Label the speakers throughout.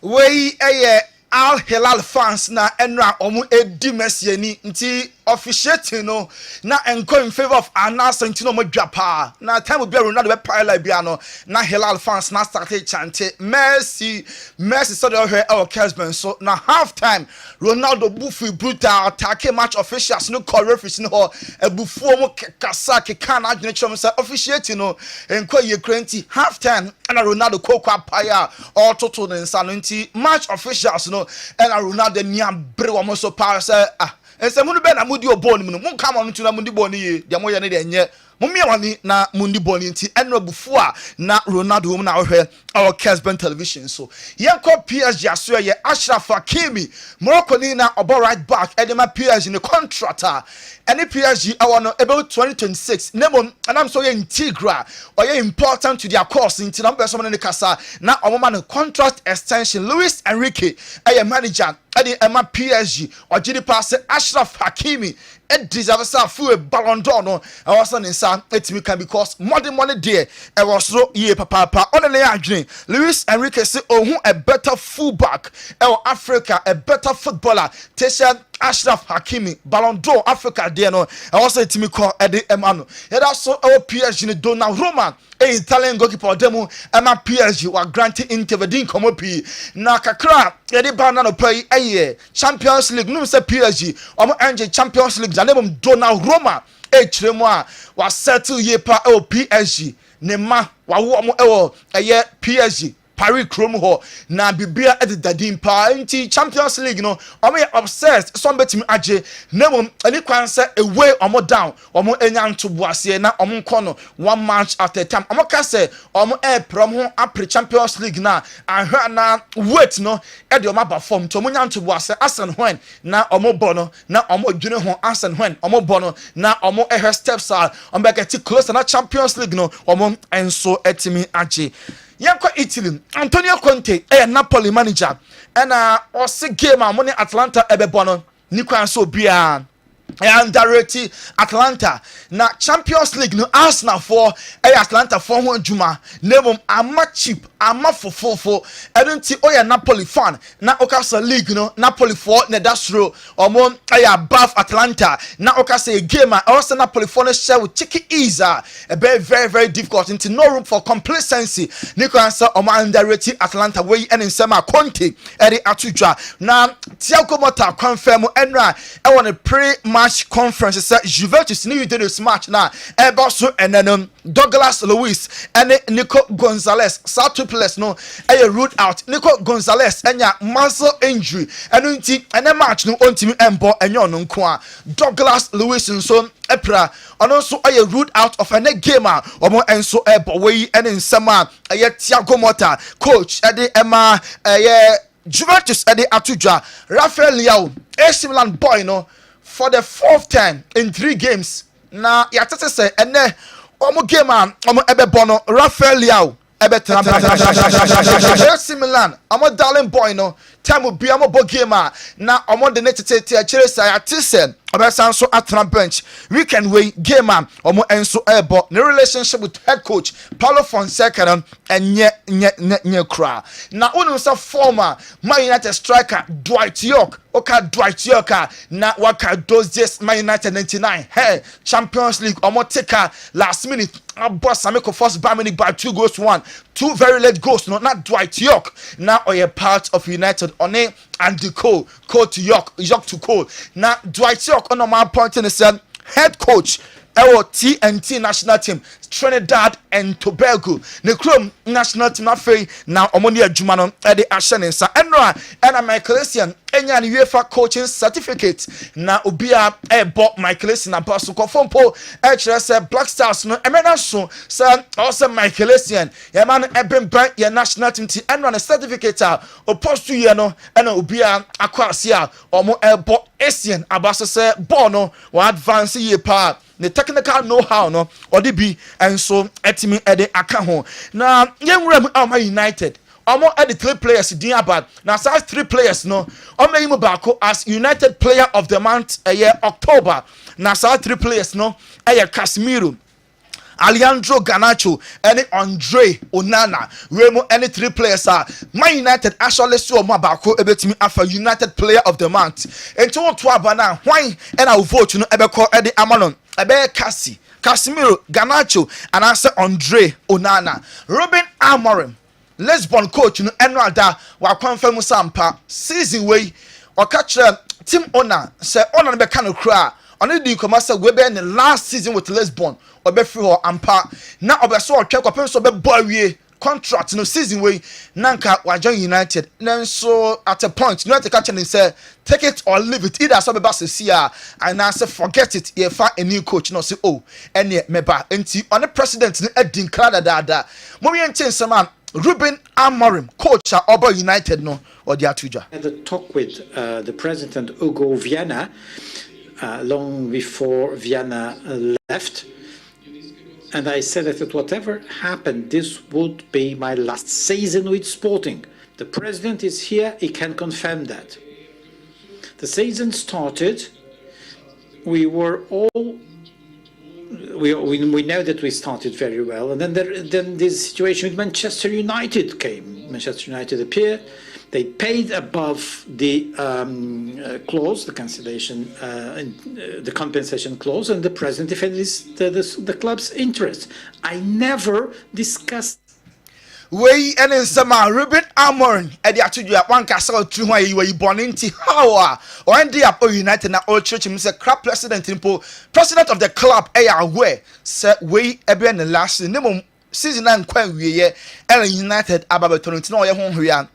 Speaker 1: we Al Hilal fans na enra omu edi Messi ni nti officiating no na enko in favor of Anas Ntino Modjapa na time be Ronaldo be pile bia no na Hilal fans na started chanting Messi so dey here our Kessben so na half time Ronaldo bufu brutal attack match officials no call referees no ebufu omu kasa keka na adwene chom say officiating no enko ye krenti half time na Ronaldo kokwa paya all total nsa no nti match officials no and Ronaldo niabre wo so power say ese munu be na mudi obon mu mun kama no tuna mudi boni ye de mo ye ne de nye mumia wani na mundi boni nti enro bufu a na Ronaldo mu na ohwe our Kessben television so yenko PSG aso ye Ashraf Hakimi Morocco ni na obo right back edema PSG ne contractor any PSG awon about 2026 nemo and I'm so integral or important to their course nti na be so ne kasa na omoma no contract extension Luis Enrique manager ade ema PSG or GD pass Ashraf Hakimi it deserves a full Ballon d'Or no I was on inside it can because modern money there I was so ye papa on the adwene Luis Enrique say oh a better fullback Africa a better footballer Tesha Ashraf Hakimi Ballon d'Or Africa there no I was say timi call Eddie Emano it also our PSG ne Donnarumma Italian goalkeeper demo Emma PSG were granting interveding komopi na kakra Eddie Bana no play Champions League no say PSG omo enje Champions League janebom Donnarumma echremu a was settle ye pa PSG ne ma wa wo omo PSG Paris Chrome ho na bibia edidadin pa nti Champions League no omo obsessed some betimi age nemo ani kwan say away omo down omo enya ntoboase na omo nko no one match at a time omo ka say omo prom ho apre Champions League na ahwa na wait no e de omo perform to omo nya ntoboase asen when na omo bono na omo dwene ho asen when omo bono na omo steps are omo get close na Champions League no omo enso etimi age Yanko Italy, Antonio Conte, Napoli manager, and also game money Atlanta ebebono, Nikwan so bia. And directly Atlanta na Champions League no Arsenal for Atlanta for Juma name ama cheap ama for edunti oya Napoli fan na okasa league no Napoli for na dasro omo above Atlanta na okasa game also Napoli for no share with chicken ease a very very difficult into no room for complacency niko answer omo directly Atlanta wey en nsema Conte eri atudwa na Thiago Motta confirm enra e won a pre-match conference say Juventus ni did this match na so and Douglas Luiz and Nico Gonzalez Sato plus no ruled out Nico Gonzalez enya muscle injury and match no ontimi embo enyo no nko Douglas Luiz so epra also ruled out of a game omo enso ebo we and in summer Thiago Motta coach ede Emma Juventus ede atudwa Rafael Leao AC Milan boy no for the fourth time in 3 games na yatete say ene omo game omo ebebono Rafael Leao AC Milan omo darling boy no time be omo bo game na omo de netete akire say atisen obesan so atran bench weekend way game omo enso ebo ne relationship with head coach Paulo Fonseca enye kra na unu say former Man United striker Dwight York Dwight York na waka those days Man United 99 hey Champions League omo take last minute boss Ameko first Bayern Munich by 2-1 2 very late goals no not Dwight York now or part of United on it and the Cole to York to Cole now Dwight York on my point in the head coach our TNT national team Trinidad and Tobago the Chrome national team afei na omoni adwuma no e de ahye ne nsa enra and Michael Essien enya ne UEFA coaching certificate na obia ebo Michael Essien abaso kofompo e kire se Black Stars no emena so se also Michael Essien ye man ebemban ye national team ti enra ne certificate opposed to ye no ena obia akwase a omo ebo Essien abaso se ball no wa advance ye pa the technical know-how no or the be and so etimi ede aka ho na yenwura am United omo ede 3 players din about na size 3 players no omo yimu bako as United player of the month year October na size 3 players no Casemiro Alejandro Garnacho, and Andre Onana. Remo, any 3 players are Man United actually saw Mabako ebetimi afa United Player of the Month. And to Abana, why and I'll vote Ebeko Eddie Amanon, Ebe Casemiro, Garnacho, and answer Andre Onana. Ruben Amorim, Lisbon coach, Enrada, wa confirm Sampa, season way, or catch team owner, say owner be kind of cry. Only the commercial we be in the last season with Lisbon, or be free or ampa. Now, or be so or check or so be boy contract no season way. Nanka wajon United. Then so at a point, United catch and say take it or leave it. Either so be back see and I say forget it. You find a new coach. No say oh, any meba. And on the president Edin Crada da. Mommy and change some man. Ruben Amorim, coach at Ober United, no, or the Atuja.
Speaker 2: I had a talk with the president Hugo Viana long before Viana left, and I said that whatever happened, this would be my last season with Sporting. The president is here; he can confirm that. The season started. We were all. We know that we started very well, and then this situation with Manchester United came. Manchester United appeared. They paid above the clause, the cancellation, the compensation clause, and the president defended the club's interest. I never discussed.
Speaker 1: Way and in summer, Ruben Amorim, Eddie Atuja, one castle to why you were born into how or end up United na old church, Mr. Crab president president of the club, aware, said way in the last season and when we and United about no home here.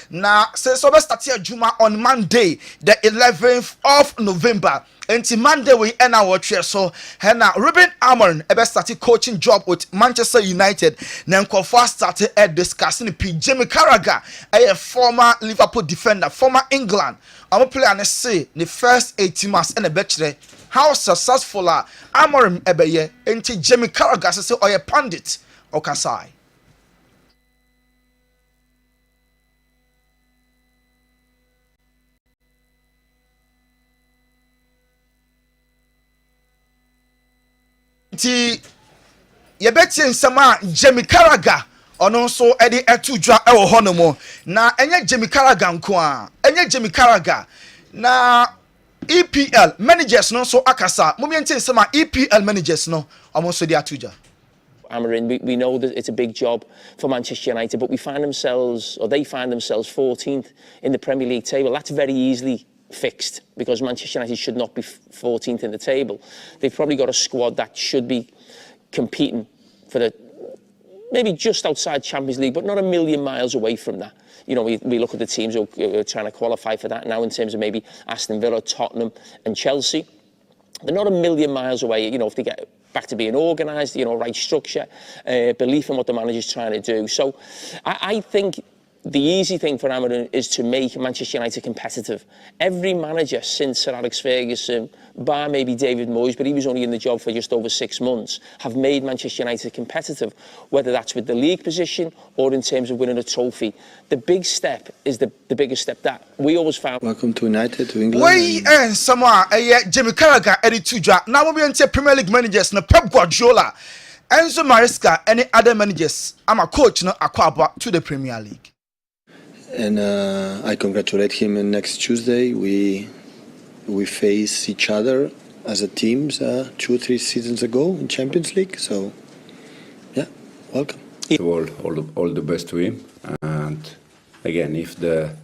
Speaker 1: Now, say so start here Juma on Monday, the 11th of November. Until Monday we end our chair. So Hena Ruben Amorim ever started coaching job with Manchester United. Then first started discussing Jamie Carragher, a former Liverpool defender, former England. I'm a player and say the first 18 months in the bachelor. How successful Amorim ebeye until Jamie Carragher say or a pundit or Kasai. Ti yebeti nsama Jamie Carragher ono so edi etudwa ewo ho no mo na enye Jamie Carragher nko a enye Jamie Carragher na EPL managers no so akasa momienti nsama EPL managers no omo so di atudwa.
Speaker 3: Amorim, we know that it's a big job for Manchester United, but we find themselves, or they find themselves 14th in the Premier League table. That's very easily fixed because Manchester United should not be 14th in the table. They've probably got a squad that should be competing for the maybe just outside Champions League, but not a million miles away from that. You know, we look at the teams who are trying to qualify for that now in terms of maybe Aston Villa, Tottenham and Chelsea. They're not a million miles away, you know, if they get back to being organised, you know, right structure, belief in what the manager's trying to do. So I think the easy thing for Amorim is to make Manchester United competitive. Every manager since Sir Alex Ferguson, bar maybe David Moyes, but he was only in the job for just over 6 months, have made Manchester United competitive, whether that's with the league position or in terms of winning a trophy. The big step is the biggest step that we always found.
Speaker 4: Welcome to United, to England.
Speaker 1: Way and someone, Jamie Carragher, Eddie Tuja. Now we enter Premier League managers, na Pep Guardiola, Enzo Maresca, any other managers. I'm a coach, no Aquaba to the Premier League.
Speaker 4: And I congratulate him. And next Tuesday we face each other as a team 2 or 3 seasons ago in Champions League. So yeah, welcome.
Speaker 5: All the best to him. And again, if the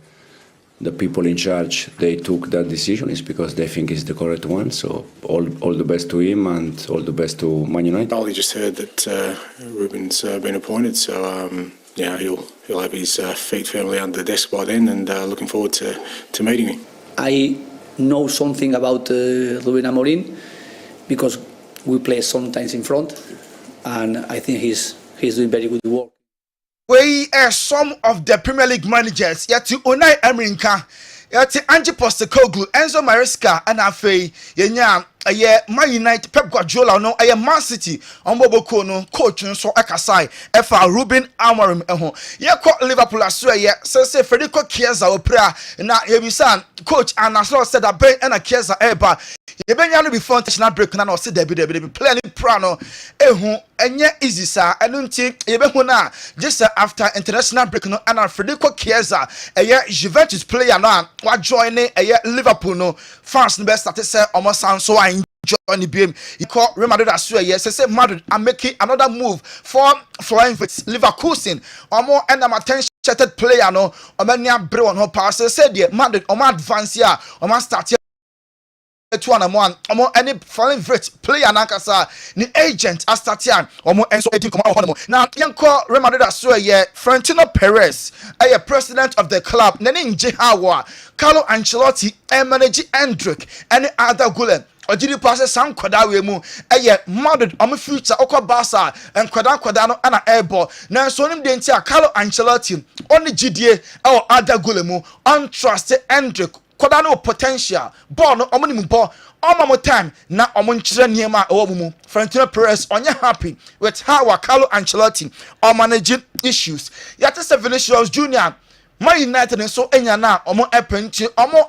Speaker 5: people in charge they took that decision, it's because they think it's the correct one. So all the best to him and all the best to Man United.
Speaker 6: I only just heard that Ruben's been appointed. So. Yeah, he'll have his feet firmly under the desk by then, and looking forward to meeting him.
Speaker 7: I know something about Ruben Amorim because we play sometimes in front, and I think he's doing very good work.
Speaker 1: We are some of the Premier League managers. Yet to Unai Emery, yet to Ange Postecoglou, Enzo Maresca, and Afe. Yenya Man United Pep Guardiola no Man City omboboko no coach nso ekasai efa Ruben Amorim Liverpool aso say Federico Chiesa opera na yebisa coach and as well said that Ben and Chiesa eba yebenya no before international break na say dey play any prano enye easy sir enunti yebehu na just after international break no and Federico Chiesa Juventus player no wa join Liverpool no fans no best start say almost so join the game. He called Real Madrid as well. Yes, say Madrid are making another move for flying with Leverkusen. Or more and I'm attention player no. Or many bro on her pass. Said yeah, Madrid or more advance here. Or more start here. 2-1 omo any foreign vet player nankasa ni agent astatian omo enso edi koma hono na yanko Real Madrid aso Florentino Perez president of the club nani nje hawa Carlo Ancelotti manage Endrick any other goal Ojiri pass some kwada we mu Madrid omo future okwa Barca and kwada no ana airball na so nim de ntia Carlo Ancelotti oni gidie other goal mu untrusted Endrick kwada no potential ball no omo nim ball omo time na omo nkyere niema mu Florentino Perez onye happy with how Carlo Ancelotti managing issues yet Vinicius Junior Man United so enya na omo epenti omo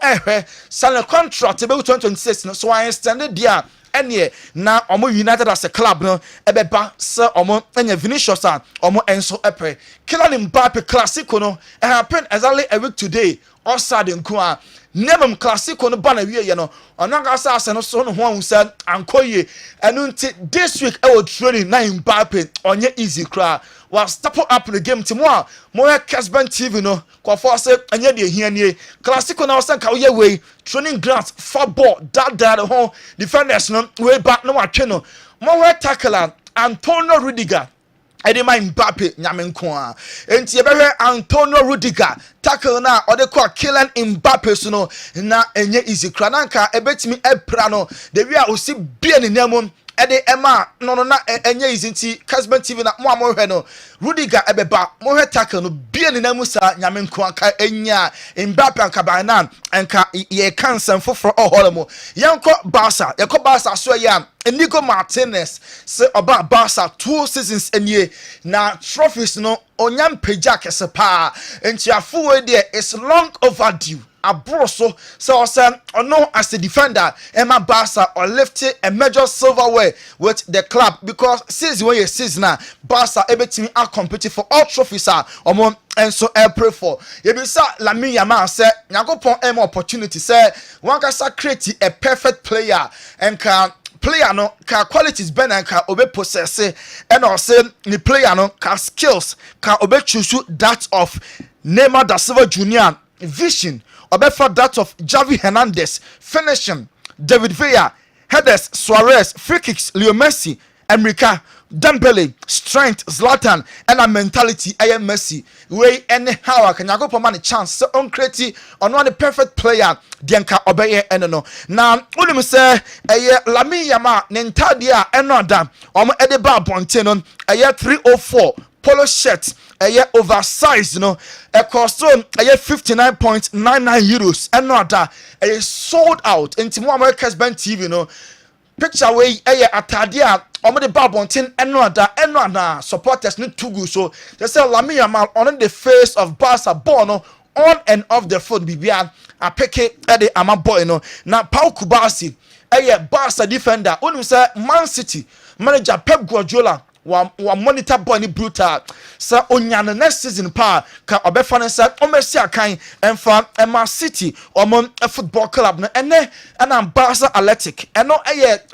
Speaker 1: sign contract be 2026 no so I extended there ene na omo United as a club no ebeba se omo enya Vinicius omo enso epe Kylian Mbappe Classico no happen exactly a week today outside nko a nemam Classico no bana wie no onanga asa no so no ho ansa ankoye enu nti this week training na Mbappe onye easy cry was step up the game timo more Kessben TV no kwa force anya de hianie Classico na osan ka we way training grounds football that ho defenders no way back no atwe no more tackler Antonio Rudiger Edema Mbappe nyamenko a enti yebehwe Antonio Rudiger tackle na ode kwa Kylian Mbappe so no na enye easy krananka ebetimi epra no de wi a osi bia ne nyamu ede ema no na enye easy nti Kessben TV na mo amohwe no Rudiger ebeba mohwe tackle no bia ne nyamu sa nyamenko aka enya Mbappe anka bana anka ye kansan foforo oholomo yanko Barca so ya Inigo Martinez say about Barca 2 seasons enie na trophies no onyam peja kese pa enti afuwe there is long overdue abroso so no as a defender Emma Barca or lifted a major silverware with the club because season when you season na Barca ebetimi are compete for all trophies omo and so I pray for yebisa Lamine Yamal say nyakopon em opportunity say one can create a perfect player and can player no ka qualities ben and ka obe possess and also the player no ka skills ka obe choose that of Neymar da Silva Jr. vision obe for that of Javi Hernandez finishing David Villa headers Suarez free kicks Leo Messi Enrique Dembele strength Zlatan and a mentality I am Messi way anyhow can you go for man chance so on create on one perfect player denka obeye eno na unim say Lamine Yamal nentadia enoda edeba bonte no 304 polo shirt oversized no cost 59.99 euros enoda sold out into more Kessben TV no picture way atadia omo the babontin eno supporters need to go so they say Lamine Yamal on the face of Barca born on and off the field bibia apeke the ama boy no na Pau Kubasi Barca defender only say Man City manager Pep Guardiola wa monitor boy ni brutal sa onyane next season pa ka obefa ne sa omesi akan emfa Man City omo football club no ene na Barca Athletic eno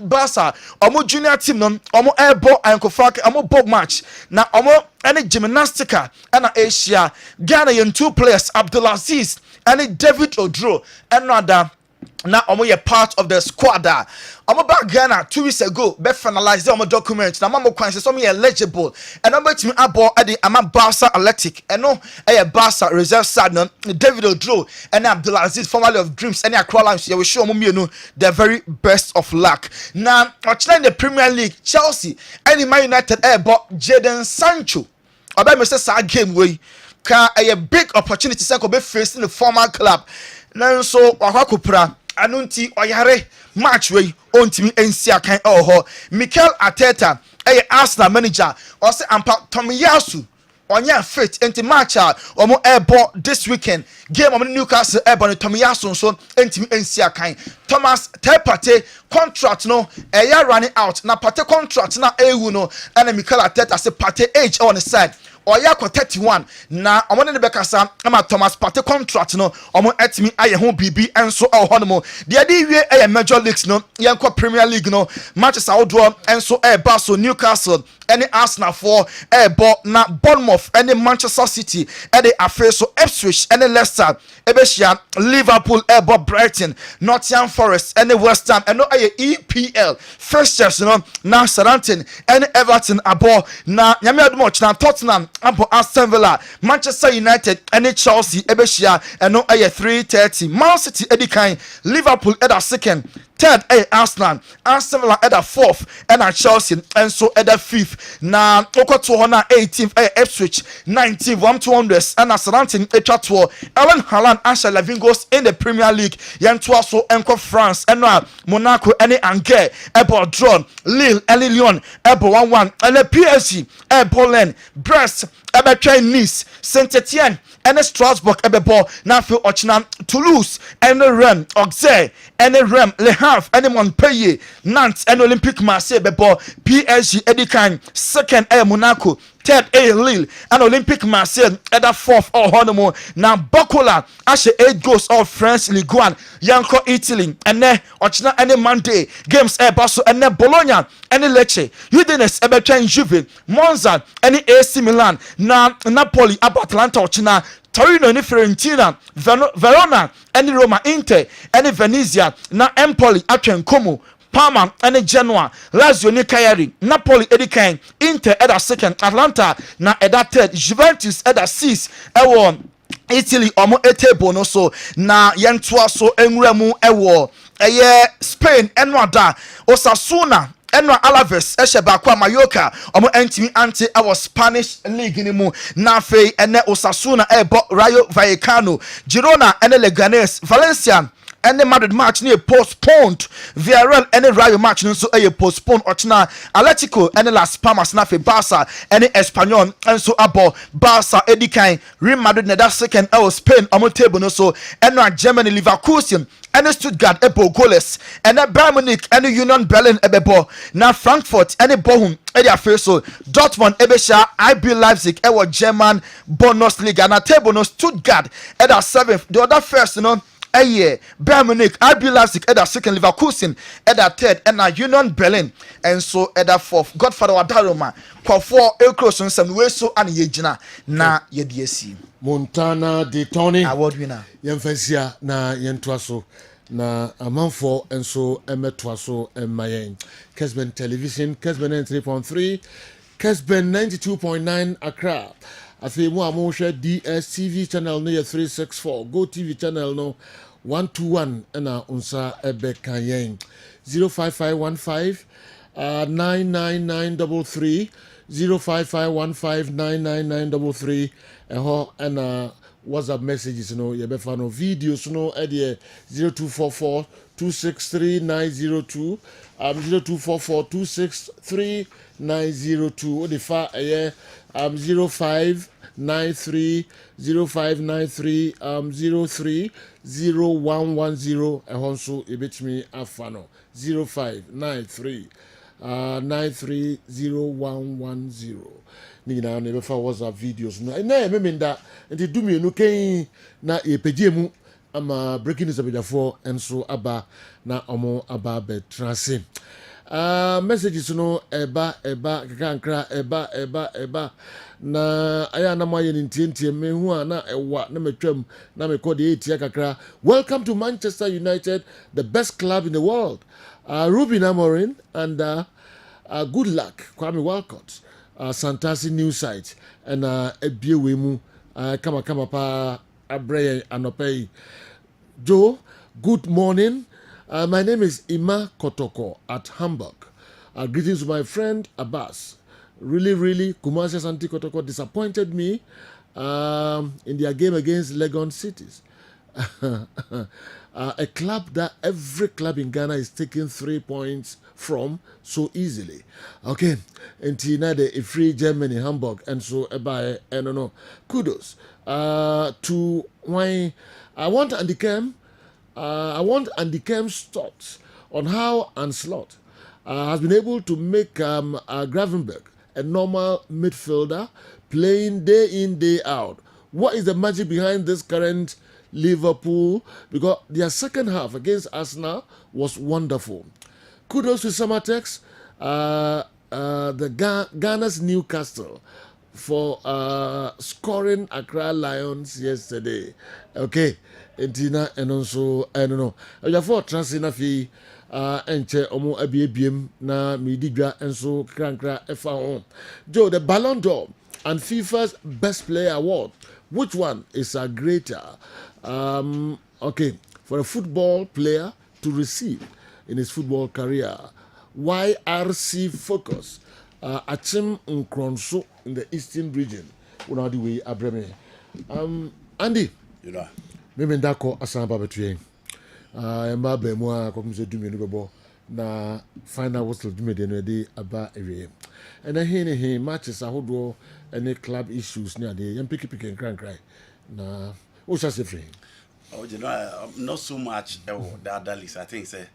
Speaker 1: Barca omo junior team no omo airborne ankofa omo bob match na omo ene gymnastica na Asia Ghanaian 2 players Abdulaziz and David Odro eno na omo ye part of the squad omo back Ghana 2 weeks ago be finalize omo document na mamo kwan say some eligible and omo timi abo ade ama Barca Athletic eno Barca reserve side no David Odro and Abdulaziz formerly of Dreams and Accra Lions we show omo mienu the very best of luck na in the Premier League Chelsea and Man United Jadon Sancho oba me say sa game wey ka a big opportunity say ko be facing the former club na so wakwa kopra anunti oyare match wey ontimi ensia kan ho Mikel Arteta Arsenal manager or say ampa Tomiyasu onya fit enti match omo airbo this weekend game omo Newcastle airbo no Tomiyasu so entimi ensia kan Thomas Partey contract no running out na Partey contract na ewu no and Mikel Arteta say Partey age on the side Oya ko 31 na omo ne bekasa ama Thomas Partey contract no omo etimi aye ho bibi enso ho no mo de ade wie major leagues no yenko Premier League no matches awodo enso ba so Newcastle any Arsenal for bo na Bournemouth any Manchester City any afe so Ipswich any Leicester ebeshia Liverpool bo Brighton Nottingham Forest any West Ham and no EPL fixtures no na Southampton any Everton abo na nyame adumo na Tottenham abo Aston Villa Manchester United any Chelsea ebeshia and no 3:30 Man City edikan Liverpool at second third Arsenal Aston Villa at fourth and Chelsea and so at fifth na okoto ho na 18th Ipswich 19th 100 and Southampton etwato Erling Haaland and 11 goals in the Premier League yentoa so enko France and Monaco any Angers ebo draw Lille and Lyon ebo 1-1 and the PSG Poland Brest ebetwa Nice Saint-Etienne and Strasbourg ebebo na fi ochina Toulouse and Rennes Auxerre and Rennes Le Havre and Montpellier Nantes and Olympique Marseille ebebo PSG edikan second Monaco third Lille and Olympique Marseille at the fourth Honomo na Bocola ashe 8 goals of French Ligue 1 yanko Italy and ochina any Monday games Basso and Bologna and Lecce Udinese ebetwa Juve Monza and AC Milan na Napoli Atalanta ochina Torino ni Fiorentina Verona and Roma Inter and Venezia na Empoli atwen Como Parma and Genoa Lazio ni Cagliari Napoli edikan Inter at a second Atlanta na at that third Juventus at a sixth Italy omo etebo no so na yentoa so enwuramu Spain enwada Osasuna Enwa Alaves Eshebakwa Mallorca omo entimi ante our Spanish league ni mu na fei ene Osasuna ebo Rayo Vallecano Girona ene Leganés Valencia and the Madrid match near postponed Villarreal and the Rayo match so postponed ochina Atletico and the Las Palmas na fe Barca and the Espanyol and so abo Barca edikan Real Madrid na that second Spain omo table no so and Germany Leverkusen and Stuttgart ebo goalless and Bayern Munich and Union Berlin ebebo na Frankfurt and Bochum edia so Dortmund ebesha IB Leipzig ewo German Bundesliga na table no Stuttgart at the 7th the other first Bayern Munich IB Leipzig at the second Leverkusen at the third and Union Berlin and so at the fourth Godfather Wadaroma kwa 4 Elcross on some way so and yejina na yediesi
Speaker 8: Montana de Tony
Speaker 1: award winner
Speaker 8: yemfesia na yentwaso na amanfo enso emetwaso emayen Kessben television Kessben 3.3 Kessben 92.9 Accra afi mu amohwe DSTV channel no 364 Go TV channel no 121 na unsa ebekayen 05515 99933 05515 99933 eho and WhatsApp messages no yebefa no videos no e 0244 263902 0244 263902 the fa 0593 0593 030110 eho so ebetimi afano 0593 930110 nina na befa WhatsApp videos no na ememenda nti dumienu ken na epegemu ama breaking news abejafo enso aba na omo aba betrase messages no eba kankra eba na aya na maye ntientie mehu na ewa na metwam na mekode etia kakra. Welcome to Manchester United, the best club in the world. Ruben Amorim and good luck Kwame Walcott, Santasi news site and ebiewe mu kama pa abreye anopei. Joe, good morning. My name is Ima Kotoko at Hamburg. Greetings to my friend Abbas. Really, Kumasi Santi Kotoko disappointed me in their game against Legon Cities. a club that every club in Ghana is taking 3 points from so easily. Okay, and Tina the free Germany, Hamburg, and so by and no kudos to why I want Andy Kem. I want Andy Kem's thoughts on how Anslot has been able to make Gravenberg a normal midfielder playing day in, day out. What is the magic behind this current Liverpool? Because their second half against Arsenal was wonderful. Kudos to Samatex, Ghana's Newcastle, for scoring Accra Lions yesterday. Okay, Entina and also I don't know. Therefore, transina fee enche omo abiebiem na mididwa enso krankra efa on. Joe, the Ballon d'Or and FIFA's Best Player Award. Which one is a greater? Okay, for a football player to receive in his football career. YRC Focus. Achim Nkronso in the Eastern region. Una the way Abreme. Andy.
Speaker 9: You know.
Speaker 8: Maybe ndako asamba between. Emba be mo akokumse dumi no bebo na final whistle dumi de no dey aba ewe. And he matches ahodo any club issues near the yam pick and cry. Na o shall say free.
Speaker 9: Oh, you know, not so much the other list. I think say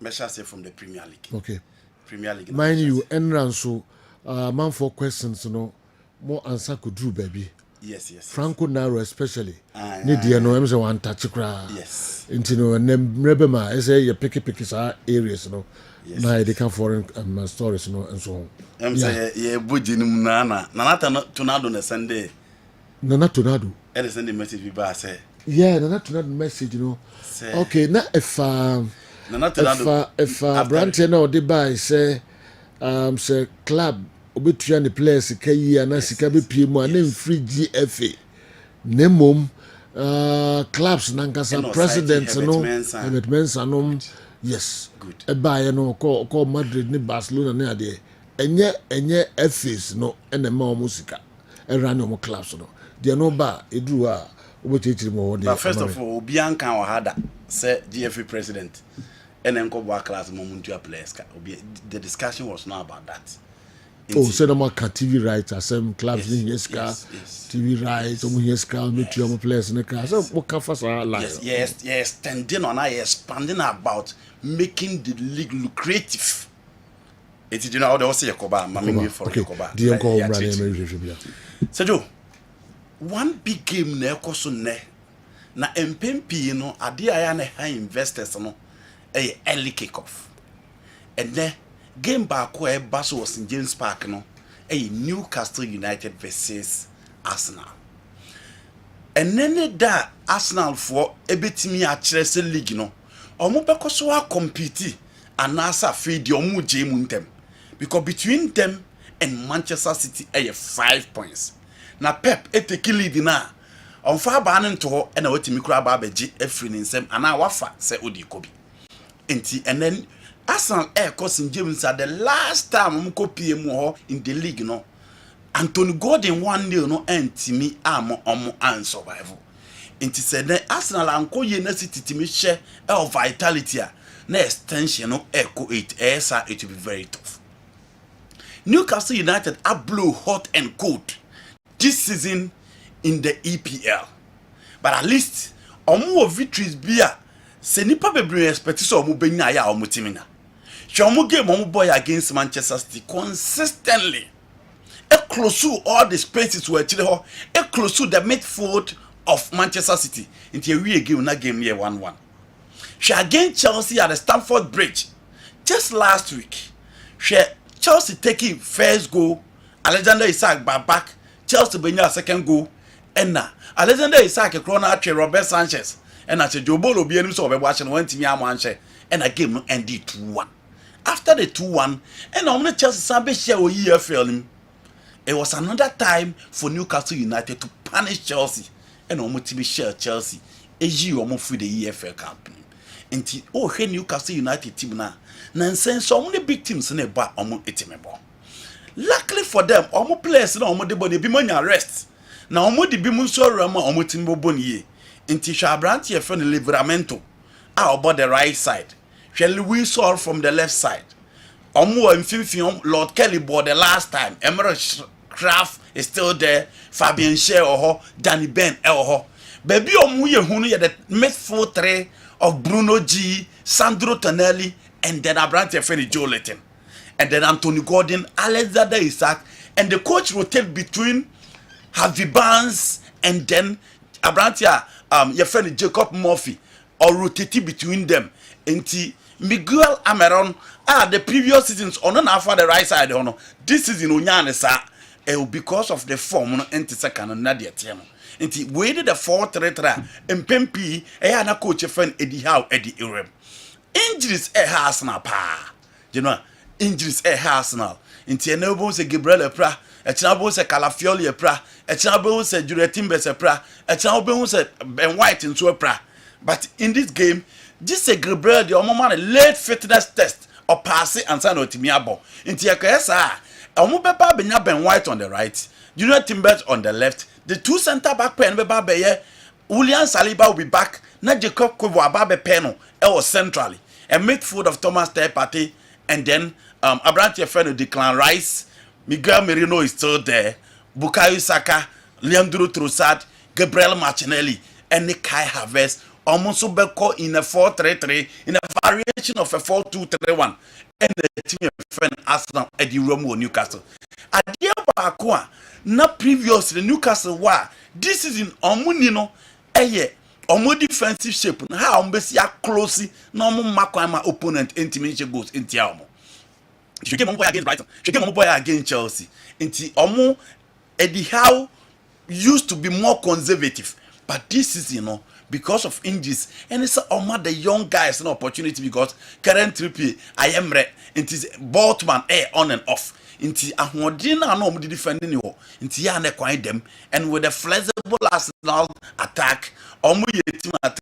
Speaker 9: measure say from the Premier League.
Speaker 8: Okay.
Speaker 9: Premier League.
Speaker 8: Mind you, Enran so man for questions, more answer could do, baby.
Speaker 9: Yes.
Speaker 8: Franco Naro especially. Need you know, I'm the one touch cry.
Speaker 9: Yes.
Speaker 8: Into and then Rebema, I say your picky areas,
Speaker 9: Yes.
Speaker 8: Now they come foreign stories, and so on.
Speaker 9: I'm say yeah, bujinum nana. Nana tornado na Sunday.
Speaker 8: Nana tornado.
Speaker 9: And send the message we ba say.
Speaker 8: Yeah, Nana tornado message,
Speaker 9: Say,
Speaker 8: okay, now if Brandt now they buy say club obetua the players kayi ana sika be pie mu ana free GFA nemom clubs nankasa presidents no Mensa yes
Speaker 9: good
Speaker 8: e buy no call Madrid ni Barcelona na ade enye FAs no ene ma omo sika e ran omo clubs no de no ba edru a obetechiri mo wode.
Speaker 9: But first of all, obi an kan wahada say GFA president and then go back class moment players. The discussion was not about that.
Speaker 8: Oh, so no more TV rights, some clubs in yes, TV rights, players in the car. So what can first
Speaker 9: yes, standing on expanding about making the league lucrative. It's you know they also Yakoba, Mammy for Yakoba. So Joe, one big game na ekoso ne na MPP no ade aya na high investors no early kickoff. And then game back where Basso was in James Park no Newcastle United versus Arsenal. And then that Arsenal for ebetimi a Chelsea league no omo beko so a compete and asa feed the omo jemu ntem because between them and Manchester City 5 points. Na Pep take lead na on fa ba no nto e na watimi kura ba beji afri ni nsem ana wafa se odi kobi enti and then Arsenal St James at the last time we copy mu in the league no Anthony Gordon 1-0 no entimi am an survival enti said then Arsenal anko ye na City timi share of vitality na extension no echo 8 it will be very tough. Newcastle United are blow hot and cold this season in the EPL, but at least omo victories bia se nipa bebre expect so omo benya ya omo timina omo game omo boy against Manchester City consistently close to all the spaces were actually close to the midfield of Manchester City until we game na game near 1-1 she against Chelsea at the Stamford Bridge just last week she Chelsea taking first goal Alexander Isak back Chelsea benya second goal and na Alexander Isak krona atwe Robert Sanchez and at Jobolo bi enim so obebo no wantimi amanche and a game ended 2-1 after the 2-1 and on Chelsea sabe share o EFL it was another time for Newcastle United to punish Chelsea and omo timi share Chelsea eji omo free the EFL Cup enti o he Newcastle United team na nsen so omo the big teams na ba omo etimebo luckily for them omo players na omo de body bi manya rest na omo di bi mu so rama omo tim bobo ne nti hwa abrante ye friend Livramento about the right side. Shall we saw from the left side? Omo mfimfin Lord Kelly board the last time. Emerald Craft is still there. Fabian Shea or Danny Ben or baby omo ye hunu ye the midfield three of Bruno G, Sandro Tonelli, and then Abrante friend Joe Letton. And then Anthony Gordon, Alexander Isaac, and the coach rotate between Harvey Barnes and then Abrantia your friend Jacob Murphy or rotating between them. Enti Miguel Ameron the previous seasons on for the right side on this season onyane sa because of the form no enti second na de team. Enti we did the 4-3-3 mpempi na coach friend Eddie Howe Eddie Irem. Injuries Arsenal pa. You know injuries Arsenal. Enti enable se Gabriel Epra Echinabo se Calafiori epra, Echinabo se Juretimbe epra, Echinabo se Ben White into epra. But in this game, this is Gabriel the Omoman late fitness test or pass it and sign Otimiabo. Into Yakasa, Omobepa Benya Ben White on the right, Junior Timbers on the left, the two center back pen Beba Beye, William Saliba will be back, na Jacob Kubo Ababe Peno, or centrally, a midfield of Thomas Tepati, and then Abrante Feno Declan Rice. Miguel Merino is still there. Bukayo Saka, Leandro Trossard, Gabriel Martinelli, and Kai Havertz. Almost Beko in a 4-3-3, in a variation of a 4-2-3-1. And the team friend Arsenal at the Rome Newcastle. At the Bakwa, not previously Newcastle wa. This is in Omunino, Omo defensive shape. How Umbesia closely, normal Makwama opponent intimidation goes into Tiamo. She came on boy against Brighton. She came on boy against Chelsea. Inti Omo Eddie Howe used to be more conservative, but this is because of injuries and it's Omo the young guys an opportunity because current Trippier I am re inti Boltman on and off. Inti Ahmodina no defending you. Inti ya ne kwai them and with a flexible Arsenal attack, Omo ye team at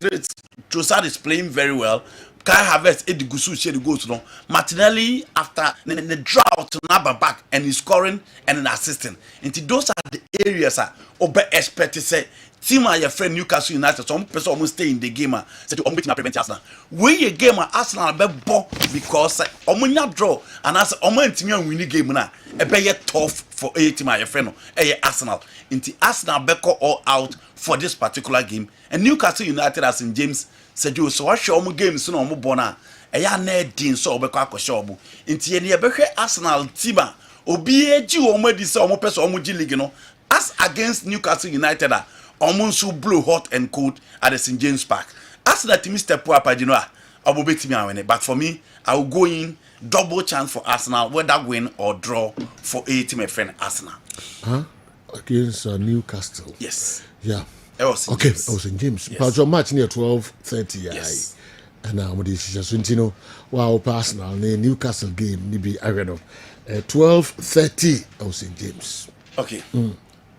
Speaker 9: Trossard is playing very well. Kai Havertz Edigusu share the goals no. Martinelli after the drought now back and he's scoring and an assisting. And those are the areas obe expect to say team your friend Newcastle United some person almost stay in the game say to ombeting prevent Arsenal. We a game Arsenal be bo because omunya draw and as omo ntimi win game na e be tough for a team your friend Arsenal. Inti Arsenal be call all out for this particular game and Newcastle United as in James Sejo so what show games no mo bona eya na din so obekọ akọsha obu nti ye ne behwe Arsenal team obi eji o mo di se o mo pese o mo gi league no as against Newcastle United omo so blow hot and cold at the St James Park. Arsenal team step up you know obo betimi awene, but for me I will go in double chance for Arsenal whether win or draw for a team friend Arsenal
Speaker 8: against Newcastle.
Speaker 9: Yes,
Speaker 8: yeah.
Speaker 9: Okay,
Speaker 8: I was in James.
Speaker 9: Yes.
Speaker 8: But your match near 12:30.
Speaker 9: Yes.
Speaker 8: And now with this Suntino, wow, personal Newcastle game, maybe I read of 12:30. I was in James.
Speaker 9: Okay.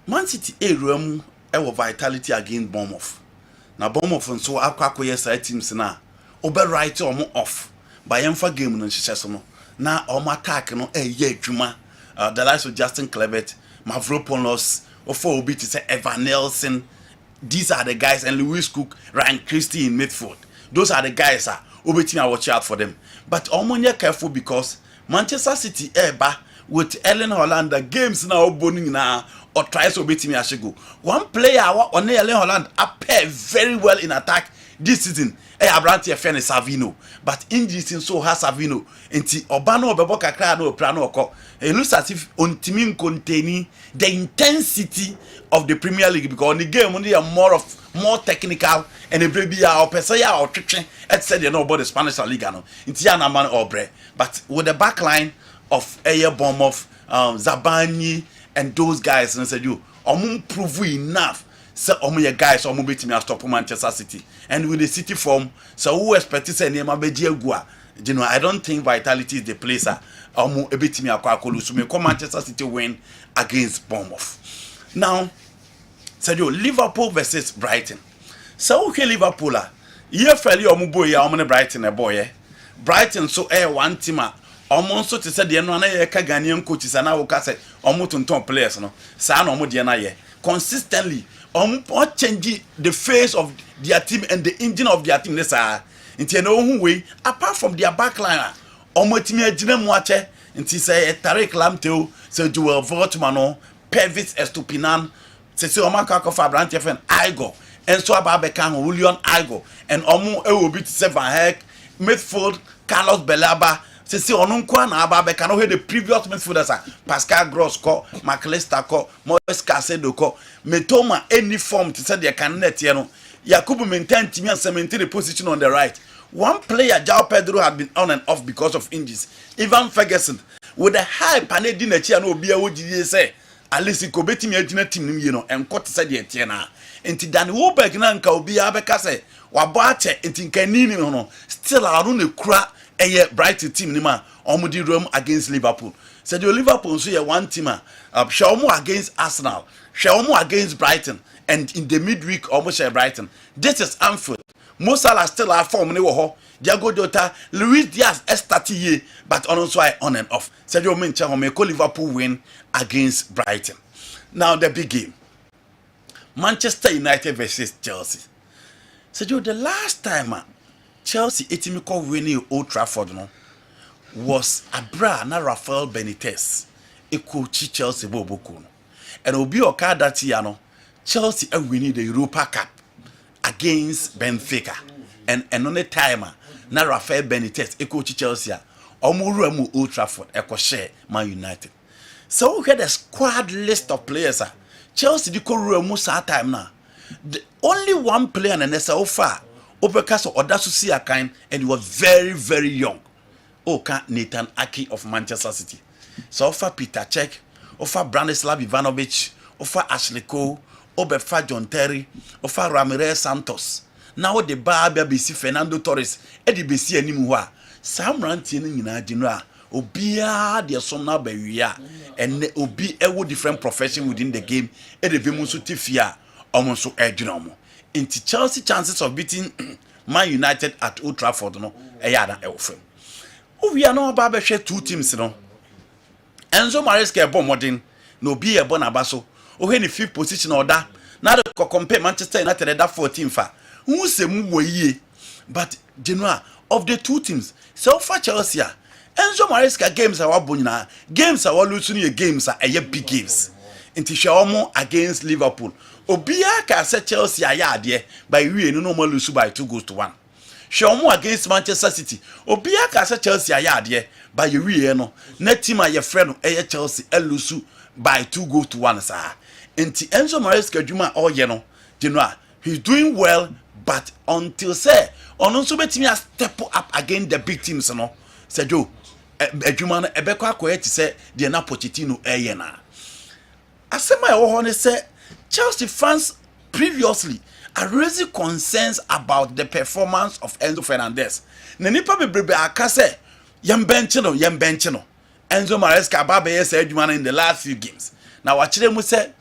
Speaker 9: Man City a room vitality against Bournemouth. Now Bournemouth and so akwa side teams na obe right or off. By emfa game no hyehyɛ no. Na attack no ye adwuma. The likes of Justin Kluivert, Mavropanos, or obi to say Evan Nelson. These are the guys, and Lewis Cook, Ryan Christie in midfield. Those are the guys Obetimi I watch out for them. But Omonia careful because Manchester City with Erling Haaland the games now boning now or tries Obetimi Ashigo. One player on Erling Haaland appear very well in attack this season. Abrante Fene Savino, but injuries in so has Savino. Enti Obano Bebo kakra no plano oko. It looks as if Ontimin containing the intensity of the Premier League because on the game only are more technical and a baby or pesaya or trick etc. You know about the Spanish Liga no. Enti man obre. But with the back line of Bournemouth, Zabani and those guys and said you prove enough. So omo guys omo betimi stop Manchester City and with the City form so who expect to say Neymar beji egua you know I don't think vitality is the place omo betimi akwa so me come Manchester City win against Bournemouth. Now said you Liverpool versus Brighton. So okay Liverpool year fairly omo boy ya omo Brighton e boy Brighton so one team ɔmo nso te sɛ deɛ no na yɛ ka Ghanaian coaches ana wo ka sɛ ɔmo tonton players no saa na ɔmo deɛ na yɛ consistently ɔmo change the face of their team and the engine of their team ne saa nti na ohun wei apart from their backline ɔmo timi agyina mu akyɛ nti sɛ Tariq Lamptey sɛ Joel Voltman no Pervis Estupinan sɛ ɔmo akɔfa Abrante fen Igor enso aba bɛka ho William Igor and ɔmo ɛwɔ bi te sɛ Van Heck midfield Carlos Belaba sɛ ɔno nko na aba bɛka no the previous midfielders Pascal Gross ko McAllister ko Moise Caicedo ko Mitoma any form to say the candidate you know Yakubu maintain team and maintain the position on the right. One player João Pedro had been on and off because of injuries. Ivan Ferguson with a high panel dinner chair no be a would say at least he could be team you know and cut said the tiena into Danny Woberg nanka will be abekase wabache into Kenini no still around the crack a bright team nima omudi room against Liverpool. Said your Liverpool so one teamer Shawmo against Arsenal, Shawmo against Brighton, and in the midweek almost Brighton. This is Anfield. Mo Salah still have form ne wo ho. Diego Jota, Luis Diaz estati but also on and off. Said your men make Liverpool win against Brighton. Now the big game. Manchester United versus Chelsea. Said you the last time Chelsea etimiko winning Old Trafford no was Abra na Rafael Benitez coach Chelsea boboku and obi oka that year no Chelsea winning the Europa Cup against Benfica and on the timer na Rafael Benitez coach Chelsea omuru mu Old Trafford share Man United. So we had a squad list of players Chelsea di ko mu sa time na the only one player na so far Obekaso Odasu Siakan and he was very very young. Oka Nathan Aki of Manchester City. So offer Peter Cech, offer Branislav Ivanovic, offer Ashley Cole, Obefa John Terry, offer Ramirez Santos. Now the bar BC Fernando Torres, Eddie BC Animua, Sam Rantin in Adinra, Obia, the Sona Bewia, and Obi Ewo different profession within the game, Eddie Bimusu Tifia, almost so Edinomo. Into Chelsea chances of beating Man United at Old Trafford, no, Ayada Elfrem. We are no about share two teams, no. Enzo Maresca a bomb modern, no be a bonabaso, or any fifth position or that. Now to compare Manchester United at that 14 fa. Who say move ye? But Genoa of the two teams, so far Chelsea, Enzo Maresca games are bunna, games are losing games are a big games. Into Shaomo against Liverpool. Obia ka say Chelsea ayade by we no normal lose by 2-1. Shaomo against Manchester City. Obia ka say Chelsea ayade by we no na team aye friend no Chelsea lose by 2-1 sir. Enti Enzo Maresca dwuma all ye no, you know, he's doing well but until say ono so betimi step up against the big teams no. Say Joe adwuma no ebekọ akoye ti say de na Pochettino na. Asema e wo ho ne say Chelsea fans previously are raising concerns about the performance of Enzo Fernandez. Na nipa bebrebe aka say yem bench no. Enzo Maresca baba yes adwuma in the last few games. Na wa kire mu say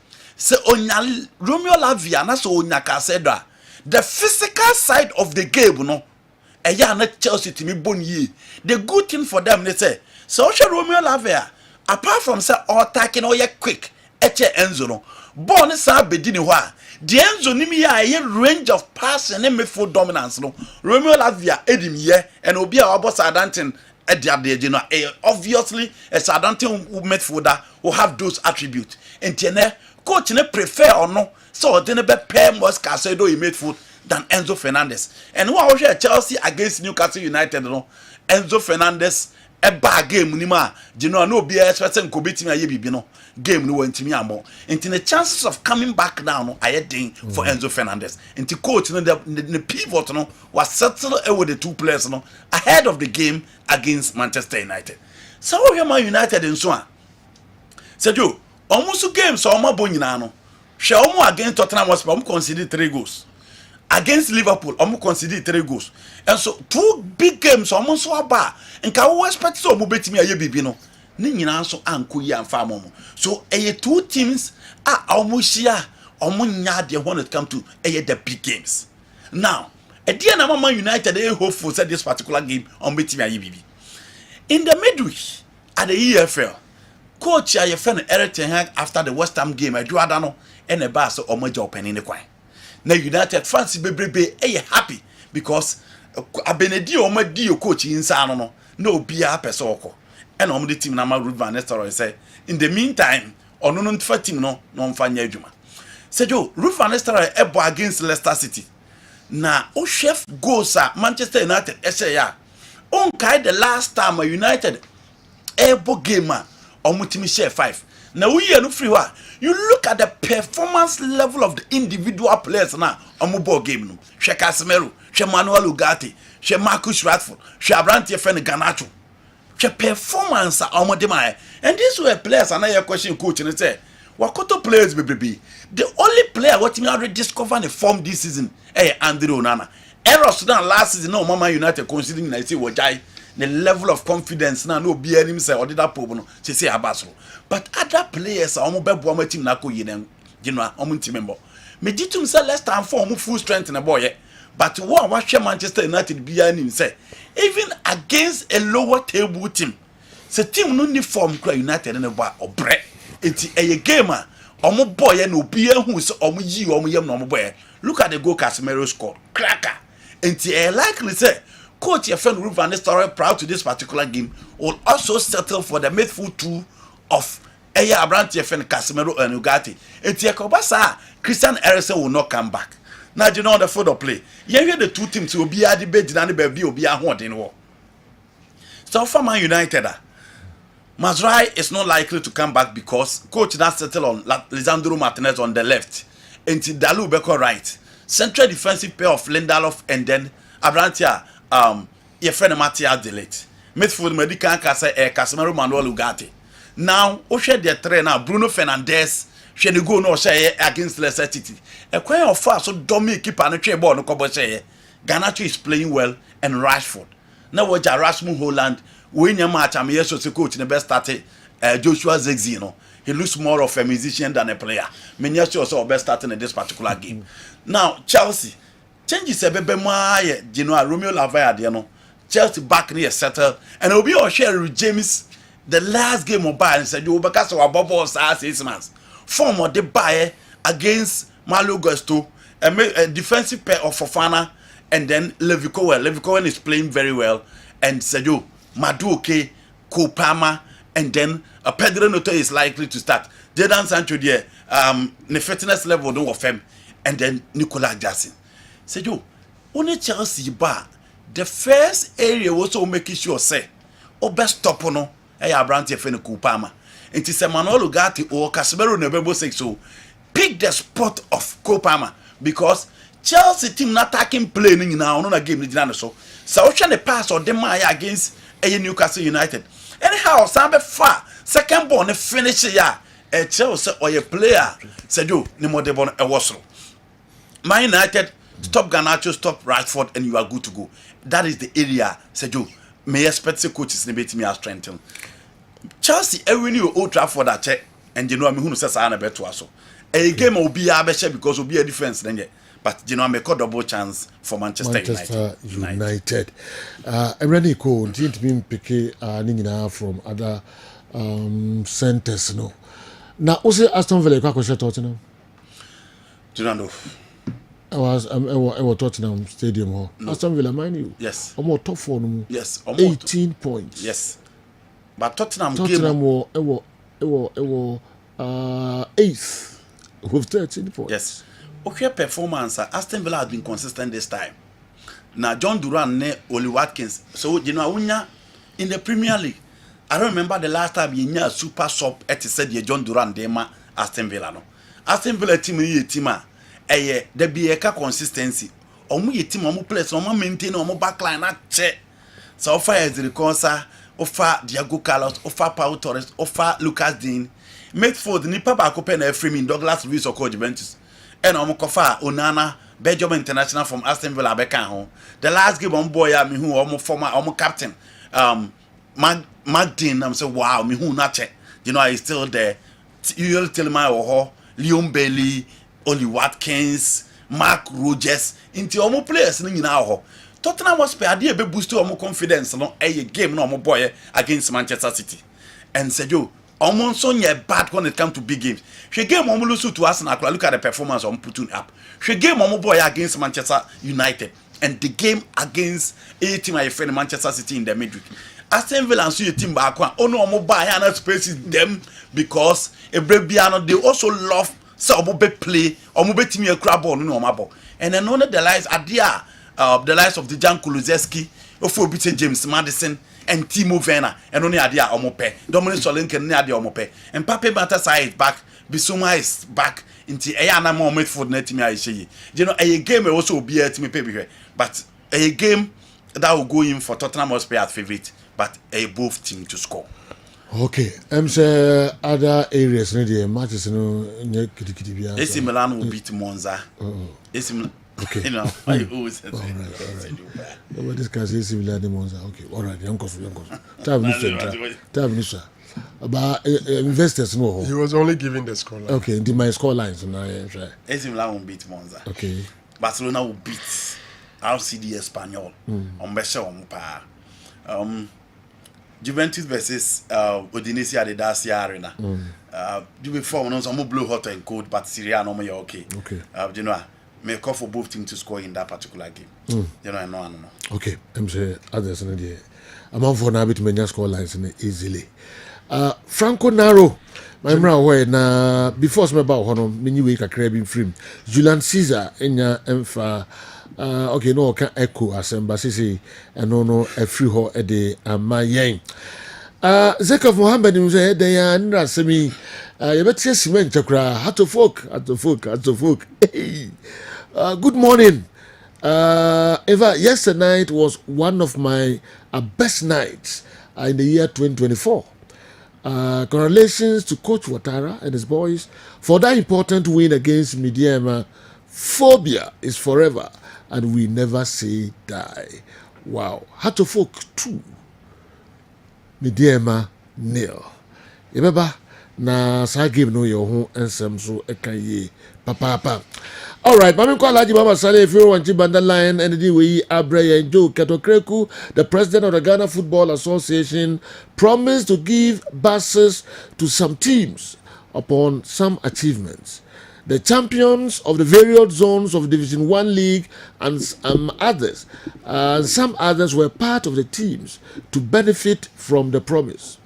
Speaker 9: onya Romeo Lavia na so onya Caicedo. The physical side of the game no eya na Chelsea timi boni. The good thing for them they say so Romeo Lavia apart from say attacking or quick eche Enzo no born sa bedini ho a the Enzo nimi ya range of pass and midfield dominance no Romeo Lavia edim ye and obi a obo Southampton you know, obviously a Southampton midfielder who have those attributes and coach ne prefer or no so they be pair Moise Caicedo in midfield than Enzo Fernandez and who was Chelsea against Newcastle United no Enzo Fernandez a bad game nima you know no be expecting ko betimi aye bibi no game no wantimi amo into the chances of coming back now no aye den for Enzo Fernandez into coach no the pivot no was settled with the two players no ahead of the game against Manchester United. So we Man United in so a said you almost games so omo bonyina no hwe omo against Tottenham Hotspur omo conceded 3 goals against Liverpool omo conceded 3 goals and so two big games omo so aba nka wo expect so omo betimi aye bibi no ni nyina so anko yi amfa amomo so two teams omo shia omo nya de when it come to the big games now na Man United hopeful say this particular game on betimi aye bibi In the midweek at the EFL, coach a yɛfɛ no Eric Ten Hag after the West Ham game adwada no ɛna ba so ɔmagya opening ne kwan. Na United fans bebrebe happy because abenedi ɔmadi coach insa no na obia pɛ sɛ ɔkɔ. And on the team na Ruud van Nistelrooy say in the meantime ɔno no nfa team no ɔmfa nya adwuma. Say Joe, Ruud van Nistelrooy ebo against Leicester City. Na o chef goals a Manchester United ya. On kai the last time United ebo game omutimi share 5. Now we are no free wa. You look at the performance level of the individual players na omubo game no. She Casemiro, she Manuel Ugarte, she Marcus Rashford, she Abrante Fene Garnacho. She performance omodema. And these were players and I question coach and say Wakoto players baby. The only player what me already discover the form this season Andre Onana. Errors last season no Mama United considering I say wajai the level of confidence now no be him say or did that problem she say Abaso. But other players are almost team na ko yinem you know team member. Me ditum say less than form full strength in the boy but what Manchester United be him say even against a lower table team say team no need form United in the boy or bread it's a gamer omo boy no be hu say omo yi omo yam no omo boy look at the goal Casemiro scored cracker it's likely say coach your friend Ruud van Nistelrooy proud to this particular game will also settle for the midfield two of Abrante friend Casemiro and Ugarte. It's a Christian Eriksen will not come back. Now you know the field of play. You hear the two teams will be at the bed and the baby will be a hot in war. So for Man United, Mazraoui is not likely to come back because coach now settle on Lisandro Martinez on the left, and Dalu Beko right. Central defensive pair of Lindelof and then Abrante your friend Matthias de Ligt. Midfield medical Casemiro Manuel Ugarte. Now, o share the trainer Bruno Fernandes, she the go no share against Leicester City. A quite of far so dummy keeper no trade ball no kobo share. Garnacho is playing well and Rashford. Now what Rasmus Holland win your match am yes so coach in the best started Joshua Zirkzee no. He looks more of a musician than a player. Many also best starting in this particular game. Now Chelsea changes a bebe more Romeo Lavaya there no. Chelsea back near settle and will be all share with James the last game of Bayern said you because our bubble 6 months. Form of the Bayern against Malo Gusto, a defensive pair of Fofana and then Levi Cohen. Levi Cohen is playing very well and Sergio Madueke, Kopama and then Pedro Neto is likely to start. Jadon Sancho there, the fitness level don't of and then Nicolas Jackson. Sergio, only Chelsea bar the first area also making sure say or best stop no Abrante Fene Kopama. It is a Manuel Ugarte or Casemiro Nebebo 6 so pick the spot of Kopama because Chelsea team not attacking playing now on a game so ocean the pass or them against a Newcastle United. Anyhow, Sambe far second born finish ya a Chelsea or a player said you no more debon a wassail. Man United stop Garnacho, stop Rashford and you are good to go. That is the area said you may expect the coaches in me as strengthen. Chelsea every new Old Trafford that check and you know who says I bet to us. A game will be a better because will be a difference then but you know I make a double chance for Manchester
Speaker 8: United. Every ko didn't mean pick from other centers no. Now also Aston Villa kwa kwesha Tottenham.
Speaker 9: Do you know?
Speaker 8: I was Tottenham Stadium hall. No. Aston Villa, mind you.
Speaker 9: Yes.
Speaker 8: Almost top 4 no.
Speaker 9: Yes.
Speaker 8: 18 points.
Speaker 9: Yes. But Tottenham
Speaker 8: was 8th with 13 points.
Speaker 9: Yes. Okay, performance. Aston Villa has been consistent this time. Now John Duran ne Oli Watkins. So you know in the Premier League, I don't remember the last time you a super sub at said John Duran Dema Aston Villa no. Aston Villa team is a team. There be a consistency. Omu ye team omu players omu maintain omu backline na che. So offer Ezrikonsa, offer Diego Carlos, offer Pau Torres, offer Lucas Digne. Midfield nipa ba ko pen Freeman Douglas Luiz or Juventus. And omu kofa Onana Belgium international from Aston Villa beka ho. The last game on boy me who omu former omu captain Magdin I'm say wow me who na che. You know he's still there. You tell my ho Leon Bailey Oli Watkins, Mark Rogers, into omo players ni nyina ho. Tottenham Hotspur ade be boost omo confidence no game no omo boy against Manchester City. And said yo, omo so nye bad when it come to big games. She game omo lose to Arsenal, look at the performance omo putting up. She game omo boy against Manchester United and the game against a team I friend Manchester City in the midweek. Aston Villa and so your team back one. Oh no, omo buy and spaces them because Ebrebiano they also love so omo be play omo be team a crab ball no omo ball. And then one of the lies are there. The likes of the Jan Kulusevski, Ofobite James Madison, and Timo Werner, and only Adia Omope, Dominic Solanke, Nadia Omope, and Pape Matasa is back, Bissouma is back into Ayana moment for Netimi Aishi. You know, a game will also be a team paper, but a game that will go in for Tottenham Hotspur as favorite, but a both team to score.
Speaker 8: Okay, I'm sure other areas in the matches,
Speaker 9: AC Milan will beat Monza. AC Milan.
Speaker 8: Okay.
Speaker 9: You know, I always say
Speaker 8: all right. Nobody can say similar names. Okay, all right. Young Minister. About investors, no.
Speaker 10: He was only giving the score line.
Speaker 8: Okay, into my score lines. So now, right.
Speaker 9: AC Milan will beat Monza.
Speaker 8: Okay.
Speaker 9: Barcelona will beat RCD Espanyol. On Besha on Juventus versus Udinese at the Dacia Arena. Before when some blue hot and cold, but Syria no more okay.
Speaker 8: Okay.
Speaker 9: You know. May call for both teams to score in that particular game. You know, I know.
Speaker 8: Okay, I'm saying others in the I'm on for now bit many score lines in easily. Franco Naro, my way na before some about hono many week a crabbing film. Julian Caesar enya emfa okay no can echo asemba sisi and no a free ho e de amayen. Zekov Mohammed say they are nra semi you better cement chakra hat of folk. Hey. Good morning. Eva, yesterday night was one of my best nights in the year 2024. Congratulations to Coach Ouattara and his boys for that important win against Midiama. Phobia is forever and we never say die. Wow. Hat of folk 2. Midiama 0. Remember? Na sa game no your home ensem so ekaye papa. All right, mami kwa laji mama sale if you want to band the line and the way Abraya Joe Ketokreku, the president of the Ghana Football Association, promised to give buses to some teams upon some achievements. The champions of the various zones of Division 1 League and some others were part of the teams to benefit from the promise.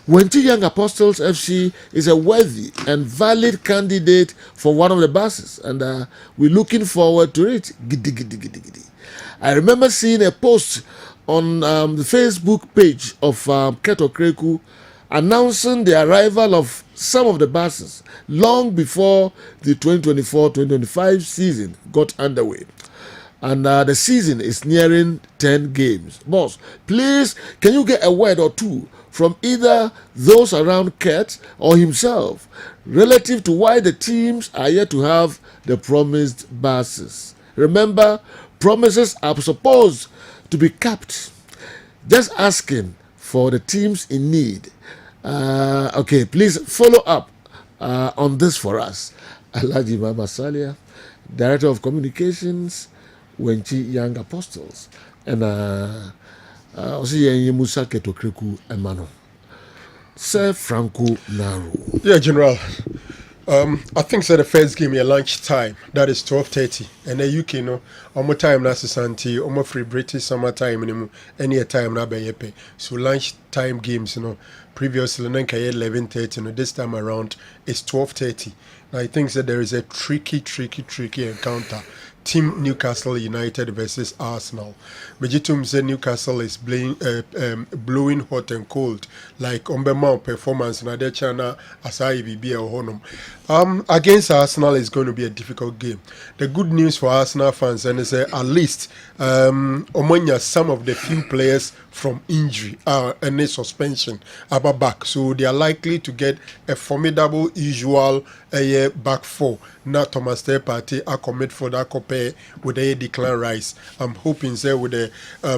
Speaker 8: Wenty Young Apostles FC is a worthy and valid candidate for one of the buses, and we're looking forward to it. Giddy. I remember seeing a post on the Facebook page of Keto Kreku announcing the arrival of some of the buses long before the 2024-2025 season got underway. And the season is nearing 10 games. Boss, please, can you get a word or two from either those around Ket or himself relative to why the teams are yet to have the promised buses? Remember, promises are supposed to be kept. Just asking for the teams in need. Okay, please follow up on this for us. Alhaji Mama Salia, Director of Communications, Wenchi Young Apostles, and Osi Musa Ketokreku Emano. Sir Franco Naro.
Speaker 10: Yeah, General. I think so the first game here lunch time, that is 12:30. And the UK no almost time na Santi, almost free British summer time anymore. Any time na be yepe. So lunch time games, previously 11:30, this time around it's 12:30. Now I think that there is a tricky encounter. Team Newcastle United versus Arsenal. Bejitum said Newcastle is blowing hot and cold, like Ombemao performance na de chana asai bibi honum. Against Arsenal is going to be a difficult game. The good news for Arsenal fans and is at least Omonya some of the few players from injury and suspension are back, so they are likely to get a formidable usual back four. Now Thomas Partey are commit for that compare with a Declan Rice. I'm hoping there with the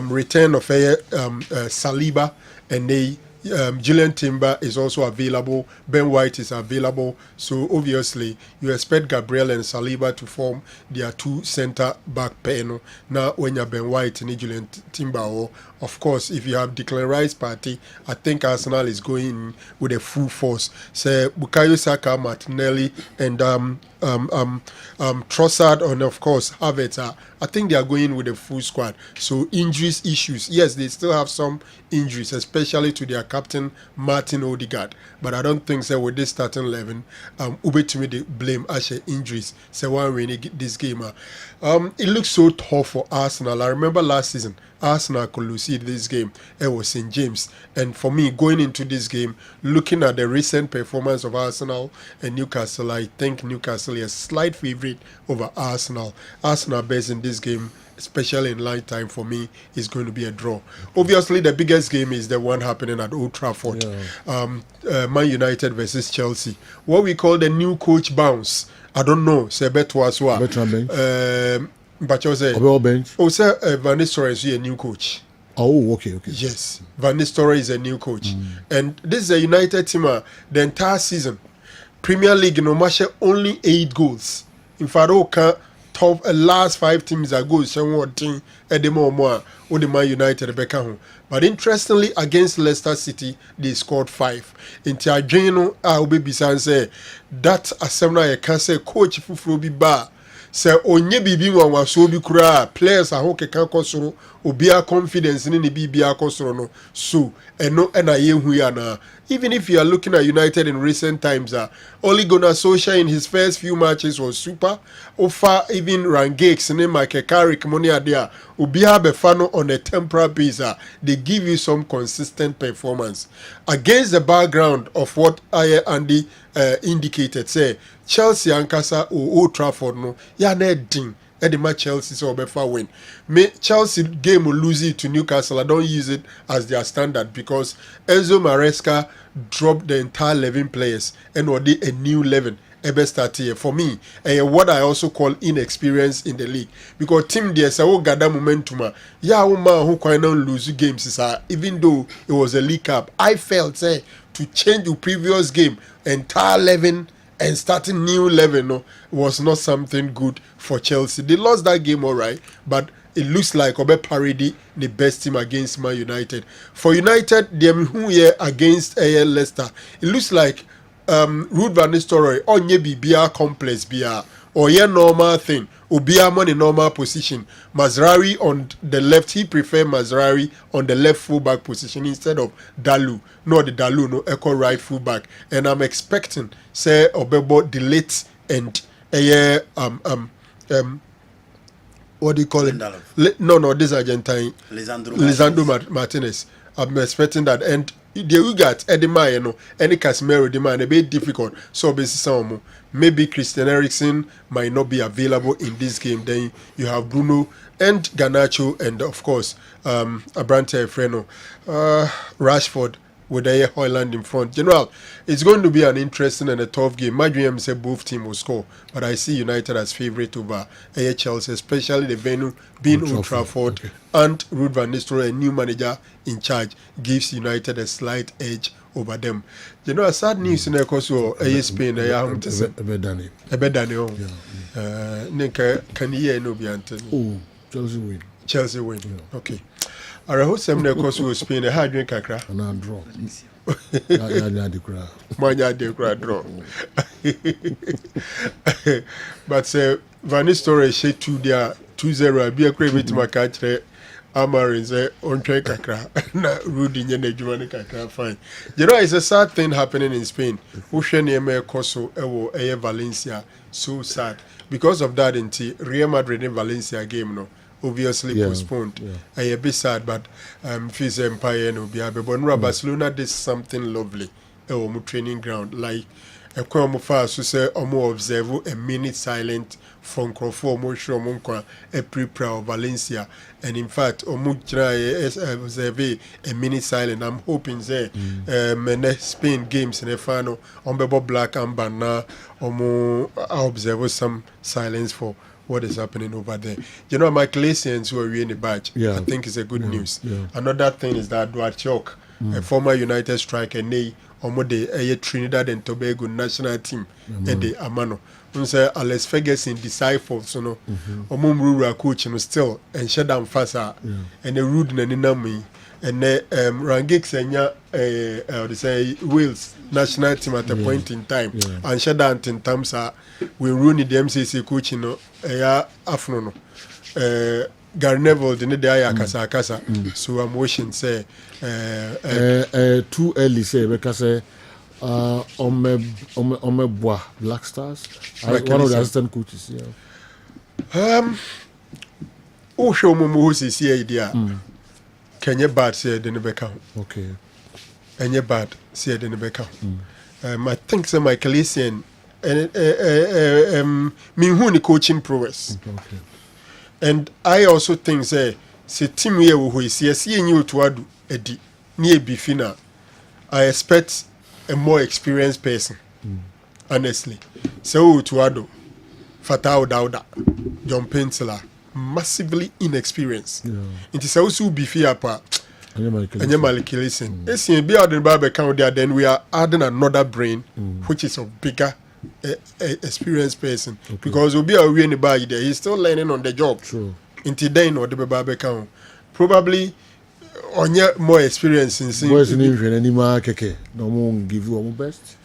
Speaker 10: return of Saliba and they Julian Timber is also available. Ben White is available. So obviously, you expect Gabriel and Saliba to form their two centre back pair. No? Now, when you're Ben White and Julian Timber, or of course, if you have Declan Rice party, I think Arsenal is going with a full force. So Bukayo Saka, Martinelli, and Trossard, and of course Havertz. I think they are going with a full squad. So injuries issues, yes, they still have some injuries, especially to their captain Martin Odegaard. But I don't think so with this starting 11. Ubetumi they blame Ashe injuries. So why we this game? It looks so tough for Arsenal. I remember last season Arsenal could lose this game. It was St. James. And for me, going into this game, looking at the recent performance of Arsenal and Newcastle, I think Newcastle is a slight favourite over Arsenal. Arsenal based in this game, especially in line time, for me, is going to be a draw. Obviously, the biggest game is the one happening at Old Trafford. Man United versus Chelsea. What we call the new coach bounce. I don't know. Sebet Waswa. But you say, oh, sir, Van Nistelrooy is a new coach.
Speaker 8: Oh, okay.
Speaker 10: Yes, Van Nistelrooy is a new coach, and this is a United team. The entire season, Premier League, no matter only 8 goals. In fact, top last 5 teams are goals. Someone team at the moment, or the Man United back home. But interestingly, against Leicester City, they scored 5. In Tiageno, I'll be say that assembly I can say coach Fufuro be bar. Sɛ onye bibi nwa so bi kura players aho keka kosoro obia confidence ni bibia kosoro no so eno na yehu ya na. Even if you are looking at United in recent times, Ole Gunnar Solskjaer in his first few matches was super. Ofa even Rangers ne Michael Carrick money there obia befano on a temporary basis. They give you some consistent performance against the background of what Andy indicated. Say Chelsea ankasa o Old Trafford no ya na edin Edema Chelsea so befa win. Me Chelsea game will lose it to Newcastle. I don't use it as their standard because Enzo Maresca dropped the entire 11 players and already a new 11 ebe start here for me. And what I also call inexperience in the league because team there say gather momentum. Yeah, man who can lose games is even though it was a league cup. I felt say to change the previous game entire 11 and starting new 11 was not something good for Chelsea. They lost that game all right, but it looks like Obe Parody the best team against Man United. For United, them who here against Leicester, it looks like Ruud van Nistelrooy onye bia complex bia or yeah normal thing. Obia in normal position. Mazraoui on the left, he prefer Mazraoui on the left fullback position instead of Dalu. No, the Dalu, no, echo right fullback. And I'm expecting, say, Obebo the late and what do you call it? No, this Argentine. Lisandro Martinez. I'm expecting that. And we got Edema, any Casemiro, the man, a bit difficult. So basically, maybe Christian Eriksen might not be available in this game. Then you have Bruno and Garnacho, and of course, Abrante Freno, Rashford with Højlund in front. General, it's going to be an interesting and a tough game. My dream said both teams will score, but I see United as favourite over Chelsea, especially the venue being Old Trafford, and Ruud van Nistelrooy, a new manager in charge, gives United a slight edge over them. You know, a sad news in the course of Spain. Can you no be
Speaker 8: oh, Chelsea win.
Speaker 10: Chelsea win. Yeah. Okay. I hope some of course will Spain a hard drink kakra.
Speaker 8: And I draw. Yeah,
Speaker 10: the crowd draw. But Van Nistelrooy say 2-0. Be a great bit my catch. Amarin say on track kakra. Na Rudy nyene jumane kakra fine. You know, it's a sad thing happening in Spain. Ushe nieme koso ewo Valencia. So sad. Because of that, Real Madrid in Valencia game no. Obviously postponed. A bit sad, but Fizz Empire no be able. But Barcelona did something lovely. A training ground like a kwamo fast to say omo observe a minute silent from Crawford mo show mo kwa a pre-pra of Valencia, and in fact omo observe a minute silent. I'm hoping say Spain games in the final on black and banana omo observe some silence for what is happening over there. You know, my Galatians who are in the badge, I think it's a good news. Another thing is that Duarte a former United striker, nay, Omode, a Trinidad and Tobago national team, Ede Amano. Say Alex Ferguson disciples, so no, Omumrura coach, and still, and Shadam Fasa, and a rude Nanami, and Rangix and say Wales national team at a point in time, and Shadam in terms we ruined the MCC coach, you know, Afrono. Gary Neville the day kasa so I'm wishing say
Speaker 8: too early say because Omeboa Black Stars one of the assistant coaches
Speaker 10: oh show mo who see idea Kenya bad say the nebeka
Speaker 8: okay
Speaker 10: Kenya bad say the nebeka I think say my Calisian me who ni coaching prowess
Speaker 8: okay.
Speaker 10: And I also think say team here who is here seeing you to adu edi near bifina. I expect a more experienced person. Honestly. So to adu Fatao Dauda, John Pencila, massively inexperienced. It is also bifi apa and Yamaliki. It's in be out in Bible account there, then we are adding another brain, which is a bigger experienced person because we'll be a way anybody there. He's still learning on the job.
Speaker 8: True.
Speaker 10: Until then, or the baby count probably on your more experience in seeing.
Speaker 8: Boys in England, any market, no one give you our best.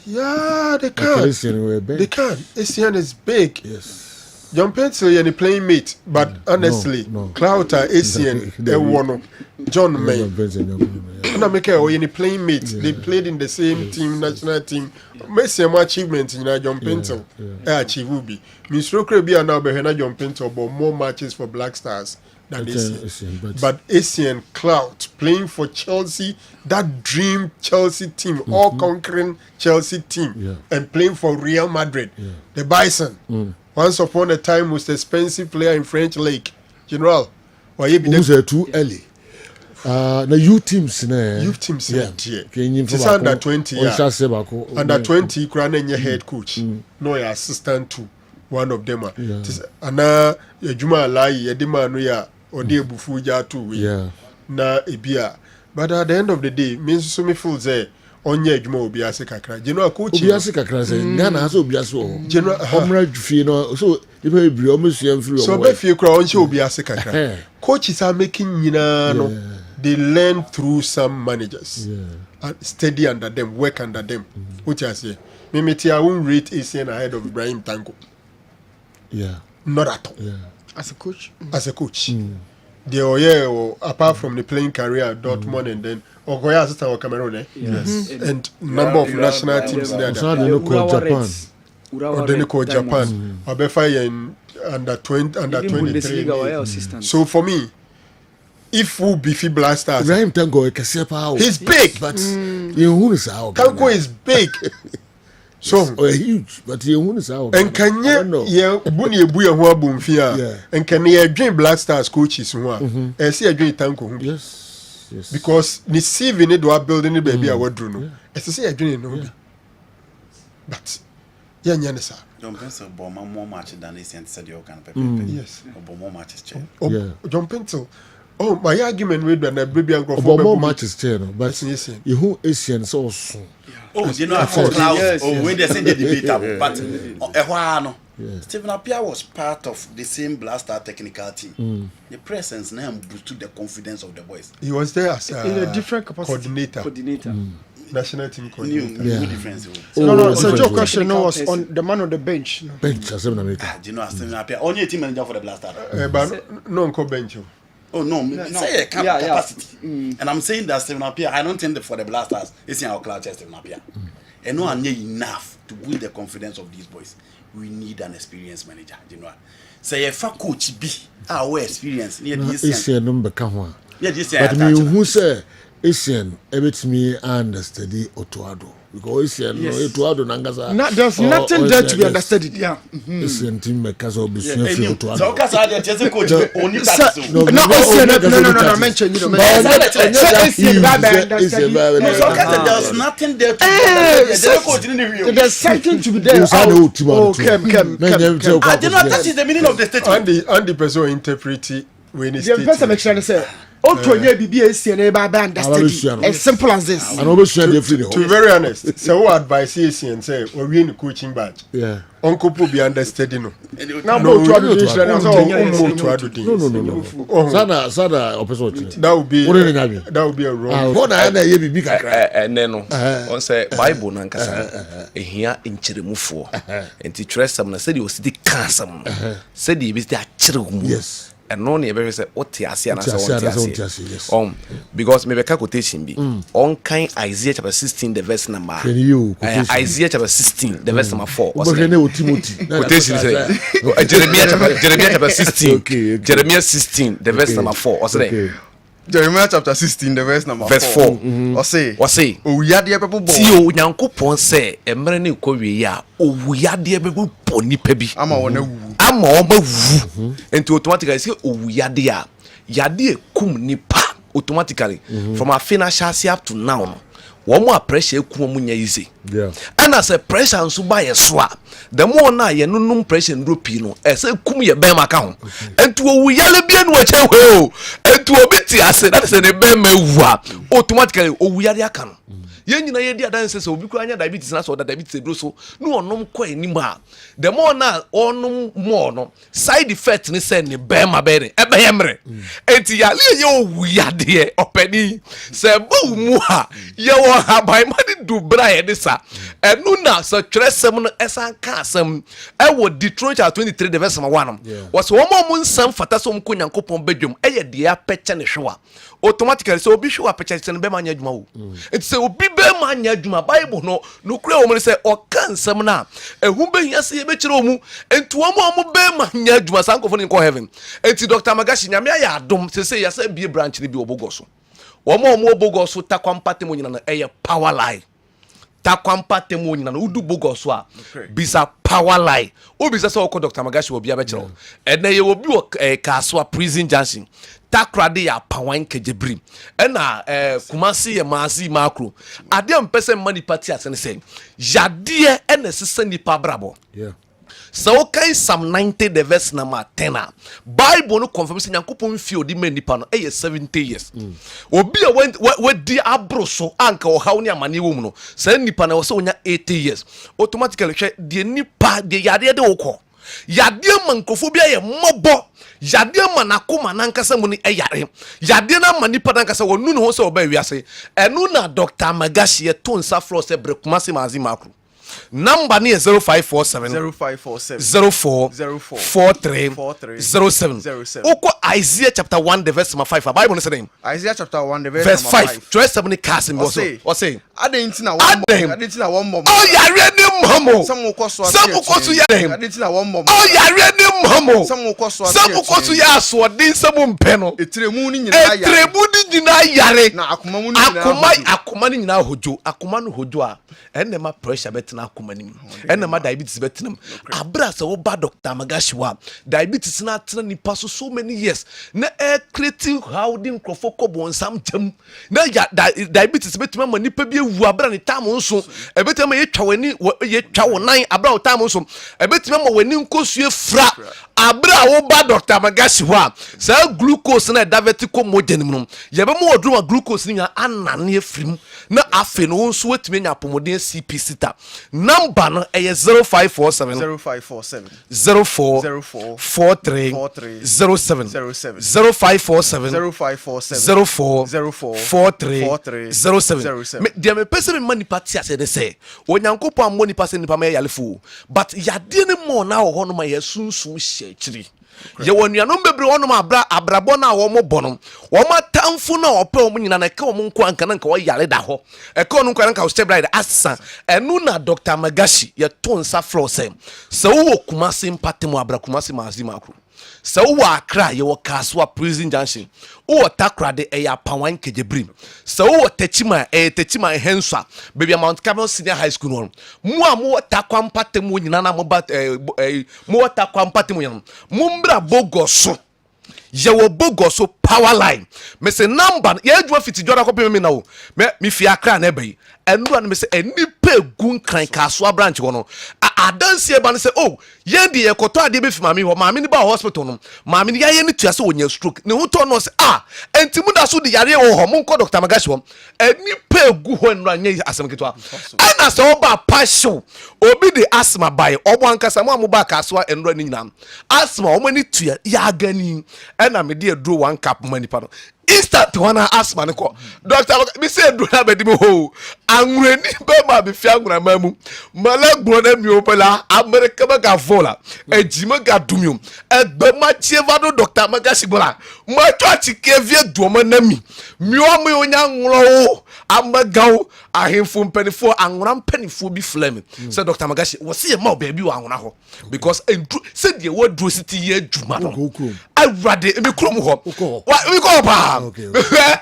Speaker 10: Yeah, they can. They can. ACN is big.
Speaker 8: Yes.
Speaker 10: John Pencil and playing mate, but honestly, Clouter, ACN, they won. John May. And I make a playing mate. They played in the same team, national team. Make some achievements in John Pencil. Achieve will be. Miss Roker be now behind John Pencil, but more matches for Black Stars than ACN. But ACN Clout playing for Chelsea, that dream Chelsea team, all conquering Chelsea team, and playing for Real Madrid, the Bison. Once upon a time, most expensive player in French League, General.
Speaker 8: Who's too early? The youth teams,
Speaker 10: yeah. It's under 20, under 20, Ukraine head coach, no assistant to one of them. Ana Juma Lai, Edima Nuya, or dear Bufuja too. Na Ebia. But at the end of the day, means so many fools there. Onye Juma Obiase Kakra. General coach.
Speaker 8: Obiase Kakra say Ghana has Obiase. General Omra Jufino. So if you be almost free.
Speaker 10: So if you cry onche Obiase Kakra. Coaches are making no. They learn through some managers. And study under them, work under them. Which I say, Mimiti I won't rate ACN ahead of Ibrahim Tanko. Not at all.
Speaker 1: As a coach.
Speaker 10: As a coach. They are apart from the playing career at Dortmund and then Ogoya assistant or Cameroon, and number of national teams there.
Speaker 8: Japan.
Speaker 10: Or then called Japan. Or Befa in under 23. So for me, if we beefy blasters,
Speaker 8: Ibrahim Tanko
Speaker 10: he's big,
Speaker 8: but Tanko
Speaker 10: is big. So
Speaker 8: huge, but
Speaker 10: and can you bunny buya who bumfia and can you dream Black Stars coaches who are and see a great Tanko?
Speaker 8: Yes.
Speaker 10: Because receiving it while building it baby I would do. As I say, I dream no. But Yanisa.
Speaker 9: John Pencil bought more matches than they said you can pay.
Speaker 10: Yes.
Speaker 9: Or more matches.
Speaker 10: John Pencil. Oh, my argument with the baby and go
Speaker 8: for more matches, but you who Asian so soon.
Speaker 9: Oh, you know, when they send the debate, but Stephen Appiah was part of the same Blaster technical team. The presence now boosted the confidence of the boys.
Speaker 10: He was there as
Speaker 1: in a different capacity.
Speaker 10: Coordinator. National team coordinator.
Speaker 9: New difference.
Speaker 1: No. So your question was on the man on the bench.
Speaker 8: Bench, as in
Speaker 9: America. Do you know Stephen Appiah? Only a team manager for the Blaster.
Speaker 10: But no bench.
Speaker 9: Oh no, say a capacity. And I'm saying that Stephen Appiah, I don't think that for the Blasters, it's in our club, Stephen Appiah. And no one need enough to build the confidence of these boys. We need an experienced manager, you know. Say if a coach be our experience near this
Speaker 8: Asian number come. But me who say Asian me understand the Otuado. Because Otuado Nangaza.
Speaker 1: There's nothing there to be understood.
Speaker 8: Asian team makers will be so Otuado.
Speaker 9: So Casa just a coach only that.
Speaker 1: No, mention you know.
Speaker 9: There's nothing there to
Speaker 1: there's something to be there.
Speaker 9: That is the meaning of the statement.
Speaker 10: And the person interpret when it's
Speaker 1: the person makes sure say
Speaker 11: Otonye bibi esi na ba understand. As simple as this.
Speaker 8: And always share the free.
Speaker 10: To be very honest, so what advice is and say or we in coaching badge.
Speaker 8: Yeah.
Speaker 10: Uncle will be understudy no.
Speaker 8: Now
Speaker 10: No,
Speaker 8: to adu this na so no. Sada opposite.
Speaker 10: That would be that would be a wrong.
Speaker 8: What na ye bibi kakra.
Speaker 12: Ene no. On say Bible na nkasa ehia nkyeremufo. Enti twerɛsɛm na sɛde osidi kansam. Sɛde bi sti akyerɛ mu.
Speaker 8: Yes.
Speaker 12: And no near very say what tiasi and so because maybe a quotation be on kind Isaiah chapter 16 the verse number Isaiah chapter 16 the verse number 4 quotation say Jeremiah chapter 16 Jeremiah 16 the verse number 4 or say
Speaker 1: Jeremiah chapter 16 the verse number
Speaker 12: 4
Speaker 1: or say
Speaker 12: o yade people bo ti o nyankopon say emre ne ko wi ya o yade people bo nipa bi
Speaker 1: ama wona wu
Speaker 12: ama o ma wu enti automatically say o yade a yade ekum nipa automatically from a financial up to now one more pressure ekum mu nya easy and as a pressure nso ba yeso a the more na ye nunum pressure ndro pi no e say kum ye ben maka ho enti o wu yale bia no ache ho enti obi ti ase that is the ben ma wu a automatically o wu yale aka no ye nyina ye di adanse se obi kura anya diabetes na so da diabetes do so no onom kwa enim a the more na onom more no side effect ni se ne be ma be ne e be yemre enti ya le ye owu yade opani se bo mu ha ye wo ha bai ma di du bra ye sa enu na so twerɛsɛm no esan ka asɛm e wo Detroit 23 the verse 1 was wo mo nsam fata so mko nyankopɔn badwam e ye de apɛkyɛ ne hwewa automatically so obi hwewa apɛkyɛ ne be ma nya adwuma wo enti se obi be ma nya adwuma Bible no kura wo mo se o ka nsɛm na ehu be hia se ye be kyerɛ mu enti wo mo be ma nya adwuma sankofo ne ko heaven enti Dr. Magashi nyame ya adom se ya sa bie branch ne bi obogoso wo mo obogoso takwampate mo nyina no eye power line takwampate mo nyina no udu bogoso a bisa power line obisa se okọ Dr. Magashi obi abekero ene ye obi o kaso a prison junction takrade ya pawan kejebrim ena kumasi ye maasi makro ade ampese mani party asene se yade ene sese nipa brabo so okay Psalm 90 the verse number 10 Bible no confirm say Nyankopon fi odi man nipa no 70 years obi a we di abroso anka o hawo ni amane wo mu no say nipa na wo say onya 80 years automatically hwe de nipa de yade de wokọ yade mankofo bia ye mobo yade manakoma nankasa mu ni eyare yade na manipa nankasa wonu ne ho say oba wiase enu na Dr. Magashi to nsa fro say brekumase mazi makro number ni 0547 04 07 Oko Isaiah chapter 1 the verse 5 Bible say name
Speaker 1: Isaiah chapter 1 the
Speaker 12: verse 5 27 ni kasim also o say
Speaker 1: adenti na one mom
Speaker 12: oh yare ni mamo
Speaker 1: some ukoso
Speaker 12: ya
Speaker 1: adenti na one mom
Speaker 12: oh yare ni mamo
Speaker 1: some
Speaker 12: ukoso ya so din some mpe no
Speaker 1: etremu ni nyina
Speaker 12: yare
Speaker 1: na akoma mu ni nyina
Speaker 12: akoma ni nyina hojo akoma no hojo a enne ma pressure betina akoma ni enne ma diabetes betinam abra se wo ba Dr. Magashi wa diabetes na atena nipa so many years na creative how din crofo kobo nsam jam na diabetes betima ma nipa bi ewu abra ni time nso ebetima ye twa wonan abra o time nso ebetima ma wani nkosue fra abra wo ba Dr. Magashi wa sa glucose na diabetic mojenim no ye be mo odruma glucose ni anane efrim na afe no nso wetime nya pomoden CP sita number no eye 0547 04 43 07 0547 04 43 07 dia me pese me mani party ase de say onyankopon amoni pase nipa me yalefo but yade ne mo na wo hono ma yesunsun hyekiri ye wonuanom bebre wonom abrabo na wo mo bonom wo matamfo na ope wo nyina na ka wo nko anka na nka wo yare da ho e ka onu nko na nka wo step bride asa enu na Dr. Magashi ye to nsa flow sem se wo kumase mpatemu abra kumase mazima akru se wo akra ye wo kaswa prison junction wo takrade e ya pawan kejebrim se wo techima henswa baby Mount Carmel Senior High School no mo takwampatemu nyina na mo takwampatemu nyina mo mbra bogoso ye wo bogo so power line me say number ye adwuma fiti jora kopem me na wo me fi akra na bai enura no me say eni pe gun kran kaso branch go no adanse ba no say oh ye de ye koto ade be fi mami ho mami ni ba hospital no mami ni ye ni tuase wonya stroke ne ho to no say enti mu da so de yare wo ho mo nko Dr. Magashi ho eni pe gu ho enura nya asem keto ana say oba passion obi de asthma bai obo ankasa mo ba kaso enura ni nyina asthma o mani tua ya gani ena me de aduro one cup mani pa no instant one asthma ne ko doctor me say aduro na be di mo ho anwureni be ma be fi anwura mamu malagbo na mi opela america ba ga vola ejima ga dumio egbe ma chievado Dr. Magashi bola ma church ke vie duoma na mi o me onya nwuro amagaw ahemfo mpanifo anwura mpanifo bi flame say Dr. Magashi wo see ma baby wa anwura ho because say the word do city ye adwuma no awrade me krom ho wa we go ba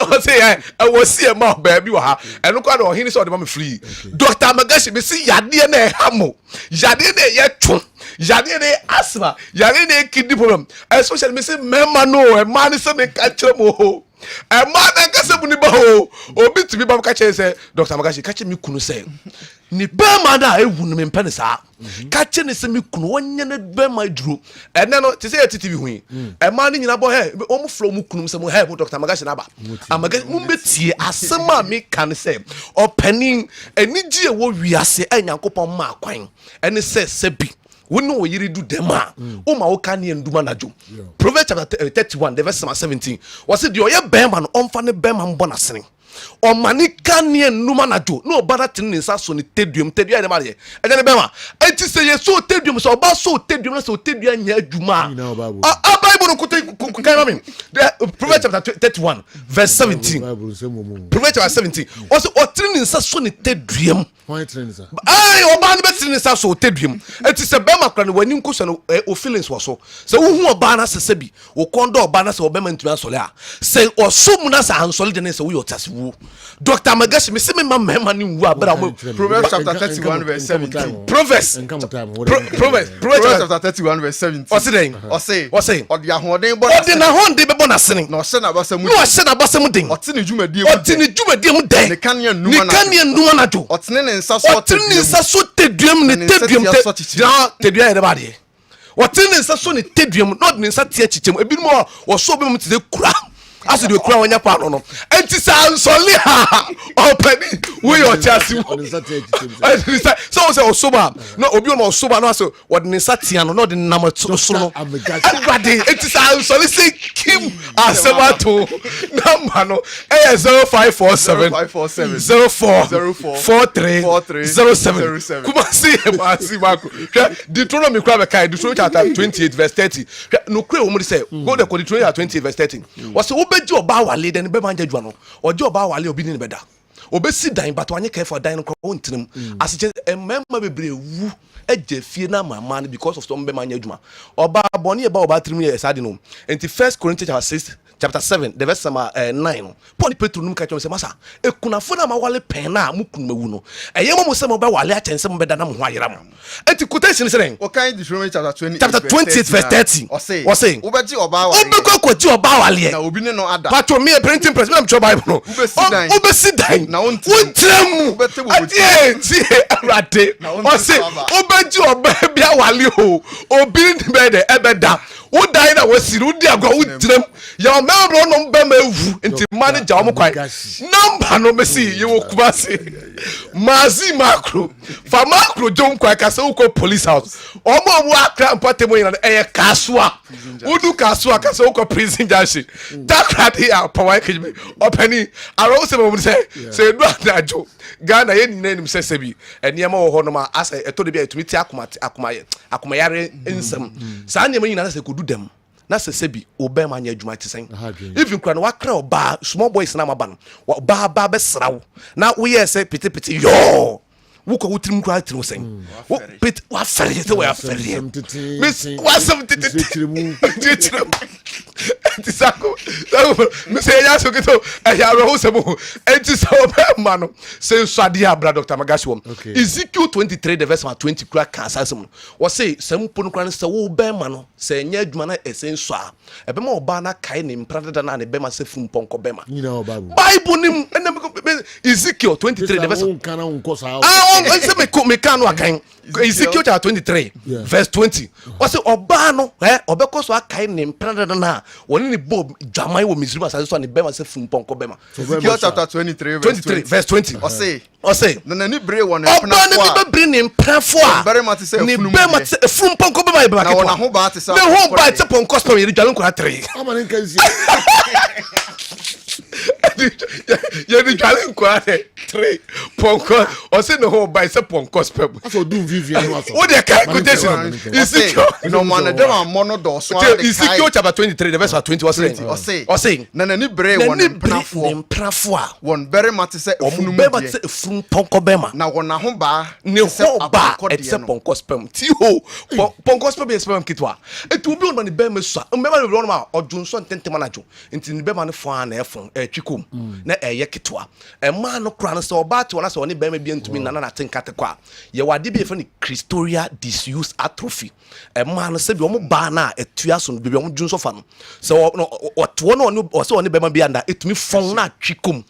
Speaker 12: o say wo see ma baby wa ha eno kwa do hini so de ma free Dr. Magashi me see yade na hamo yade na ye twon yade na asma yade na kidney problem especially me say mema no e man say me ka chemo ho e man na ka se buni ba ho obi ti bi ba ka che say Dr. Magashi ka che mi kunu say ni ba ma da ewu no me mpane sa ka che ne se mi kunu wonye ne ba ma duro ene no ti say TV hu e man ni nyina bo he o mu flow mu kunu se mu he mu Dr. Magashi na ba Magashi mu betie asema mi kan say o panin eni gie wo wiase enyankopon ma kwan ene se bi wonu wo yiri du dema o ma wo kan ne nduma najo Proverbs chapter 31 the verse 17 was it your bema no omfa ne bema mbo na sene o mani kan ne nduma najo no bana tin ne sa so ne tedum ne ma ye e ne bema enti se ye so tedum so ba so tedum na so tedua nya adwuma a Bible no kutai kan ma me Proverbs chapter 31 verse 17 Proverbs chapter 17 was o tin ne sa so ne tedum oba ne betiri ne sa so tedum enti se bema kra ne wani nkoso no o feelings wo so se wo hu oba na sese bi wo kondo oba na se obema ntumi asole a se o sum na sa ansole de ne se wo yotase wo Dr. Magashi me se me ma mema ni wu abra mo
Speaker 1: Proverbs chapter 31 verse 17
Speaker 12: Proverbs
Speaker 1: chapter 31 verse 17 o say odi ahoden bo
Speaker 12: na honde be bo na sene
Speaker 1: no se na basam
Speaker 12: den
Speaker 1: oti ne dwumadie mu den
Speaker 12: ne
Speaker 1: kan ye nnuma
Speaker 12: na jo
Speaker 1: oti ne nsa so
Speaker 12: tedum ne tedum tedua ye de ba de oti ne nsa so ne tedum no ne nsa tie chichem ebi mo wo so be mo te kura aso de kura wanya pa no enti sa nsole ha opani we your chasi so say osoba no obi no osoba no aso wode ne nsa tia no de nam so no agade enti sa nsole say kim asebato number no 0547 044307 kuma see ma si mako Deuteronomy kura be kai Deuteronomy chapter 28 verse 30 no kura wo mo say go the Deuteronomy 28 verse 30 was obeji oba wale den be manja dwa no oje oba wale obi ni beda obesi dan but wanye care for dan no ontinem asiche emma bebre wu eje fie na mama because of some be manja dwuma oba boni e ba oba 3 years ade no enti 1 Corinthians chapter 7 the verse 9 Paul Petro num ka say masa ekunafo na ma wale pen na mukun mawu no eyemo mo se mo be wale a chense mo be da na mo ho ayera mo enti quotation say
Speaker 1: o kan Deuteronomy chapter
Speaker 12: 28 verse 30 o say
Speaker 1: obeji oba wale
Speaker 12: obekoji oba wale
Speaker 1: na obi ne no ada
Speaker 12: patro me printing press me am cho Bible no obesi dan
Speaker 1: na
Speaker 12: ontrem tie arade o say obeji oba bia wale ho obi ni be de ebeda wo dan na wasiri wo di agwa wo trem ya member no be ma evu nti manager omo kwai number no me see ye wo kubase mazi makro fa makro jom kwai ka se wo ko police house omo wo akra mpatemo yin na eye kasua wudu kasua ka se wo ko prison jashi takrade ya power kejime opani aro se mo se do adajo Ghana ye nyina nim sese bi eniema wo ho no ma asa eto de bi etumi ti akoma yare ensem sa nyema nyina se kodu dem na sese bi obema anya adwuma tisen even kra no wakra oba small boys na maba no ba be srawo na wo ye se piti yo wo ko wutrim kra tiri sen wo pit wa fere te wa fere miss wa 70 enti sako me say ya so kito e ya ro se mo enti so be ma no say nsade abra Dr. Magashi wom Ezekiel 23 the verse 20 kura kan asasem wo say sam ponu kura se wo be ma no se nya adwuma na esenso a e be ma oba na kai ne mpradada na ne be ma se fum ponko be ma Bible nim Ezekiel 23 the verse say me kan no akan Ezekiel chapter 23 verse 20 wo say oba no obekoso akai ne mpradada na woni ne bob dwaman wo Misri asase so ne be ma se fum ponko be ma
Speaker 1: Ezekiel chapter 23
Speaker 12: verse 20
Speaker 1: o say na ni bre won mpna
Speaker 12: fo a bre ne mpafo a
Speaker 1: very much say
Speaker 12: ne be ma se fum ponko be ma be ma
Speaker 1: na wona ho ba te sa
Speaker 12: ne ho ba te ponko spam ye dwale nkora 3
Speaker 8: amane nkan si
Speaker 12: ye di dwale nkora 3 ponko o se ne ho ba se ponko spam
Speaker 8: aso do vivien no aso
Speaker 12: what the quotation Ezekiel
Speaker 1: no man de ma mono do so
Speaker 12: Ezekiel chapter 23 the verse 20 o say
Speaker 1: na ni bre won mpnafo a won very much say
Speaker 12: efunu be ma se efunu ponko be ma
Speaker 1: na wona ho ba
Speaker 12: ne ho ba et se ponko spam ti ho ponko spam be spam kitwa et obi on ma ne be ma so be ma ne ma odwunso ntentema na jo enti ne be ma ne fo na efon twikom na eye kitwa e ma no kra no se oba te wona se one be ma bi ntumi na na tenkate kwa ye wade bi efo ne Christoria disuse atrophy e ma no se bi omo ba na etua so bi omo dwunso fa no se o no o se one be ma bi anda etumi fon na twikom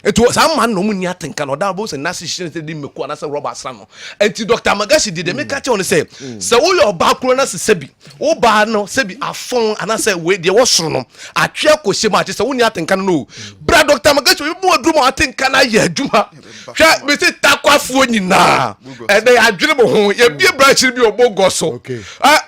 Speaker 12: eto some man no muni atenka no da bo se nasi shine te di meku ana se rubber san no enti Dr. Magashi did make ka che on say wo your ba kuro na se sebi wo ba no sebi afon ana se we de wo soro no atwe akohye ma che se woni atenka no bra Dr. Magashi we mo aduru mo atenka na ye aduma hwa me se takwafuo nyina e dey adwene mo ho ye bie bra chiri bi obogo so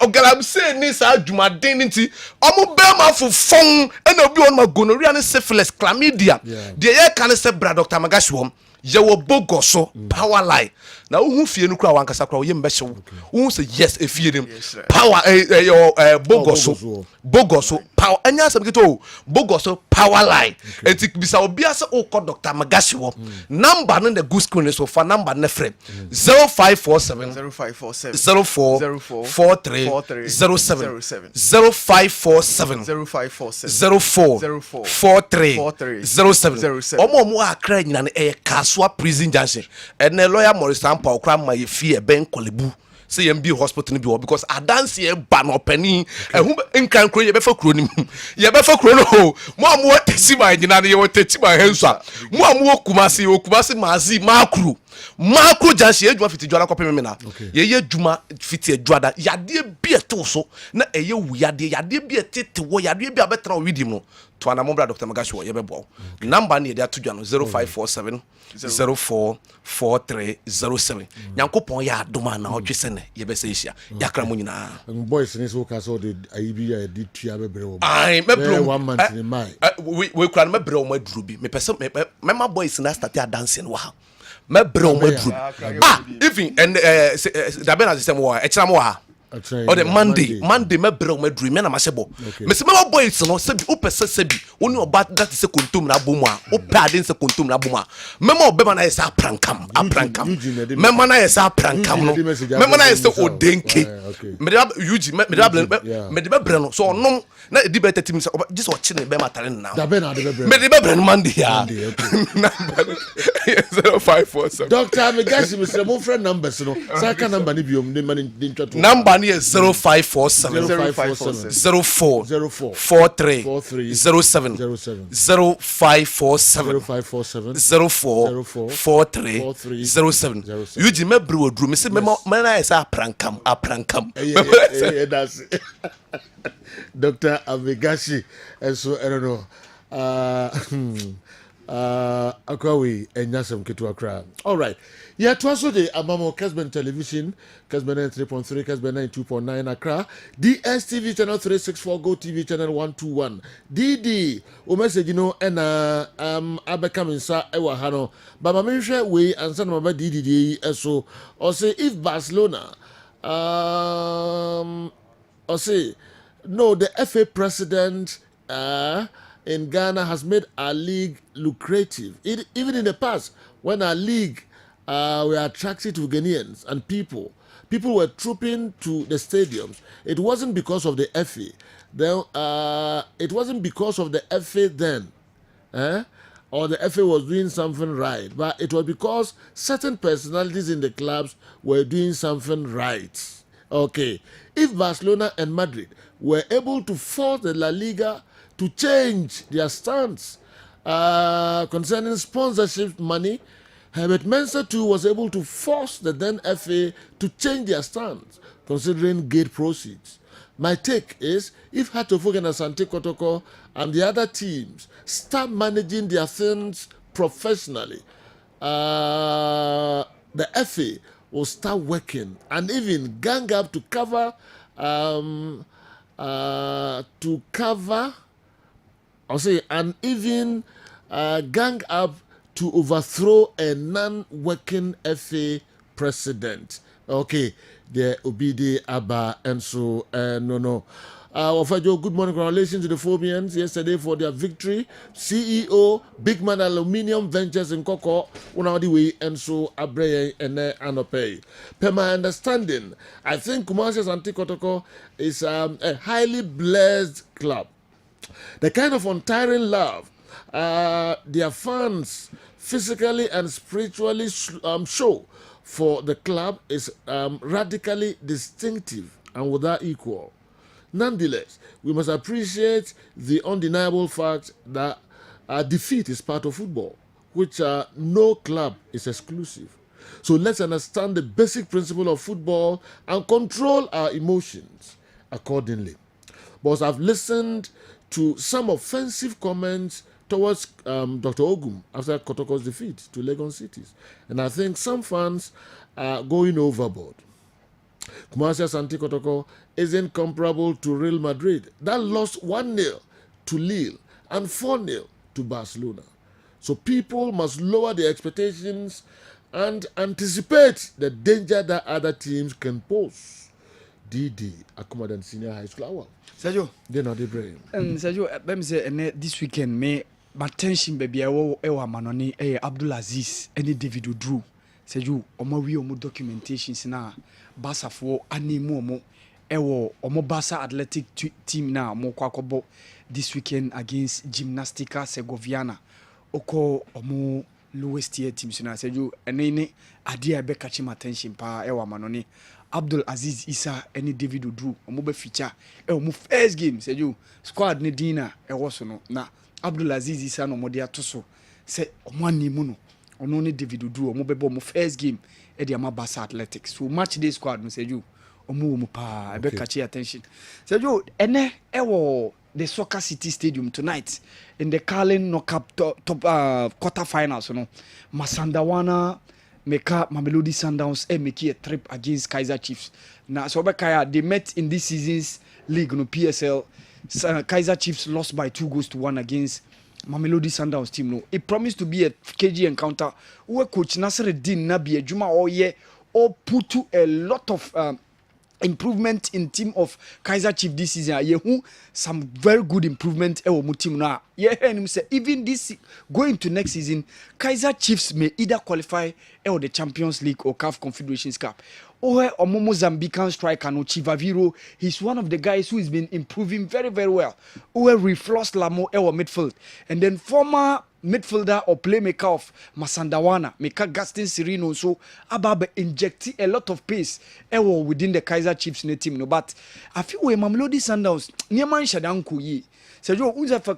Speaker 12: ogalam se ni sa aduma den nti omo be ma fofon e na obi on ma gonorrhea ne syphilis chlamydia de ye kan se bra Dr. Magashi wom ye wo bogo so power line na wo hu fie no kura wankasa kura wo ye mbehye wo say yes efie nim power bogo so power anya asem kito bogo so power line enti bisa obi ase o ko Dr. Magashi wo number no the good screen so for number na frame 0547 04 43 07 0547 04 43 07 omo akra nyina na e Kaswa prison junction and lawyer Morris Sampa okra ma ye fie ben kolebu say ye bi hospital bi because adanse e ba no pani ehun nkan kro ye be fa kro nim ye be fa kro no mo amu tesi ma nyina na ye woteti ma henso mo amu okumase mazi makru junction edwa fiti dwala kopem me na ye dwuma fiti edwada yade bi eto so na eye wu yade bi etete wo yade bi abetra o widim no to ana mo bra Dr. Magashi wo ye be bo number ne ye da to dwa no 0547 044307 nyankopon ya adoma na odwese ne ye be se hia yakra mo nyina
Speaker 8: boys ne so ka so de ayibi ya de tua bebre wo
Speaker 12: ai mebro
Speaker 8: 1 month in mai
Speaker 12: we kura mebro wo maduru bi me pese mema boys na start dancing wa mebro wo maduru even and da be na system wo e kira mo wa or the Monday mebro maduru me na ma sebo me se mema boys no se bi o pese se bi oni oba that is kontum na bomu a o pade se kontum na bomu a mema obema na yesa prankam mema na yesa prankam no mema na yesa odenke me de yuji me de bebre no so onom na edi be 30 minutes just watch ne be matare na me de bebre no Monday ya 0547
Speaker 8: Dr. Magashi Mr. mo friend numbers no saka number ni biom ne mani ntwato
Speaker 12: number ni 0547 04 43 07 0547 04 43 07 yuji mebru odru me se me na esa aprankam
Speaker 8: that's Dr. Magashi so I don't know akwawi enyasem ketu akra. All right. Yeah, twaso de amamo Kessben television, Kessben 3.3, Kessben 2.9 Accra, DSTV channel 364, Go TV channel 121. DD o message no ena abekam nsa ewa hano. Baba menhwe we ansa na baba DD eso or say if Barcelona or say no, the FA president in Ghana has made our league lucrative. Even in the past, when our league were attracted to Ghanaians and people people were trooping to the stadiums, it wasn't because of the FA. Then it wasn't because of the FA then, or the FA was doing something right, but it was because certain personalities in the clubs were doing something right. Okay, if Barcelona and Madrid were able to force the La Liga to change their stance concerning sponsorship money, Herbert Mensa too was able to force the then FA to change their stance considering gate proceeds. My take is, if Hatofuk and Asante Kotoko and the other teams start managing their things professionally, the FA will start working and even gang up to cover and even gang up to overthrow a non-working FA president. Okay, there will be the Abba and so no. Wafajo, good morning, congratulations to the Phobians yesterday for their victory. CEO, Big Man Aluminium Ventures in Koko, way and so Abreye and Anope. Per my understanding, I think Kumasi Asante Kotoko is a highly blessed club. The kind of untiring love their fans physically and spiritually show for the club is radically distinctive and without equal. Nonetheless, we must appreciate the undeniable fact that defeat is part of football, which no club is exclusive. So let's understand the basic principle of football and control our emotions accordingly. But I've listened to some offensive comments towards Dr. Ogum after Kotoko's defeat to Legon Cities. And I think some fans are going overboard. Kumasi Asante Kotoko isn't comparable to Real Madrid that lost 1-0 to Lille and 4-0 to Barcelona. So people must lower their expectations and anticipate the danger that other teams can pose. DD Akumadan Senior High School.
Speaker 11: Sergio,
Speaker 8: they know the brain.
Speaker 11: Sergio, let me say this weekend, me my tension baby, ewa manoni, Abdul Aziz, any David Odru. Sergio, omo documentations na Basa for animu mo, ewo omo Basa athletic team na mo kwakobo this weekend against Gimnastica Segoviana. Oko omo lowest tier teams na Sergio, ene idea be catch my attention pa ewa manoni. Abdul Aziz Issa any David Odru omo be feature omo first game Sergio squad ne dina so no na Abdul Aziz Issa no mo de atoso se omo animu no ono ne David Odru omo be omo first game e de ama Basa Athletics so match day squad no Sergio omo pa e be catch attention Sergio ene the Soccer City Stadium tonight in the Carling Knockup top quarter finals no Masandawana Meka Mamelodi Sundowns make a trip against Kaizer Chiefs. Now, so they met in this season's league, no PSL. Kaizer Chiefs lost by 2-1 against Mamelodi Sundowns team. No, it promised to be a KG encounter. Where Coach Nasreddin Nabi Juma all year all put to a lot of improvement in team of Kaizer Chiefs this season. Some very good improvement team now. Even this going to next season, Kaizer Chiefs may either qualify the Champions League or CAF Confederations Cup. Omomo Zambican striker no Chivaviro, he's one of the guys who has been improving very, very well. Refloss Lamo midfield. And then former midfielder or playmaker of Masandawana, Meka Gaston Sirino, so Ababe injecting a lot of pace within the Kaizer Chiefs team. No, but I feel we Mamelodi Sundowns, Nieman Shadanku ye. So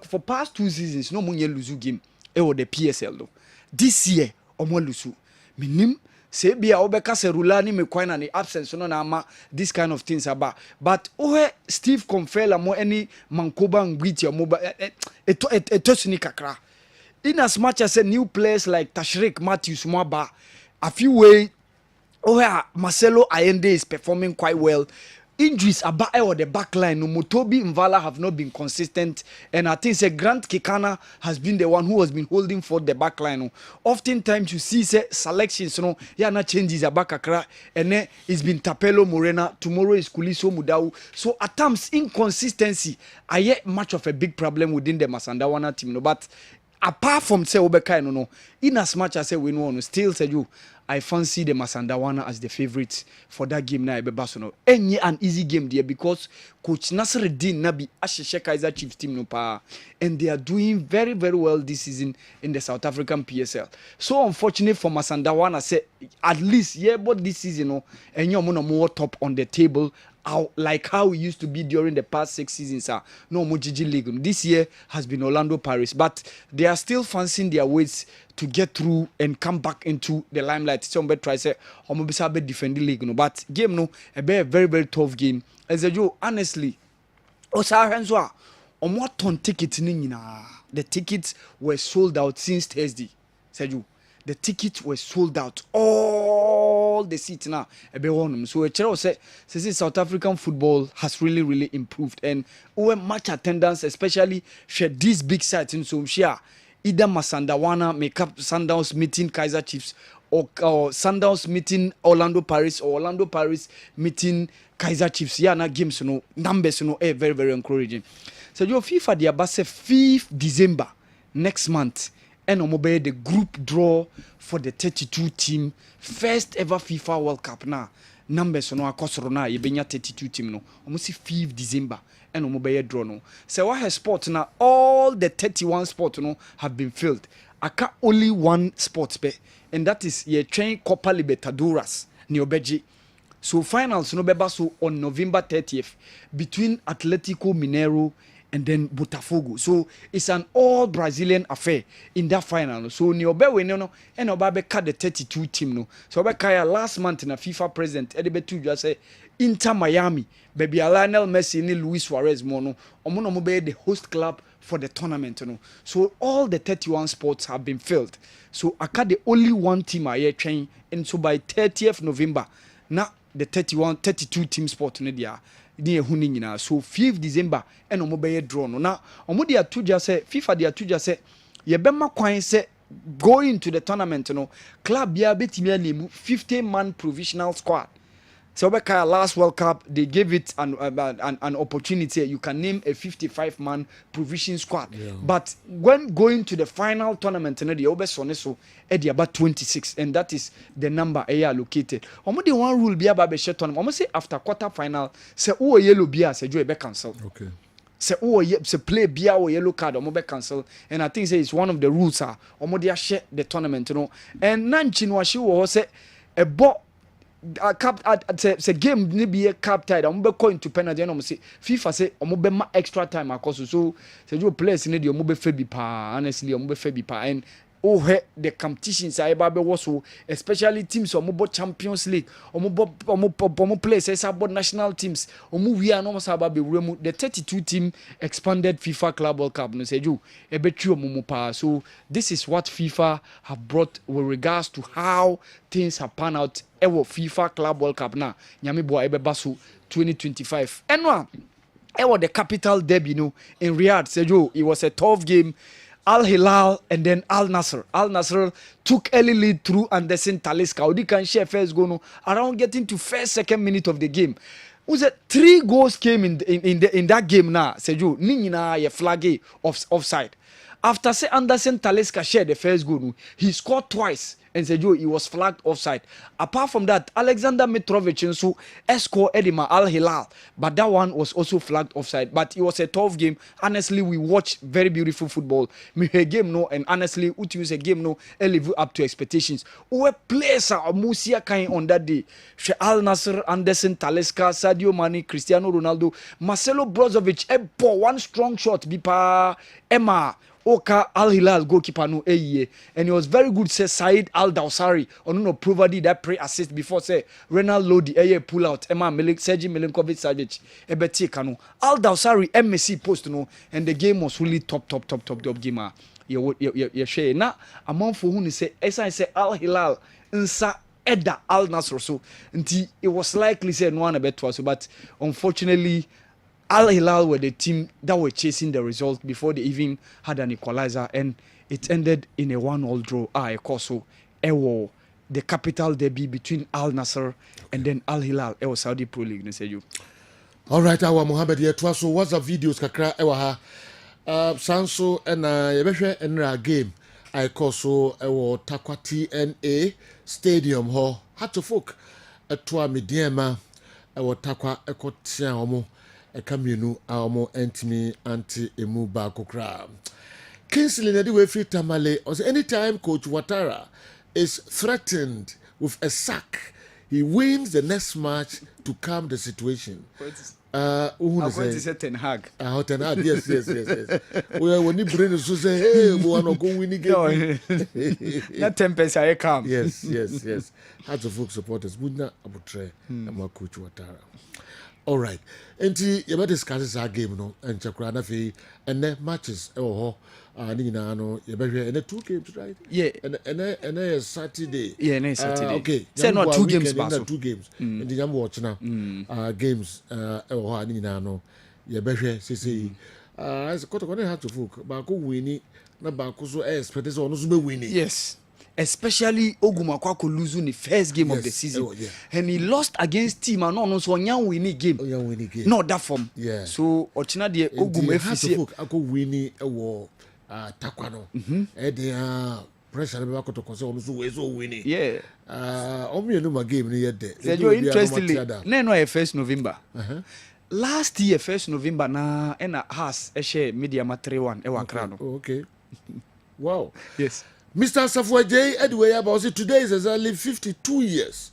Speaker 11: for past 2 seasons, no money lose game the PSL though. This year, omo lusu. Minim say bia obeka serula ni mekwana ni absence no na ama this kind of things about. But Steve Confella mo any Mankoba ngwiti omo etosini kakra. In as much as new players like Tashrik Matthews Mwaba, a few way Marcelo Allende is performing quite well. Injuries about the back line. No, Mutobi Mvala have not been consistent, and I think Grant Kekana has been the one who has been holding for the back line. Oftentimes you see selections, not changes a back akra, and then it's been Tapelo Morena. Tomorrow is Kuliso Mudau. So at times inconsistency, I yet much of a big problem within the Masandawana team. But apart from Obeka, in as much as we know, still say you. I fancy the Masandawana as the favourites for that game now. No, any an easy game there because Coach Nasreddin Nabi Asheshe Kaizer Chiefs team no pa, and they are doing very very well this season in the South African PSL. So unfortunate for Masandawana, say at least yeah, but this season no, and you're more top on the table. Like how it used to be during the past 6 seasons. No Mojiji League. This year has been Orlando Pirates, but they are still fancying their ways to get through and come back into the limelight. Somebody try say, "Omobisabe defending league." No, but game no, a very very tough game. As a Joe, honestly, Osarenzoa, what ton tickets nina? The tickets were sold out since Thursday. Seju. The tickets were sold out. All the seats now. So a said, South African football has really improved, and when match attendance, especially share these big sites in some share either Masandawana make up Sundowns meeting Kaizer Chiefs or Sundowns meeting Orlando Pirates or Orlando Pirates meeting Kaizer Chiefs. Yeah, na games numbers very very encouraging. So your FIFA the abase 5th December next month. And Omobe the group draw for the 32 team first ever FIFA World Cup now. Numbers no akosoro na yebenya 32 team no. Almost 5th December and Omobe draw no. So what has sport now all the 31 sports no have been filled. Aka only one sport be and that is ye train Copa Libertadores ni obeji. So finals no beba so on November 30th between Atletico Mineiro and then Botafogo. So it's an all Brazilian affair in that final. So Niobe we no and Obabe cut the 32 team no. So Obabe last month in a FIFA president Edibetu just say Inter Miami, baby Lionel Messi ni Luis Suarez mono. Omono Mobe the host club for the tournament no. So all the 31 sports have been filled. So aka the only one team I here train and so by 30th November now the 32 team sport no dia. So 5th December and omo draw no na omo dia tuja say FIFA dia tuja say ye bema kwan say going to the tournament no club bia betimi nemu 50-man provisional squad. So last World Cup they gave it an opportunity you can name a 55-man provision squad. Yeah. But when going to the final tournament no the obeso so about 26 and that is the number allocated. Omo the one rule bia ba be share tournament. Omo say after quarter final say o yellow bia say jo be cancel. Okay. Say o say play bia o yellow card omo be cancel and I think say it's one of the rules omo dey share the tournament and nanchi no ahye wo say a ball say game ni be a cap tied omo be call into penalty and omo say FIFA say omo be ma extra time akoso so say you players ni dey omo be fe bi pa honestly omo be fe bi pa and the competitions are about so especially teams omo Champions League omo players about national teams omo we are no about the 32 team expanded FIFA Club World Cup no say you ebetu omo pa. So this is what FIFA have brought with regards to how things have panned out ewo FIFA Club World Cup na nyame bo ebeba so 2025 enwa ewo the capital derby in Riyadh say you it was a tough game. Al Hilal and then Al Nasser. Al Nasser took early lead through Anderson Talisca. Odi can share first goal no around getting to first second minute of the game. Was it 3 goals came in that game now? Seju nina ye flag offside. After say Anderson Talisca shared the first goal, no, he scored twice. And Sejo, he was flagged offside. Apart from that, Alexander Mitrovic also scored Edima Al Hilal, but that one was also flagged offside. But it was a tough game. Honestly, we watched very beautiful football. Me game no, and honestly, we use a game no, live up to expectations. We players are Musia kind on that day. Al Nasser, Anderson Talisca, Sadio Mane, Cristiano Ronaldo, Marcelo Brozovic, one strong shot, Bipa Emma. Oka Al Hilal goalkeeper no and it was very good say Said Al Dawsari no provided that pre-assist before say Renal Lodi pull out Emma Sergei Milinkovic Savic ebeti kanu Al Dawsari MSC post no and the game was really top game you share na among for who say say Al Hilal nsa Eda Al Nasr so nti it was likely say no one better so but unfortunately Al Hilal were the team that were chasing the result before they even had an equalizer, and it ended in a 1-1 draw. Ekoso, Ewo, the capital derby between Al Nasser and then Al Hilal, Ewo Saudi Pro League. No say you. All right, our Mohammed here. So what's the videos kakra Ewa ha? Sanso and yebehwe enra game. Ekoso Ewo Takwa TNA
Speaker 8: stadium hɔ Hatofok ɛtoa mediema ɛwɔ takwa ɛkɔtea ɔmo ɛka mmienu a ɔmo ɛntimi ante emu baako koraa. Kingsley Nedi free Tamale or anytime Coach Ouattara is threatened with a sack, he wins the next match to calm the situation.
Speaker 11: I'm going to say Ten Hag.
Speaker 8: Ten Hag, yes. Well, when you bring us to say, hey, we want to go win again.
Speaker 11: Not 10% I come.
Speaker 8: Yes. Hearts of folk supporters, would not abutre and Coach Ouattara. All right. And you better discuss our game, no, and Chakrana fee, and then matches. Oh, Nina, no, you better and 2 games, right?
Speaker 11: Yeah.
Speaker 8: And Saturday.
Speaker 11: Yeah, next Saturday.
Speaker 8: Okay.
Speaker 11: Say not 2 games,
Speaker 8: but 2 games. And the young watch now. Games. Oh, Nina, no, you better say. As a quarter, I have to folk, Baku winning, not Baku so expect this one to winning.
Speaker 11: Yes. Especially Ogumakwako losing the first game of the season. And he lost against team and no so one winning game. Not that form.
Speaker 8: Yeah.
Speaker 11: So Ochina de Ogum FC
Speaker 8: ako winning a war takwano. They pressure never got to concern so winning.
Speaker 11: Yeah.
Speaker 8: Omi no game ni yede.
Speaker 11: So interestingly, no 1st November. Last year 1st November na has share media 3-1 e Accra.
Speaker 8: Okay. Wow.
Speaker 11: Yes.
Speaker 8: Mr. Safuaje, anyway, about it today is exactly 52 years.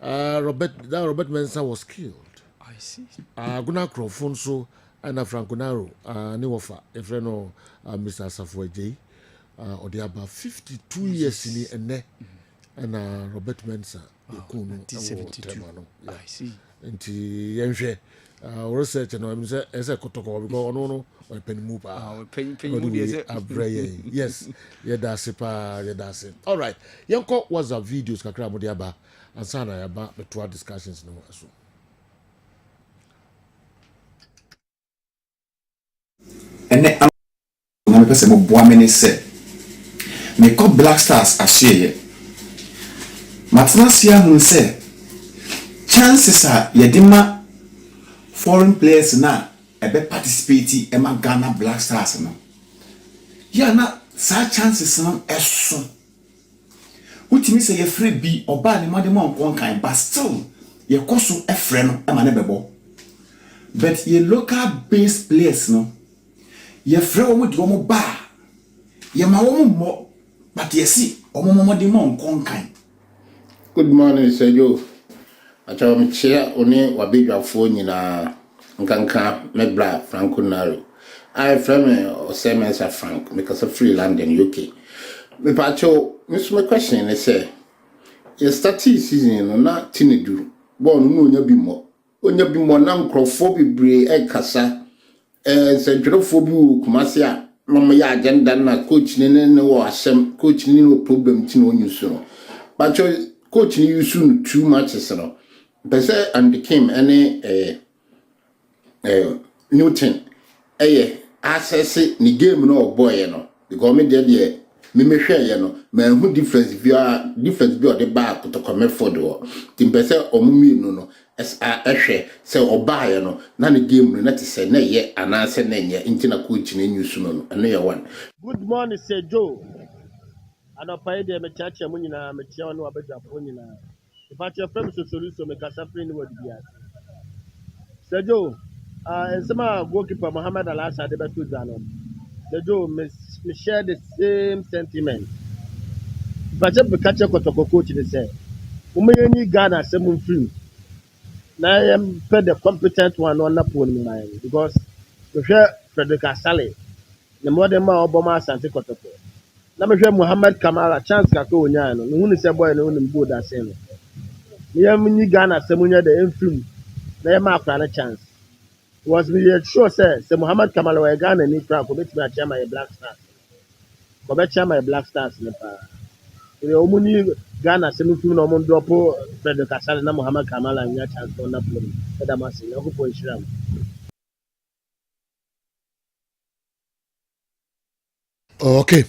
Speaker 8: Robert Mensah was killed.
Speaker 11: I see.
Speaker 8: Guna Krofonso and Franco Naro, Niwofa, a friend of Mr. Safuaje, or they about 52 years in the end, and Robert Mensah,
Speaker 11: 1972. I see.
Speaker 8: And the research and I'm saying, as a Kotoko, because no. Or Penmupa. Yes, that's it. All right. Yanko was a videos kakra modiaba and sana about the 2 discussions no so.
Speaker 13: Ene am pese mo boa me ne se. Me ko Black Stars asye. Matna sia hu se chances are yedima foreign players na ebe participate ema Ghana Black Stars no ya na sa chances no eso utimi se ye free bi oba ne mode mo nko kan but still ye koso efre no ema ne bebo but ye local based players no ye free wo de wo ba ye ma wo mo but ye see omo de mo nko kan.
Speaker 14: Good morning, Sir Joe. Acha me chia oni wabedwafo nyina nkanka mebra Franco Naro. I from Semester Frank because of free land in UK. Me pacho, my question is say, you start season no na tinedu. Born no nya bimo. Onya bimo na nkrofo bebre e kasa. Se dwofo bi wo Kumasi a no ya agenda na coach ni ne wo asem, coach ni no problem ti no nyusu no. Pacho coach ni yusu too much no. Pese and became any Newton access ni game no boy no because me there me hwe ye no ma hu difference bi o de back to come forward tim pese omumi no hwe se oba ye no na ni game no na te se na ye anase na nye ntina coach na nyusu no eno ye one.
Speaker 15: Good morning, Sir Joe. Anopai de me chacha mu nyina me tia no abadwafo nyina if I tell friends so solution me kasa free ni wodi bia. Sir Joe, Sama goalkeeper Mohamed Al-Assad de Betu Zanon. The Joe me share the same sentiment. But just catch a coach they say. Umeni Ghana seven free. Now I am the competent one on that point in mind because we share Frederick Asale. The modern man Obama Santi Kotoko. Now we share Muhammad Kamara chance kako nyano. No one say boy no one go that same. Me am Ghana semunya the film. Na ma afra chance. Was me sure say Muhammad Kamara we Ghana ni kra ko betimi a chairman e Black Stars. Ko be chairman e Black Stars ne pa. Ile omuni Ghana semi-film no mon drop Frederick Asale na Muhammad Kamara nya chance on na play. Eda masi na ko po Islam.
Speaker 8: Okay.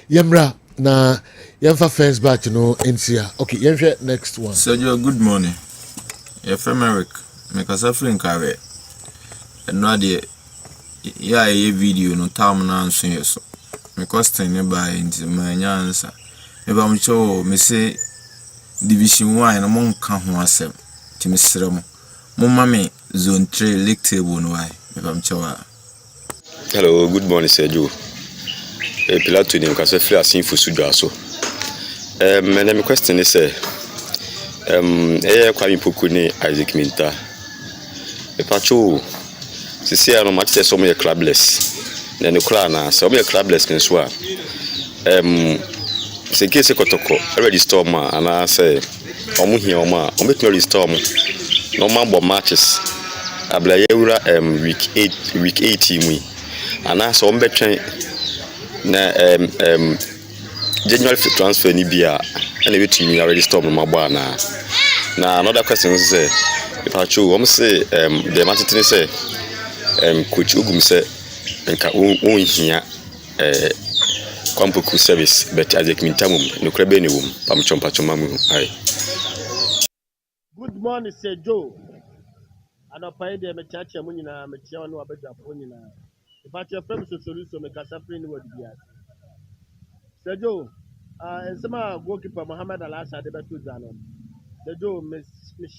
Speaker 8: Yemra na yemfa first batch no NCA. Okay, yemhwe next one.
Speaker 16: Sergio, good morning. You're from America. Make us a friend carry. And now the a video no time na answer yes. Me question by into my answer. Maybe I'm sure me say Division 1 na mon ka ho asem. Timi sremo. Mo mame zone 3 league table no why. Me pam chewa.
Speaker 17: Hello, good morning, Sir Joe. Pilato ni mkase free asin fusu dwa so. My question is kwa mi poku ni Isaac Minta. Pacho sisi ano match so me clubless. Na ne kula na so me clubless nso a se kese kotoko register ma ana say omo hia omo a omo tun register omo no man bo matches abla yewura week 8 mu ana so omo betwen na January transfer ni bia and betumi register omo magba na another question is if I show omo say the match say coach Ugum say nka won hia Kwampuku service but as a mintamum no krebe ni wum pam chompa chomamu ai.
Speaker 15: Good morning, Sir Joe. Anopa de me chacha mu nyina me chia no abadwafo nyina. If I tell friends solution me kasa free ni wodi bia. Sir Joe, ensema goalkeeper Mohamed Al-Assa de betu zano. Sir Joe, me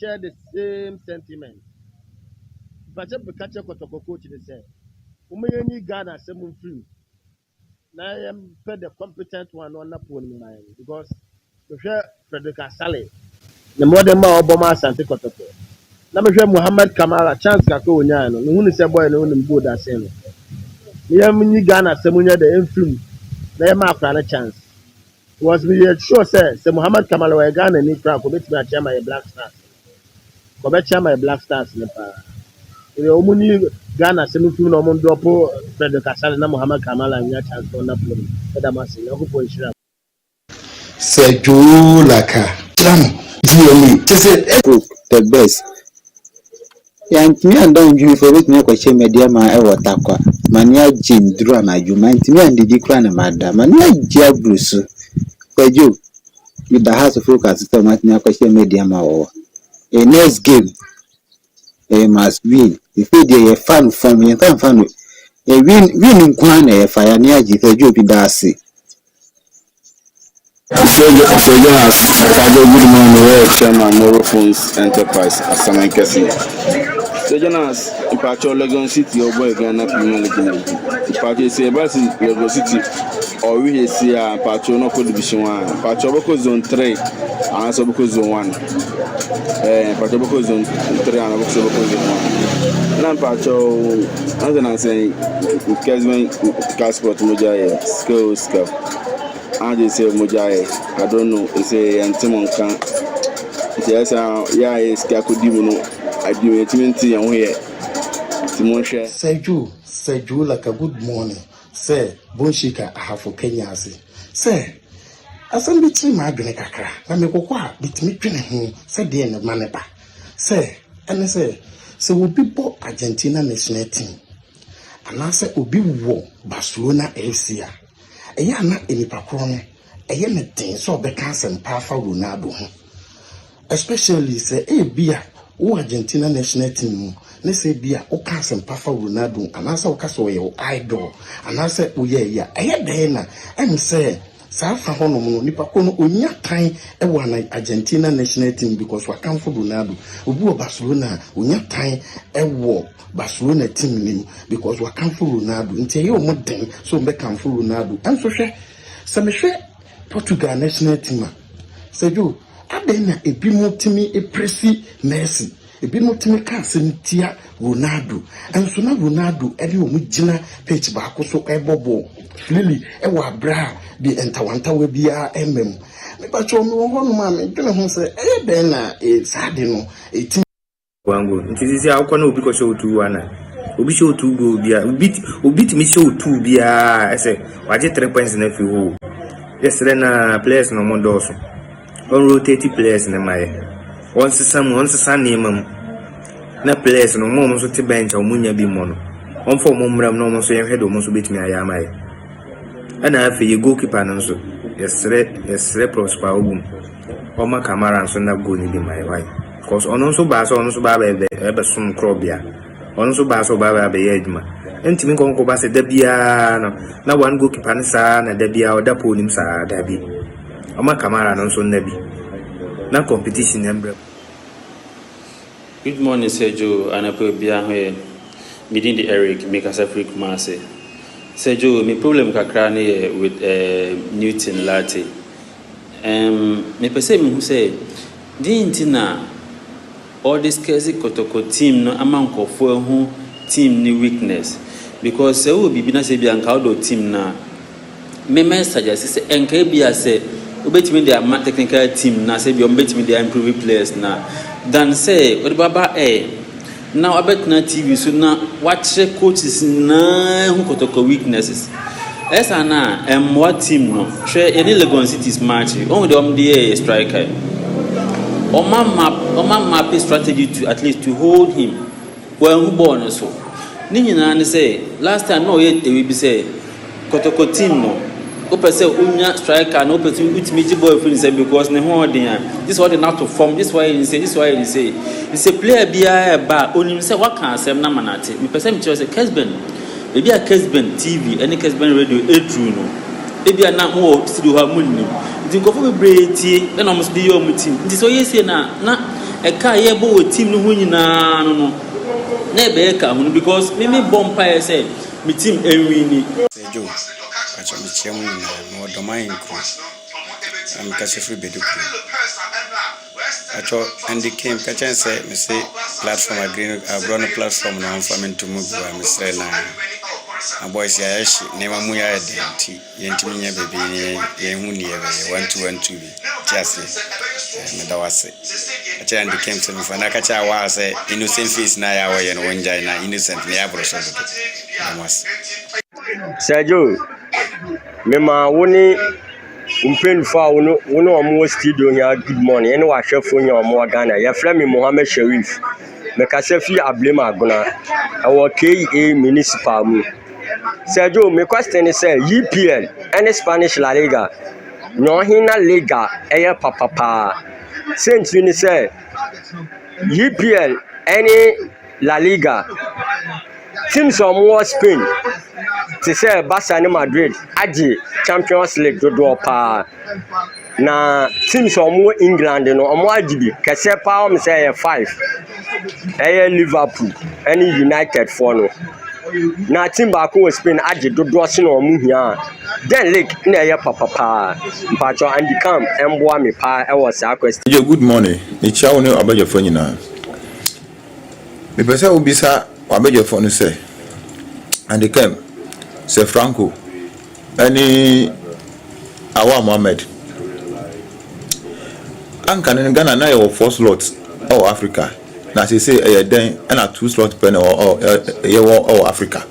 Speaker 15: share the same sentiment. If I tell the catcher kotoko coach they say, "Umeyeni Ghana semun free." Now I am the competent one on the phone because the Frederick Asale, the modern ma Obama Sante Kotoko. Now Muhammad Kamara chance kako nyano. No one is a boy no one board as same. Niya mini Ghana semunya the infilm. Na yama after chance. Was me sure say Muhammad Kamara wa Ghana ni kra ko betimi a chama e Black Stars. Ko be chama e Black Stars ne pa. We omuni Ghana semifilm no mo drop Frederick Asale na Muhammad Kamara nya chance on the phone.
Speaker 18: Sergio Laka. GME. The best. Me and don't you for it me question media ma e watakwa. Mania Jim Dru na Juma ntimi andidi kra na madam. Mania Jia Bruce. Sergio. With the house of focus to match question media ma o. A next game. Must win. If they a fan from your fan. A win kwane fire near Sergio Pidasi.
Speaker 19: So Jonas, good morning, Chairman Moro Phones Enterprise, Asaman Kessben. So Jonas, Ipacho Legon City, or boy Ghana Premier League. Ipacho say about Legon City, or we see a Pacho no Division 1. Pacho Boko Zone 3, and also Boko Zone 1. Pacho Boko Zone 3 and also Boko Zone 1. Now Pacho, as I'm saying, Kessben Passport Moja, skill. I just say Mojaye, I don't know, it's a Antimon can. Yes, yeah, it's Kakudimono. I do it and here. Timon share.
Speaker 18: Sergio like a good morning. Say, Bonshika, I have for Kenya. Say, as I'm between my Benekaka, I make a quack between him, said the end of Manepa. Say, and I say, so will be both Argentina national team. And I say, will be war Barcelona FC. Eya na enipakro no eye meten so be cancel powerful Ronaldo ho especially say bia wo Argentina national team ne say bia o cancel powerful Ronaldo anasa o kaso ye idol anasa o ye ya eye den na em say sa fa ho no no nipakro no onya kan e wo na Argentina national team because wa cancel Ronaldo obi o Barcelona onya kan e wo Barcelona team nim because we can't for Ronaldo. Until you want them, so we can't for Ronaldo. And so share, some share Portugal national team. Say you, I been a bit more to me a pressy Messi, a bit more to me Casentia Ronaldo. And so now Ronaldo, everyone Gina page back so a bobo. Lily, a bra, the entawanta will be our MM. But you know, one man, you know, say, then it's hard, you know, a team.
Speaker 20: Wango ntisi akwa na obi ko show 2-1 obi show 2 goal bia obi timi show 2 bia ese waje 3 points na fi ho yesterday na players no mo doso on rotate players na mai on sesa name na players no mo so te bench o munya bi mo no on fo mo mram no mo so yen head o mo so betimi aya mai ana afi ye goalkeeper no so yesterday prosper ogum o ma camera so na goal ni bi mai why because on so ba be some crobia on so ba be yedma entimi konko ba se da bia no na one goalkeeper ne sa na da bia o da polim sa da bi o ma camera no so na bi na competition embrem.
Speaker 21: Good morning, Sergio. And I put behind here. Meeting the Eric, make us a freak massy. Sergio, my problem kakrani with Newton Latte. Me person who say, didn't na all this crazy kotoko team no amount of who team ni weakness because se wo bibi na se bi anka do team na me suggest say enka bi say obetimi dey technical team na say bi obetimi dey improve players na than say what baba now abetna TV so na watch coaches na who kotoko weaknesses esa na what team no share any Legon City's match on the striker Oma map strategy to at least to hold him well who born so Nina say last time no yet we be say kotoko team no open say unya striker no person with me boyfriend say because ne ho this what they not to form this why he say it's a player bia ba onim say what can asem na manate me person me say Kessben maybe a Kessben TV any Kessben radio true no ebi na mo studio ha munni nkofo bebreti na almost dey your team nti so yes na eka ye bo team no ho nyina no na be ka ho because me bomb pa say me team enwini
Speaker 22: Joe acho me chiamu na mo do mai nko am ka se free bedu acho and the came ka chance me say platform agree abroad platform na farming to move me say na boys ya yashi nema mu ya denti yentimi nya bebe ye hu ne ye 1-2-1-2 bi just me da wase acha and came to me fana kacha wa say innocent face na ya waye no wonjai na innocent ne ya bro so do amas
Speaker 23: Sergio mema woni umpen fa wono omo studio nya good morning ene wa hwefo nya omo Ghana ya fra me Mohammed Sharif me ka se fi ablema agona awo KA municipal mu Sergio, my question is EPL and Spanish La Liga. No hina Liga aya papa. Since you say EPL any La Liga teams of more Spain to say Barca and Madrid aji Champions League do pa. Na teams of more England no omo ajibi kese pa o say 5. Aya Liverpool any United for no. Na team back was Spain aje dodo se no mu hia then league na ye papa mpacho and the camp emboa me pa e was a question.
Speaker 16: Good morning ni chawo ne abajafo nyina me pese obisa abajafo no say and the camp say Franco any Awa Mohammed anka ne Ghana na your 4 slots or Africa na say then and a 2 slot pen or Africa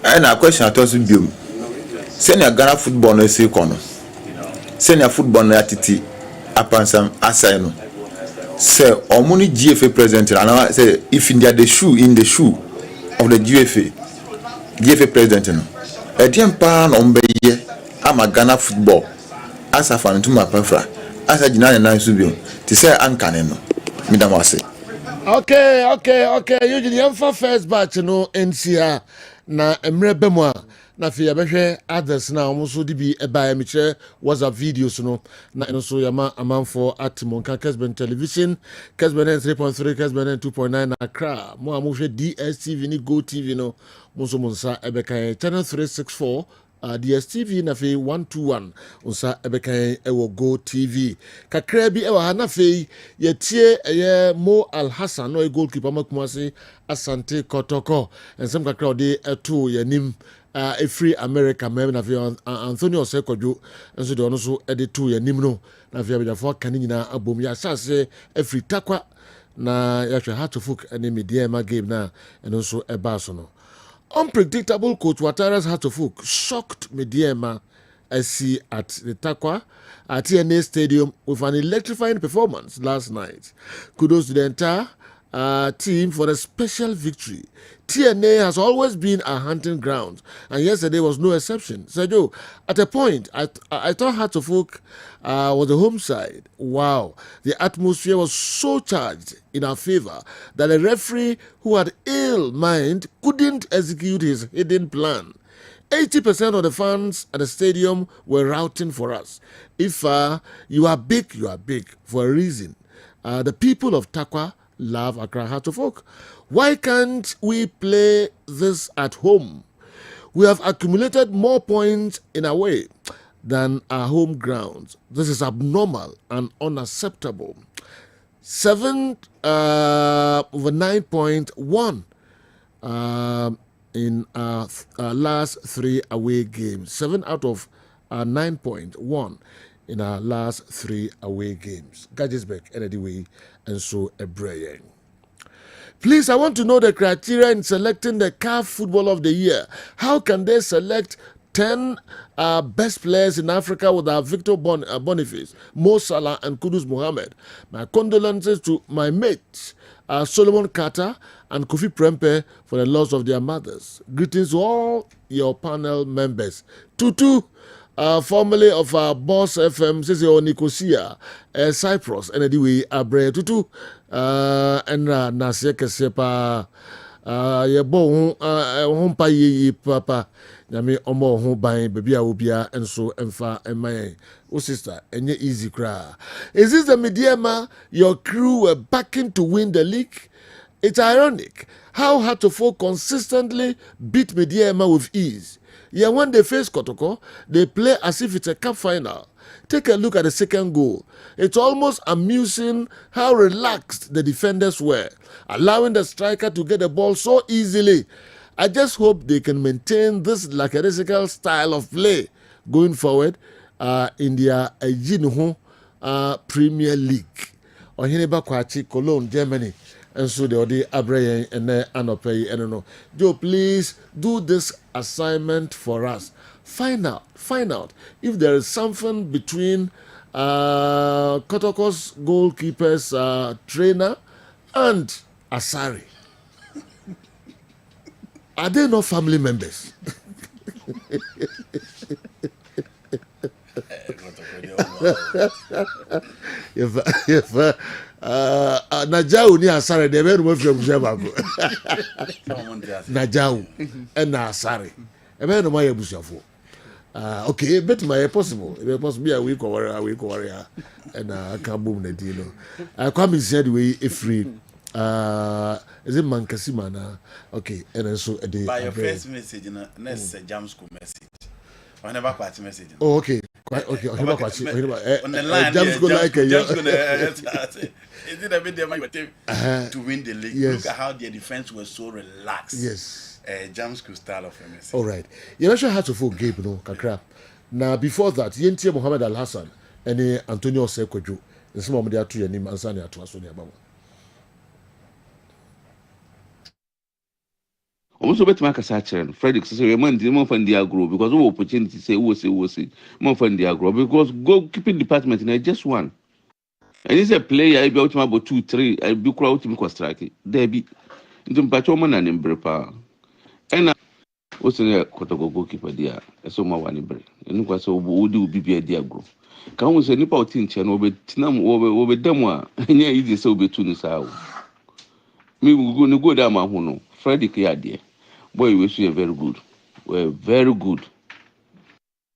Speaker 16: and a question at us biom send your Ghana football no say kono send your football no atiti apansam asai no say omuni GFA president and say if in the shoe of the GFA president no ediem pa no mbeye ama Ghana football asa fan to mapafra asa jina na nso biom ti say anka ne no midam wase.
Speaker 8: Okay. Usually, I'm for first batch, no NCA na emrebemwa na fi abehwe others na almost be a buy me WhatsApp videos no na eno so yama amanfo at Monka Kessben television Kessben 3.3 Kessben 2.9 Accra mo amuhwe DSTV ni Go TV no mo so monsa ebeka channel 364 DSTV na fe 121 unsa ebekan ewo Go TV kakra bi ewa na fe yetie eye Mo Al Hassan no goalkeeper makumasi Asante Kotoko ensem kakra de eto yanim free America mem na fe Anthony Osekojo enso de ono so edeto yanim no na fe abedafo kan nyina abom ya sase free takwa na ya hwe Hatofuk ene media ma game na eno so eba so no. Unpredictable coach Watara's Hatofuk shocked Mediema SC at the Takwa at TNA Stadium with an electrifying performance last night. Kudos to the entire team for a special victory. TNA has always been a hunting ground, and yesterday was no exception. Sergio, at a point, I thought Hatofuk was the home side. Wow, the atmosphere was so charged in our favor that a referee who had ill mind couldn't execute his hidden plan. 80% of the fans at the stadium were rooting for us. If you are big for a reason. The people of Takwa love Accra Heart of Oak. Why can't we play this at home? We have accumulated more points in away than our home grounds. This is abnormal and unacceptable. 7 over 9.1 in our last 3 away games. 7 out of 9.1 in our last 3 away games. Gadgesbeck, anyway, and so a Brian. Please, I want to know the criteria in selecting the CAF Footballer of the Year. How can they select 10 best players in Africa without Victor Boniface, Mo Salah, and Kudus Mohammed? My condolences to my mates, Solomon Carter and Kofi Prempeh, for the loss of their mothers. Greetings to all your panel members. Tutu, formerly of Boss FM, says Nicosia, Cyprus, and anyway, Abre Tutu, and Nasir Kesepa, Yabo, Hompa Ye Papa, Yami Omo Hombai, Babia Ubia, and so Emfa and my sister, and your easy cry. Is this the Mediama your crew were backing to win the league? It's ironic how Hatofo consistently beat Mediama with ease. Yeah, when they face Kotoko, they play as if it's a cup final. Take a look at the second goal. It's almost amusing how relaxed the defenders were, allowing the striker to get the ball so easily. I just hope they can maintain this lackadaisical style of play going forward in their Premier League. Ohineba Kwachi, Cologne, Germany. And so the Odi Abrayan and Anopay, and no. Joe, please do this assignment for us. Find out if there is something between Kotoko's goalkeeper's trainer and Asari. Are they not family members? if Najau ni Asare, they very much from Jabako. Najau and Asare. A man of my Busafo. Okay, but my possible. It must be a week warrior, and I can't boom the deal. I come in said way if free. Is it Mankasimana? Okay, and then so a day.
Speaker 9: By your first message, next jam school message. I never quite message.
Speaker 8: Oh, okay. Quite okay.
Speaker 9: On the line, jam school like a is it a bit there to win the league?
Speaker 8: Yes.
Speaker 9: Look at how their defense was so relaxed.
Speaker 8: Yes.
Speaker 9: Jam school style of message.
Speaker 8: All right. You mentioned how to full game, no, Kakra. Now, before that, Yentia Mohammed Al Hassan and Antonio Sekweju, and some of the two and Mansania to Asonia Bama.
Speaker 2: Almost bet my Cassachan, Frederick says, we man didn't find the agro because no opportunity say, more find the agro because goalkeeping department and I just one. And he's a player, I be out about 2-3, I be crowd to me strike. There be into Pachoman and Embrepa. And what's in a Kotogo goalkeeper there? I saw my one in break. And look, so would do be a dear group. Can we say Nipa Tinchan over Tinam over Demwa? And yeah, easy so be tunis out. Me will go to go down my hono. Frederick, yeah, dear. Boy, we see very good. We're very good.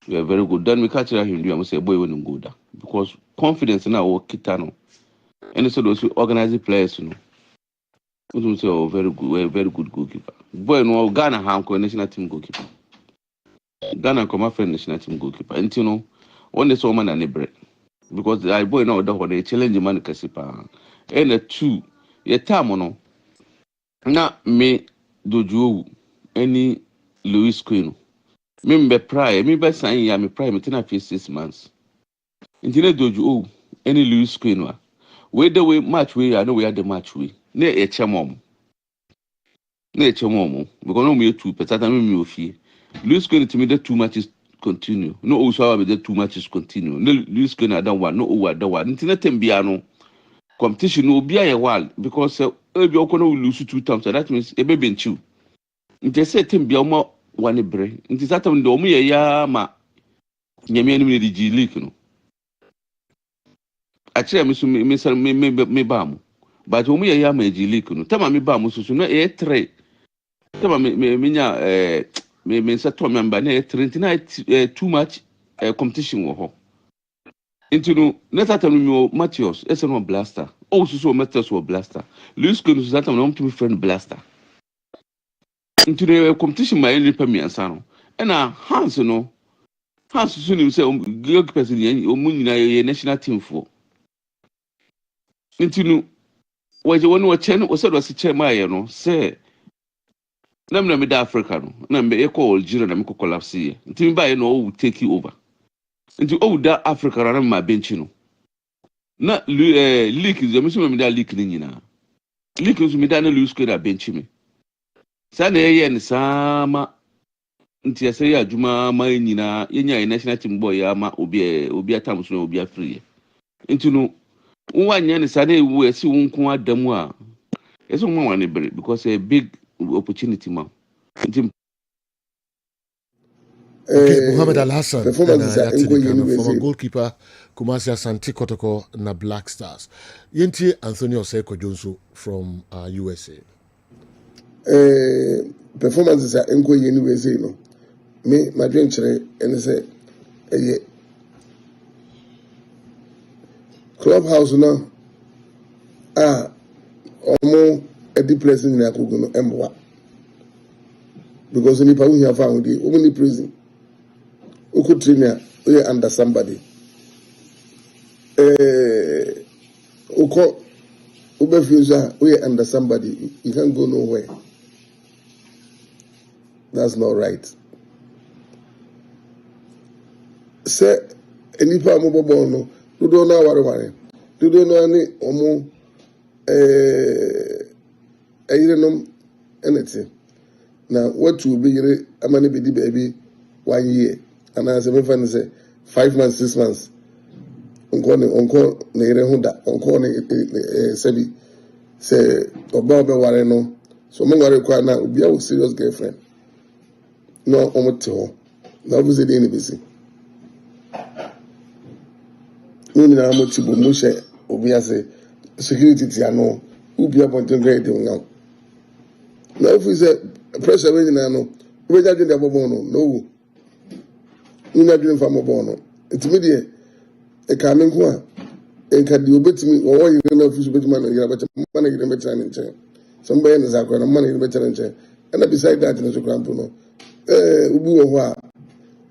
Speaker 2: We are very good. Then we catch him. I must say, boy, we don't go down because confidence in our Kitano. And so those organizing players, you know. We say, oh, very good. We're a very good goalkeeper. Boy, no, Ghana have national team goalkeeper. Ghana come my friend national team goalkeeper. And you know, one day so man and a break because I boy now that they challenge man Kasipa. And the two, your time no. Na me doju any Louis Queen. Me be pray, me be sign ya me pray me tina for 6 months. Intine doju any Louis Queen wa. We the way match we I know we had the match we. Na e chemom. Na e chemom because no me 2 but me ofie. Louis Queen to me the 2 matches continue. No also have the 2 matches continue. No Louis Queen I don't want no over the one. Intine tembia no competition will be a while because if you can lose 2 times, that means a baby and you. Just say Tim Bioma one brain. It is that on the Omi ya ma Yamian the G leak. Actually, Miss me bam. But Omi ya ma G leak. Tama me bam, so no a tray. Tama me me say to member na training too much competition wo ho into no next time me Matthias ese no blaster oh so Matthias wo blaster Luis Kenu so that time no to friend blaster into the competition my any pa me ansa no na Hans no Hans so ni say good person yen o mu nyina ye national team for into no waje woni wo che no o said was che ma ye no say na me da Africa no na me e call Algeria na me ko collapse ye into me buy no will take you over into da Africa na ma bench no na leak is me so me da leak ni nyina leak so me da na Luis Kenu bench me sa na ye ne sama nti ese ya adwuma ma nyina yenya national team boy ya ma obi atam so obi afiri nti no wanya ne sa na ewu esi wonko adamu a ese wo ma ne bere because a big opportunity ma nti
Speaker 8: Okay, Muhammad Al Hassan,
Speaker 14: performance
Speaker 8: former goalkeeper, Kumasi Asante Kotoko na Black Stars. Yenti Anthony Oseko Jonsu from USA.
Speaker 14: Performances are enko USA no. Me my dream chere and say clubhouse no omo a deep place in Yakugu no emwa because nipa we have found the only prison uku trainer we under somebody uko ubefuza we under somebody you can't go nowhere. That's not right. Say nipa mo bobo no do do na ware do do no ani omo ayirenom anything na what will be yire amani be di baby 1 year and as me fan say 5 months 6 months onko na yire ho da onko ne sabi say oba be ware no so mo ware kwa na obi a serious girlfriend no omote ho na obuze dey ni bisi uni na mo tibo mo she obi ase security ti ano ubi abonten grade no na ofu say pressure we na no we ja dey abobo no uni na dey fam abobo no etimi dey e ka me nko a e ka di obetimi wo yire na ofisu betimi na yire beta man yire beta na nche somebody na zakwa na man yire beta na nche and beside that na so krampo no ubi wo ho a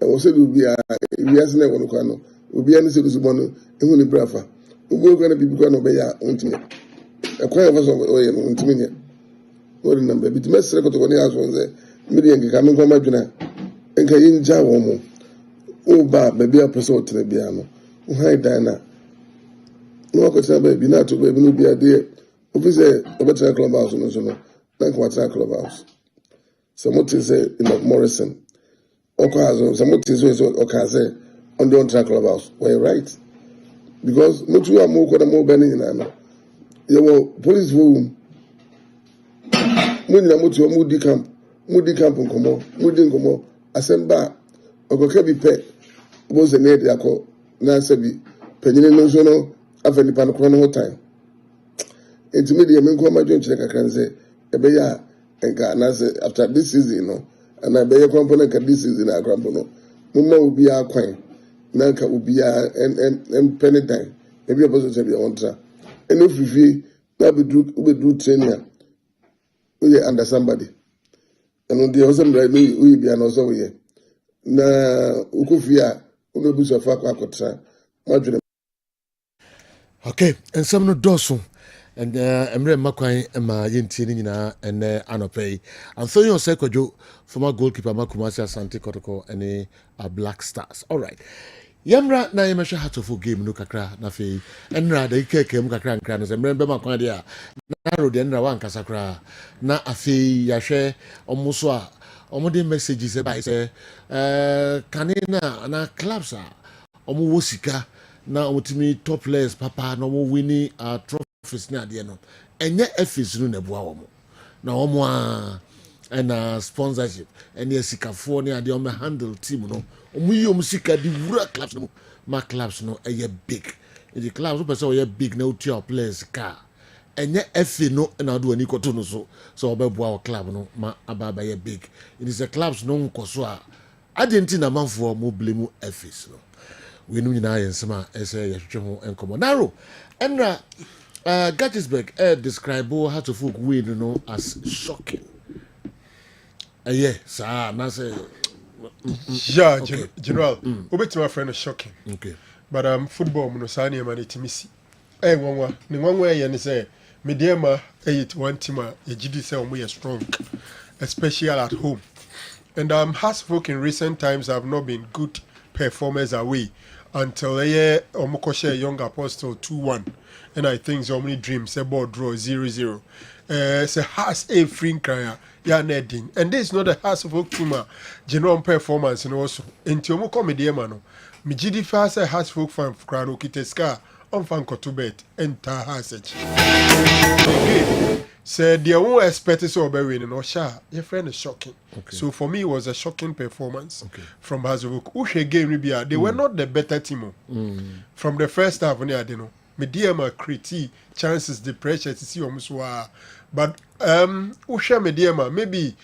Speaker 14: o se ubi a wiase na wono kwa no ubi ani se dusu bono ehu ni brafa ubi ko na bibi ko no be ya ontimi e kwa ya faso o ye no ontimi ne o ri number bi timesere ko to ni aso nze mi de nka me ko madwena nka yinja wo mo o ba baby a person o tere bia no o hai dana no ko tere baby na to baby no bia de o fi se o be tere club house no so no na ko tere club house somebody say Morrison okazo somebody say okaze on the track club house well right because no two am ko na mo be ni na no you police room mo ni na mo tu mo di camp nkomo mo di nkomo asemba okoka bi pe bo ze ne dia ko na sabi panyine no so no afani pa no ko no time intimidate me nko ma dwen chire kakra nse ebe ya enka na say after this season no and I be component this season na crampo no mumma obi akwan na nka obi en penny time maybe opposite to be on track and if you na be do training we under somebody and on the awesome right we be an also we na ukufia we be so fa kwakotra madwene.
Speaker 8: Okay, and some no doso. And Emre Makwan ma yenti ni nyina ene anope. Anthony Oseko former goalkeeper Makumasi Asante Kotoko ene Black Stars. All right. Yamra na yemesha hatofo game no kakra na fe. Enra da ikeke mu kakra nkra no se mrembe Makwan dia na ro de enra wan kasakra na afi yahwe omuso a omode messages e ba se kanina na clubs a omo wosika na omutimi top players papa na omo winning trophies na de no enye efis no na bua omo na omo a na sponsorship ene esikafo ne ade omo handle team no omo yi omo sika di wura clubs no ma clubs no eye big the clubs person we big na utia players car enye FA no na do ani koto no so obeboa o club no ma ababa ye big. It is a clubs no nkoso a Argentina manfo mo blame FAs no. We know nyina yensema ese ye hwehwe ho enkomo. Naro enra Gattisberg describe how to folk win no as shocking. Yeah, sir, na say
Speaker 10: yeah,
Speaker 8: okay.
Speaker 10: General, obeti my friend is shocking.
Speaker 8: Okay.
Speaker 10: But football no sa na mani timisi. Nwanwa, ni nwanwa ye ne say mediama one team ye gidi say omo ye strong, especially at home. And Hasbrook in recent times have not been good performers away until they Omokoshe Young Apostle 2-1. And I think so many dreams about draw 0-0. So has a free crier, yeah, Nedin. And this is not a Hasbrook team, general performance and also. In Tiomo comedy, mano. Mijidi fast a Hasbrook fan crowd Kiteska on fan Kotubet and Tahasage. Said they won't expect it so winning no sha. Your friend is shocking. Okay. So for me it was a shocking performance from Hazard. Ushe game they were not the better team. From the first half when I didn't know. Mediama create chances the pressure to see almost but Ushe Mediama maybe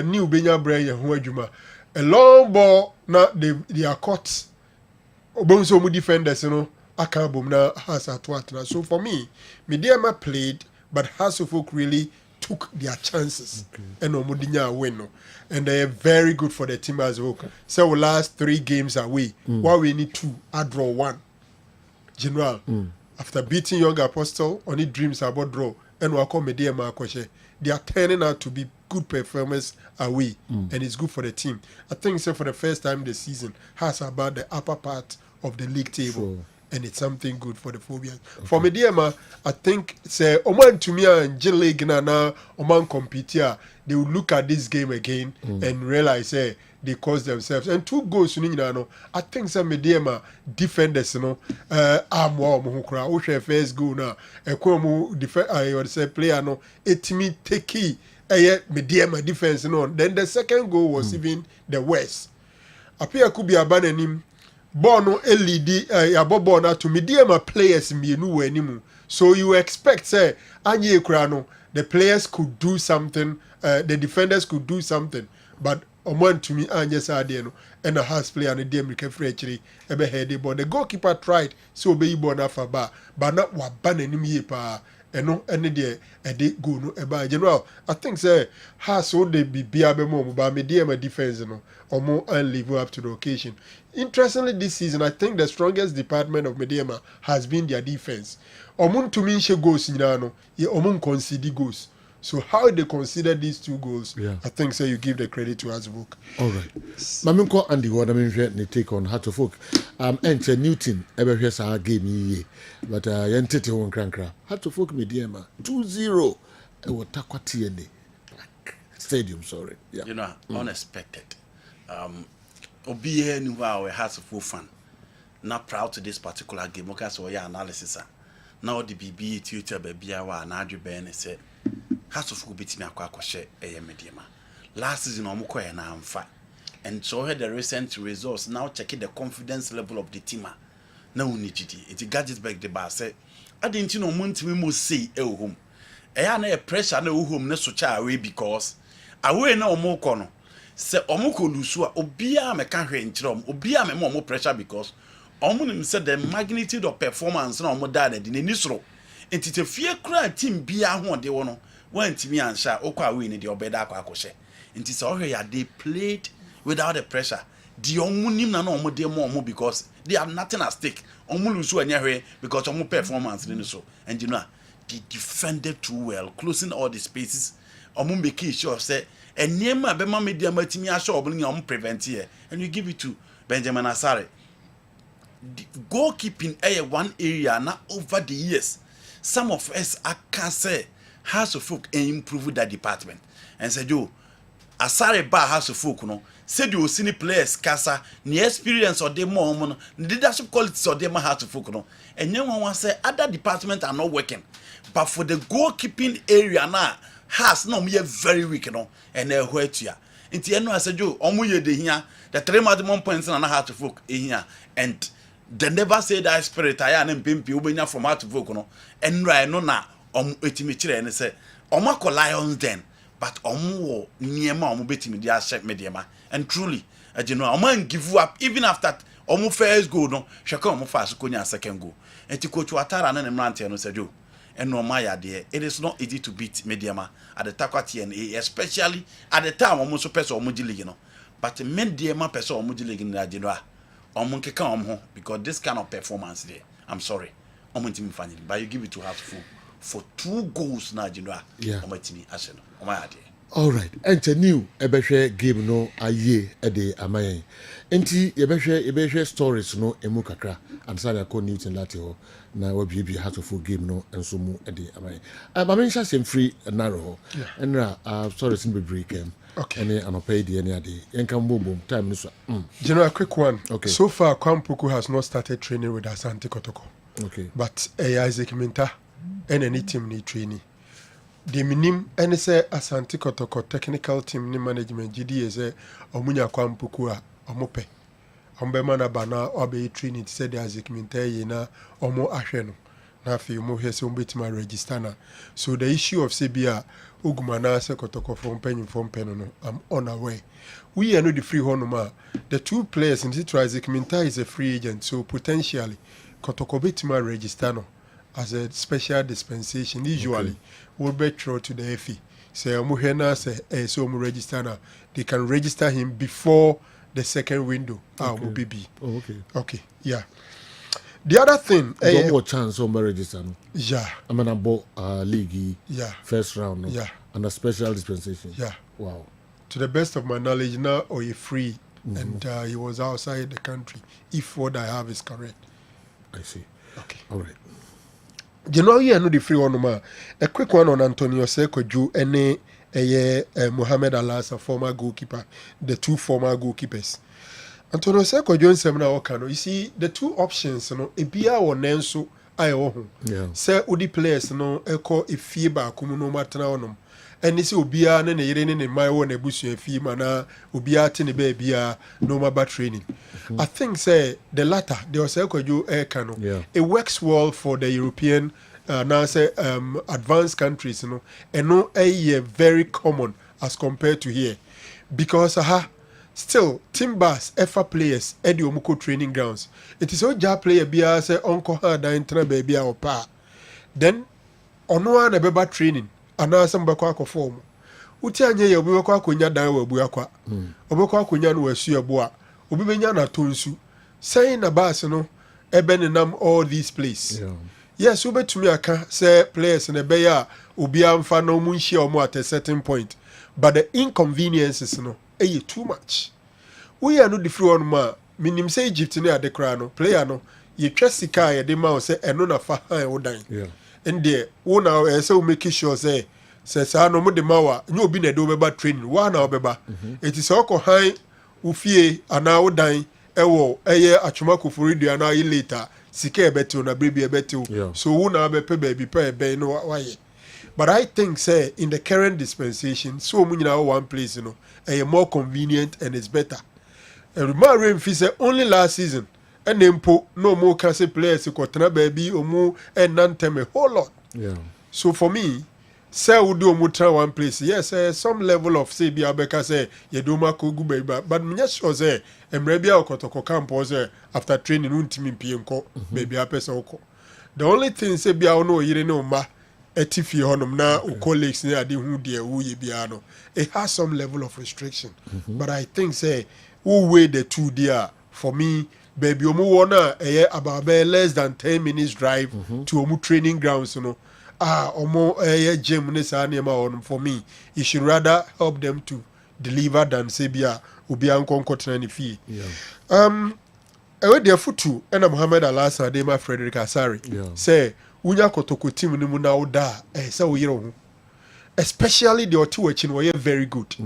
Speaker 10: new Benya Brain Huajuma. A long ball now they are caught. Obonso defenders, you know, Akabum na has at what. So for me, Mediama played. But Hasselhoff really took their chances and Omudinya win. And they are very good for the team as well. So we last 3 games away. While we need 2, I draw 1. General, after beating Young Apostle, only dreams about draw. And we call Media Markoshe. They are turning out to be good performers away. And it's good for the team. I think so for the first time this season, has about the upper part of the league table. And it's something good for the Phobians. For Mediama, I think say Oman to me and J League na Oman compete here, they will look at this game again and realize they caused themselves. And 2 goals I think some Mediama defenders first goal now. I would say player no etimi take Mediama defense Then the second goal was even the worst. Apia could be abandoning Bono LED yabo na to medium players mienu wanimu. So you expect say anye krano the players could do something, the defenders could do something, but oman to me anye sade no and a has player and dem recovery actually ebe head but the goalkeeper tried so be bona faba but not wa banenim ye pa eno ene de ede go no eba general. I think say has so they be biabe mo ba medium defense no omo and live up to the occasion. Interestingly, this season, I think the strongest department of Mediama has been their defense. Omun to me she goals in Nano, Omun concede goals. So how they consider these 2 goals, I think so you give the credit to Hasbrook.
Speaker 8: All right. Maminko Andy what I mean take on Hatofok. Enter Newton ever hears our game ye. But entity one crankra. Hatofok Mediama 2-0. What Takwati stadium, sorry. Yeah.
Speaker 9: You know, unexpected. Obiye ni wa we has a fan. Not proud to this particular game. Okay, so yeah, analysis. Now the BB Twitter baby wa na adwebe say has of betimi akwa mediama. Last season omukọ ya na amfa. And so had the recent results now checking the confidence level of the team. Na unigidi. It Gattisberg the bar say I didn't know montimi mo say e home. E ya na pressure na home na socha away because away na omukọ no. Se omuko lusu a obia meka hwe nkyerem obia me mo pressure because omunim say the magnitude of performance na omo dada di nani soro entite fie kura team bia ho de wo no wantimi ansha okwa awe ni de obeda akwa enti se ohwe ya they played without the pressure the omunim na omo de mo because they have nothing at stake omu lusu anya hwe because omo performance ni so and you know they defended too well closing all the spaces omo make sure say and Niema Bema Media Matimi Asha opening prevent here. And you give it to Benjamin Asare. The goalkeeping one area now over the years. Some of us I can say House of Folk improve that department. And said you Asare Bar House of Folk no said you see players casa the experience or the more leadership qualities or them House of Folk no. And no one say other departments are not working. But for the goalkeeping area now has no me very weak and where to ya. Inti eno asejo omu ye de hia the 3 maximum points na Heart to Folk hia and they never say that spirit aya na mpempi obenya from Heart to Folk no enra no na etimi kire ne say omo akọ Lions Den but omo wo niema omo betimi dia hye mediema and truly ageno omo an give up even after omo first goal no hweka omo fast konya second goal enti coach Watara na ne mrante no Sergio and no my idea it is not easy to beat mediema at the Takwa TNA especially at the time omo so person omo di league no but mediema person omo di league na ageno omo nkeka omo because this kind of performance there I'm sorry omo ntimi fanye but you give it to us for 2 goals na ageno omo timi ase no omo idea.
Speaker 8: All right, enter new ebehwe game no aye ede amayen. Enti ebehwe stories no emu kakra ansa na ko Newton lati ho na wabibi hatoful game no enso mu ede amayen. Mamensha sem free narrow. Enra stories in be break
Speaker 10: okay.
Speaker 8: Any anopay de any ade. Enka mbom time no so.
Speaker 10: You know, a quick one.
Speaker 8: Okay.
Speaker 10: So far Kwampuku has not started training with Asante Kotoko.
Speaker 8: Okay.
Speaker 10: But Isaac Minta and any team need training. The minim and say Asante Kotoko technical team ni management GD is omunya Kwampuku a omope ombema na bana obe training say the Isaac Minta yina omo ahwe no na afi mo hwese ombetima register na so the issue of Sebia Ugumana se Kotoko from penny no I'm on our way. We are not the free honoma. The 2 players in situ Isaac Minta is a free agent so potentially Kotoko betima register no as a special dispensation usually will be thrown to the FE. Say Muhena say so register now. They can register him before the second window.
Speaker 8: Okay.
Speaker 10: Okay. Yeah. The other thing,
Speaker 8: what chance on register?
Speaker 10: Yeah.
Speaker 8: I'm gonna bought league.
Speaker 10: Yeah.
Speaker 8: First round. No?
Speaker 10: Yeah.
Speaker 8: And a special dispensation.
Speaker 10: Yeah.
Speaker 8: Wow.
Speaker 10: To the best of my knowledge, now or he free, and he was outside the country. If what I have is correct.
Speaker 8: I see.
Speaker 10: Okay.
Speaker 8: All right.
Speaker 10: You know, you know the free one, ma. A quick one on Antonio Sekoju and Mohamed Alassa, former goalkeeper, the 2 former goalkeepers. Antonio Sekoju and Semna Okano. You see, the 2 options, you know, a Bia or Nenso, I own.
Speaker 8: Yeah.
Speaker 10: Say, Udi players, no, echo if Fiba, Kumuno Matranum. And this will be an in my own ebusu fee na ubia tini baby no more training. I think say the latter they also you kano. It works well for the European now say advanced countries, you know, and no a very common as compared to here. Because still Timbers FA players Eddie Omuko training grounds. It is all ja player bia say uncle hard intra baby or pa. Then on one a beba training. Anasa mbakwa akofom uti anye ya obi bakwa akonya dan wa abu akwa obakwa akonya no wasu abo obi benya na tonsu say na bas no ebe ne nam all these place yes obetumi aka say players na be ya obi amfa no mu nhia omo at a certain point but the inconveniences no too much we are no the free one ma minim say Egypt ne adekra no player no ye twa sika ye de ma o say eno na fa han odan and there, one now so make sure say I no more the mawa, you be na do beba training, one hour beba. It is all high ufie and now dying, ewo, achumako for radio and I later, sike betu na baby betu. So one hour be baby pay no why. But I think say in the current dispensation, so many now one place, you know, more convenient and it's better. And remember say only last season. And then no more can say players who got baby or more and none tell a whole lot.
Speaker 8: Yeah.
Speaker 10: So for me, say we do mutra one place. Yes, some level of say be abeka say you do mako go baby, but me just sure say maybe I kotoko campus after training untimi pienko baby apesa oko. The only thing say be I know you know ma etifi honum na colleagues near the who dear who ye biano. It has some level of restriction, but I think say who weigh the 2 there for me. Baby, omu wana about less than 10 minutes drive to omu training grounds, you know. Omo gym on for me. You should rather help them to deliver than Sebia Ubian Concotrani fee. Ewe futu ena Mohamed Alassa de ma Frederick Asari. Say unya kotoko team ni muna oda sa uyiro. Especially the Otuwechin were very good.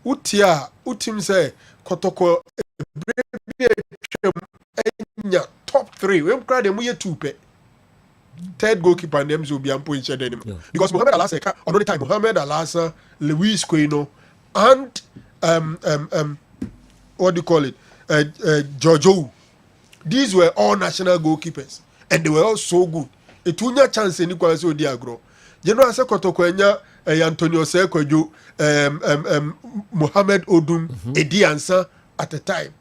Speaker 10: Utim say kotoko top 3. We cry them we 2 pe. Third goalkeeper and them will be ampo in because Mohamed Alassa another time Mohamed Alassa, Luis Quino, and what do you call it? Jojo. These were all national goalkeepers and they were all so good. It would not chance any quality of Diagro. General Sekotoko enya Antonio Sekojo Mohammed Odum Edi Ansa at the time.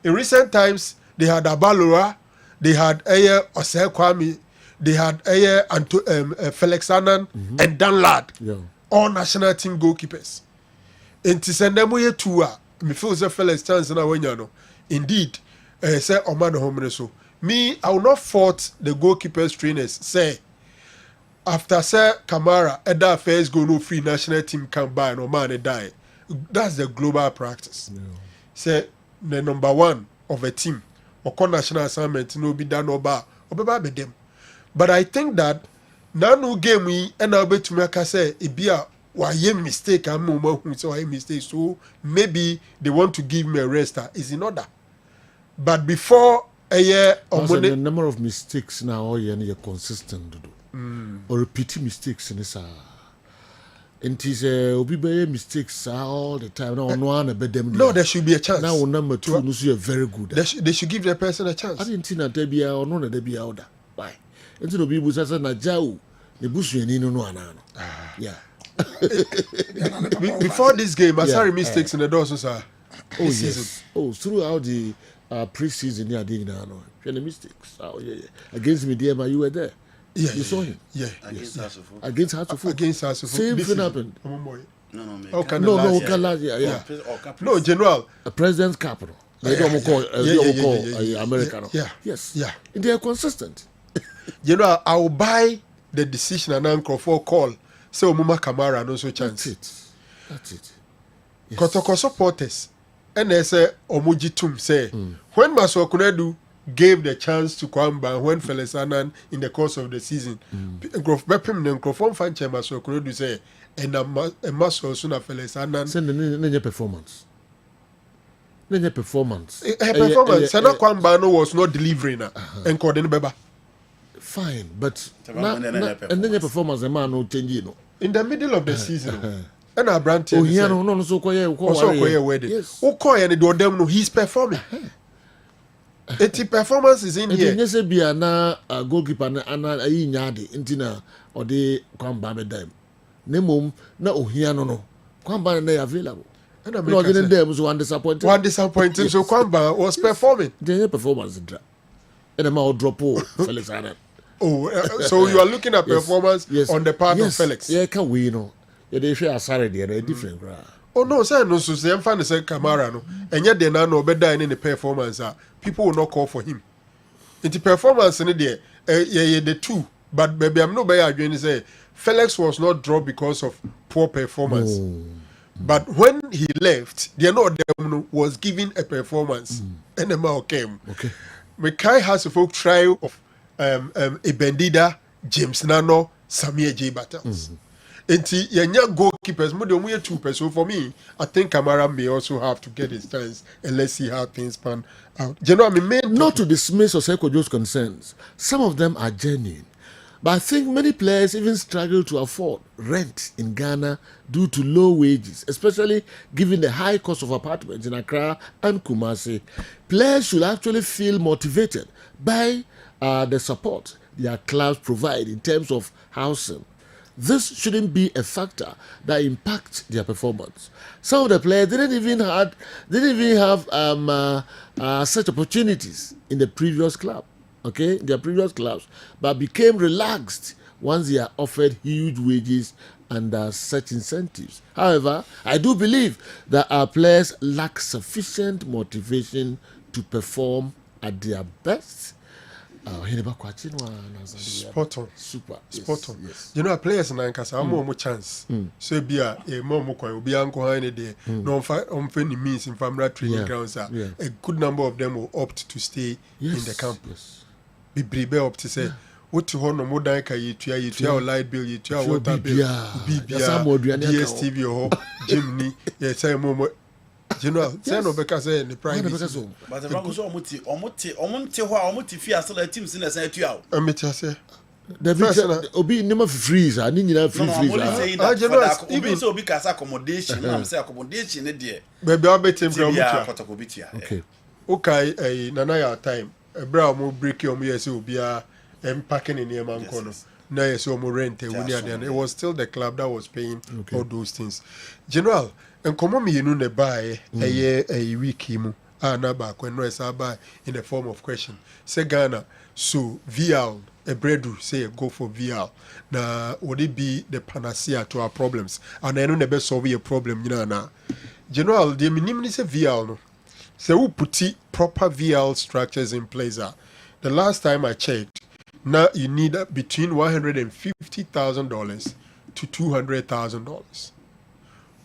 Speaker 10: In recent times they had Abalora, they had Osei Kwame, they had Felix Annan and Dan Lad. All national team goalkeepers. And to send them away to me feel say Felix chance na wenya no. Indeed, say Omano Homre so. Me, I will not fault the goalkeepers trainers. Say after say Kamara at that first go no free national team can buy no man die. That's the global practice. Say the number one of a team or national assignment no be done over be them. But I think that now no game we and I'll bet to make say it be a why mistake mistake, so maybe they want to give me a rest is in order. But before a year
Speaker 8: the number of mistakes now you're consistent or repeating mistakes in this it is obi mistakes all the time. No,
Speaker 10: there should be a chance.
Speaker 8: Now number two, you're very good.
Speaker 10: They should give the person a chance.
Speaker 8: I didn't think that they be or no they be out. Why? Into the people say na jau the bush you no. Yeah.
Speaker 10: Before this game, I saw mistakes in the doors, sir.
Speaker 8: Oh yes. Season. Oh, throughout the pre-season, yeah, didn't know. The mistakes. Oh yeah. Against Mediema, you were there.
Speaker 10: Yeah,
Speaker 8: you saw him.
Speaker 10: Yeah,
Speaker 9: against
Speaker 10: Hartlepool. Against Hartlepool.
Speaker 8: Same thing happened.
Speaker 10: No, General.
Speaker 8: A president's capital. They don't call American.
Speaker 10: Yeah.
Speaker 8: Yes. Yeah. They are consistent.
Speaker 10: General, I will buy the decision and uncle for call. So Muma Kamara no so chance.
Speaker 8: That's it.
Speaker 10: Yes. Kotoko supporters. And they say Omuji Tum say when Maso Kunedu gave the chance to Kwamba when Felix Annan in the course of the season. Bepim the microphone fan chamber so Kunedu say and a Maso sooner Felix Annan
Speaker 8: send the performance. A performance.
Speaker 10: Sana Kwamba was not delivering and Cordon Beba.
Speaker 8: Fine, but and then your performance, a man no change,
Speaker 10: in the middle of the season. And our brand
Speaker 8: team. Oh, yeah, no, so
Speaker 10: wedding. Yes. Who call and do them no, he's performing. The performance is in here.
Speaker 8: Yes, be a goalkeeper and a yard intina or the Kwamba them. Nemum, no, here no. Kwamba they available.
Speaker 10: And I'm
Speaker 8: not getting them so disappointed.
Speaker 10: One disappointing, so Kwamba was performing.
Speaker 8: The performance and a more drop Felix Annan.
Speaker 10: So you are looking at performance on the part of Felix.
Speaker 8: Yeah, can we know? Yeah, they share a salary and a different.
Speaker 10: Oh no, sir, no, so I'm fine to say Kamara, no, and yet they now know better in the performance. People will not call for him. In the performance in the the two, but maybe I'm not by going to say Felix was not dropped because of poor performance. But when he left, the other them was given a performance, and the man came.
Speaker 8: Okay,
Speaker 10: Mekai has a folk trial of Ebendida, James Nano, Samir J. Battles. And your goalkeepers, more than 2 So for me, I think Kamara may also have to get his chance and let's see how things pan out.
Speaker 8: Not to dismiss Osekojo's concerns, some of them are genuine. But I think many players even struggle to afford rent in Ghana due to low wages, especially given the high cost of apartments in Accra and Kumasi. Players should actually feel motivated by the support their clubs provide in terms of housing. This shouldn't be a factor that impacts their performance. Some of the players didn't even have such opportunities in the previous club, their previous clubs, but became relaxed once they are offered huge wages and such incentives. However, I do believe that our players lack sufficient motivation to perform at their best.
Speaker 10: Spot on.
Speaker 8: Super.
Speaker 10: Spot on.
Speaker 8: Yes.
Speaker 10: You know, players in Ankasa have more chance. So be a more be uncle there. No on means in family training grounds. A good number of them will opt to stay in the camp.
Speaker 8: Yes.
Speaker 10: Be brave up to say what to hold no more than you light bill, you water bill, DSTV or Jimmy, yes, I more. You know, say no because the price.
Speaker 9: But the Rangos omuti fear so the teams in the same 2 hours.
Speaker 10: Say
Speaker 8: the person obi name of freeze I need free
Speaker 9: even so be cause accommodation I'm say accommodation there.
Speaker 10: Baby I bet him okay, nana your time. Ebra mo break your year say obi a packing in here man kono. na yes omo rent it was still the club that was paying all those things. General, and come me ne buy a week mu na ba when no buy in the form of question. Say Ghana, so VL a breadru say go for VL. Na would it be the panacea to our problems? And I know the best solve a problem, na. General, the minimum is a VL no. So who put proper VL structures in place? The last time I checked, now you need between $150,000 to $200,000.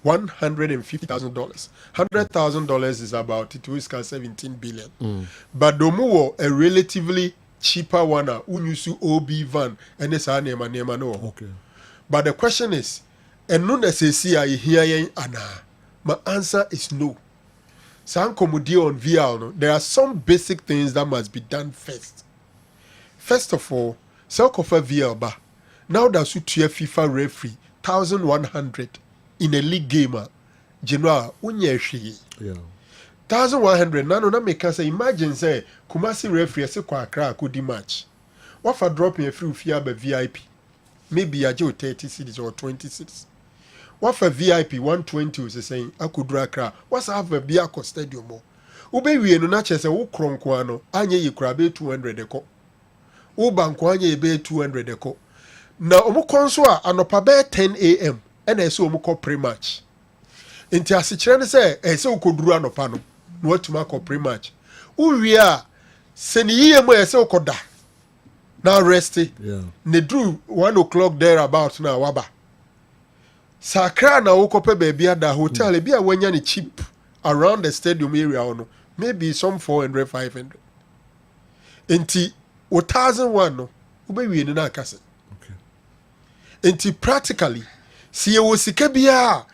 Speaker 10: $150,000. $100,000 is about 17 billion. But the more a relatively cheaper one, who use OB van and it's a name no. Okay. But the question is, and no necessarily here ana. My answer is no. San Komudi on VL, no, there are some basic things that must be done first. First of all, Selkofa VL ba. Now that's what FIFA referee 1,100 in a league game. General, unyeshi. Yeah. 1,100. Nano na make us imagine say Kumasi referee se kwa Accra could match. What for dropping a free fee by VIP? Maybe a 30 cities or 20 cities. What for VIP 120 was saying I could drag. What's half a Biako stadium? Ube we no nache se wo kronkwano anye ye krabe 200 deko. Wo bankwanye be 200 deko. Na omo konso a anopa be 10 am and I saw omo pre-match. Inti asikyere ne se se ukoduru anopa no na watuma ko pre-match. Uwie a se ni yiye mo se ukoda. Now rest. Yeah. Ne drew 1 o'clock there about na waba. Sakra na ukope baby at the hotel be a wanya cheap around the stadium area no. Maybe some 400, 500. Inti 1,001 no. Ube we na kase. Okay. Inti practically si ye wo sika bia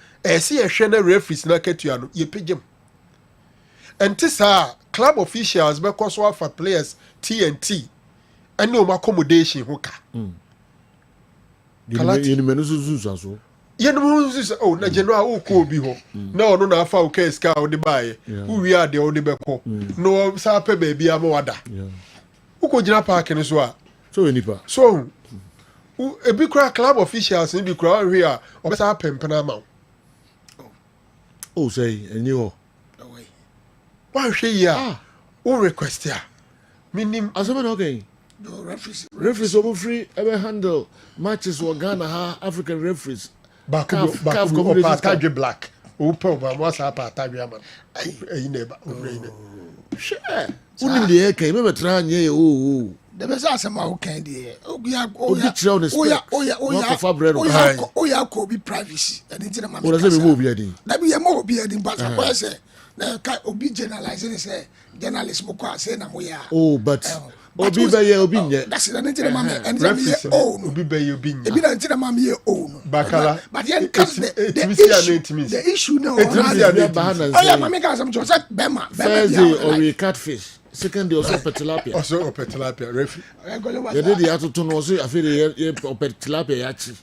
Speaker 10: si ye hwe na referees na ketua no ye pegem. Enti sa club officials be koso for players TNT and no accommodation ho ka.
Speaker 8: Ye ni menu zuzu so.
Speaker 10: Ye no zuzu oh na general o ko bi ho. Na ono na afa o case ka o de bae. Who we are the o de beko. No sa pe baby am wada. Yeah. Uko jina park ni so a.
Speaker 8: So enipa.
Speaker 10: So a big club officials in the crowd here or sa pempena ma.
Speaker 8: Oh say enyo.
Speaker 10: Why she ya? O request ya. Minim
Speaker 8: asema okay.
Speaker 14: No referees.
Speaker 8: Referees obo free ever handle matches for Ghana ha African referees.
Speaker 10: Back Tadwe Black. Open ba mo sa pa Tadwe man. Ayi neba.
Speaker 8: Sure. Unim de e kan me betra anye o.
Speaker 14: The best asema o kan de. Oya ko be privacy. And it's na
Speaker 8: what does it move here din?
Speaker 14: Na be mo be here but I say na ka obi generalizing say journalist mo ko say na mo ya.
Speaker 8: Oh but obi be ye obi nye.
Speaker 14: That's it. And obi
Speaker 10: be ye obi nye.
Speaker 14: Ebi na ntina mam ye own.
Speaker 10: Bakala.
Speaker 14: But the issue now. Oh yeah, mama can some just bema.
Speaker 8: Thursday or we catfish. Second day also tilapia.
Speaker 10: Also tilapia refi.
Speaker 8: You did the atoto no so afiri ye tilapia yachi.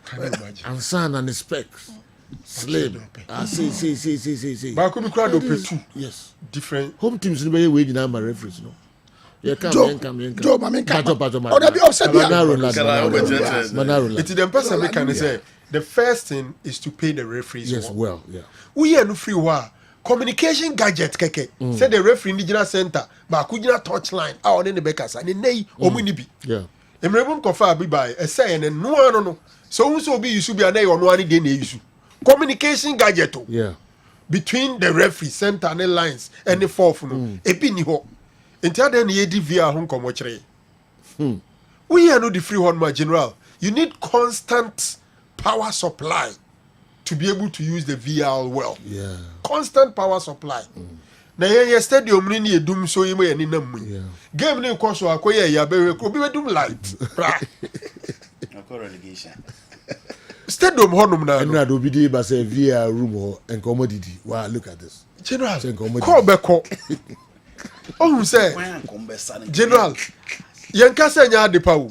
Speaker 10: Can you imagine?
Speaker 8: And son and specs. Slim. See.
Speaker 10: Ba ko mi crowd opetu.
Speaker 8: Yes.
Speaker 10: Different
Speaker 8: home teams no be we nyina ma referees no. You come.
Speaker 14: Joe, mama can. Oh, that be upset.
Speaker 10: It's the person can say the first thing is to pay the referees.
Speaker 8: Yes, well, yeah.
Speaker 10: We are no free wa. Communication gadget keke. Say the referee in the general center, but could you touch line? Our in the bakers and in nay or munibi.
Speaker 8: Yeah.
Speaker 10: Emrebum kofa be by a saying and no. So also be you should be a nay or no any day issue. Communication gadget.
Speaker 8: Yeah.
Speaker 10: Between the referee center and the lines and the fourth no. Epini ho. Until then, ye DVR home come watch. We are not the free one, my general. You need constant power supply to be able to use the VR well.
Speaker 8: Yeah.
Speaker 10: Constant power supply. Na ye stadium ni ye dum so ye me ni nam. Game ni ko so akoye ya be ko be dum light.
Speaker 9: Relegation.
Speaker 10: Stadium honum na.
Speaker 8: And do be dey ba say VR room ho en commodity. Wow, look at this.
Speaker 10: General. Call back. Oh, say, General, Yanka say nya de power,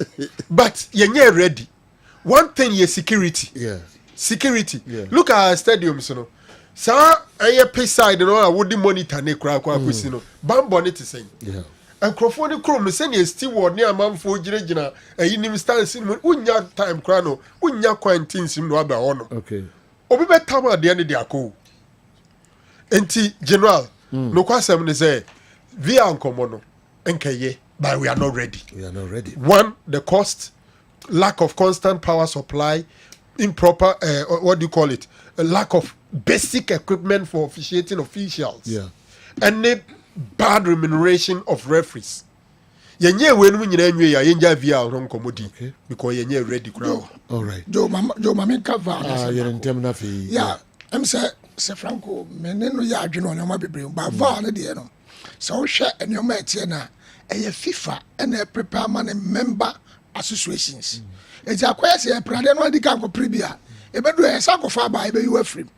Speaker 10: but yenye ready. One thing is security.
Speaker 8: Yeah.
Speaker 10: Security. Yeah. Look at our stadiums, you know. Sa aye pay side no I would monitor ne kra kwisi no. Bambo ne te say.
Speaker 8: Yeah.
Speaker 10: nkurɔfoɔ ne kurom no sɛnea steward ne amanfoɔ gyinagyina ayinim stance no mu wonya time koraa no wonya quarantine sim no aba hɔ no obi bɛtam adeɛ no de akɔ enti general nokwasɛm ne sɛ via nkɔmmɔ no nkɛyɛ but we are not ready. One, the cost, lack of constant power supply, improper what do you call it, a lack of basic equipment for officiating officials, and the bad remuneration of referees. Yenye wenu nyina nwe ya yenja via on komodi because yenye ready crowd.
Speaker 3: All right. Joe mama cover.
Speaker 8: You're in term na fi.
Speaker 3: Yeah. I'm say Franco meneno ya adwene on ma bebre ba va na de no. So hwe enoma etie na eye FIFA and a prepare man member associations. It's a question prade no di kan ko pribia. E bedu e sa ko fa ba e be you afrim.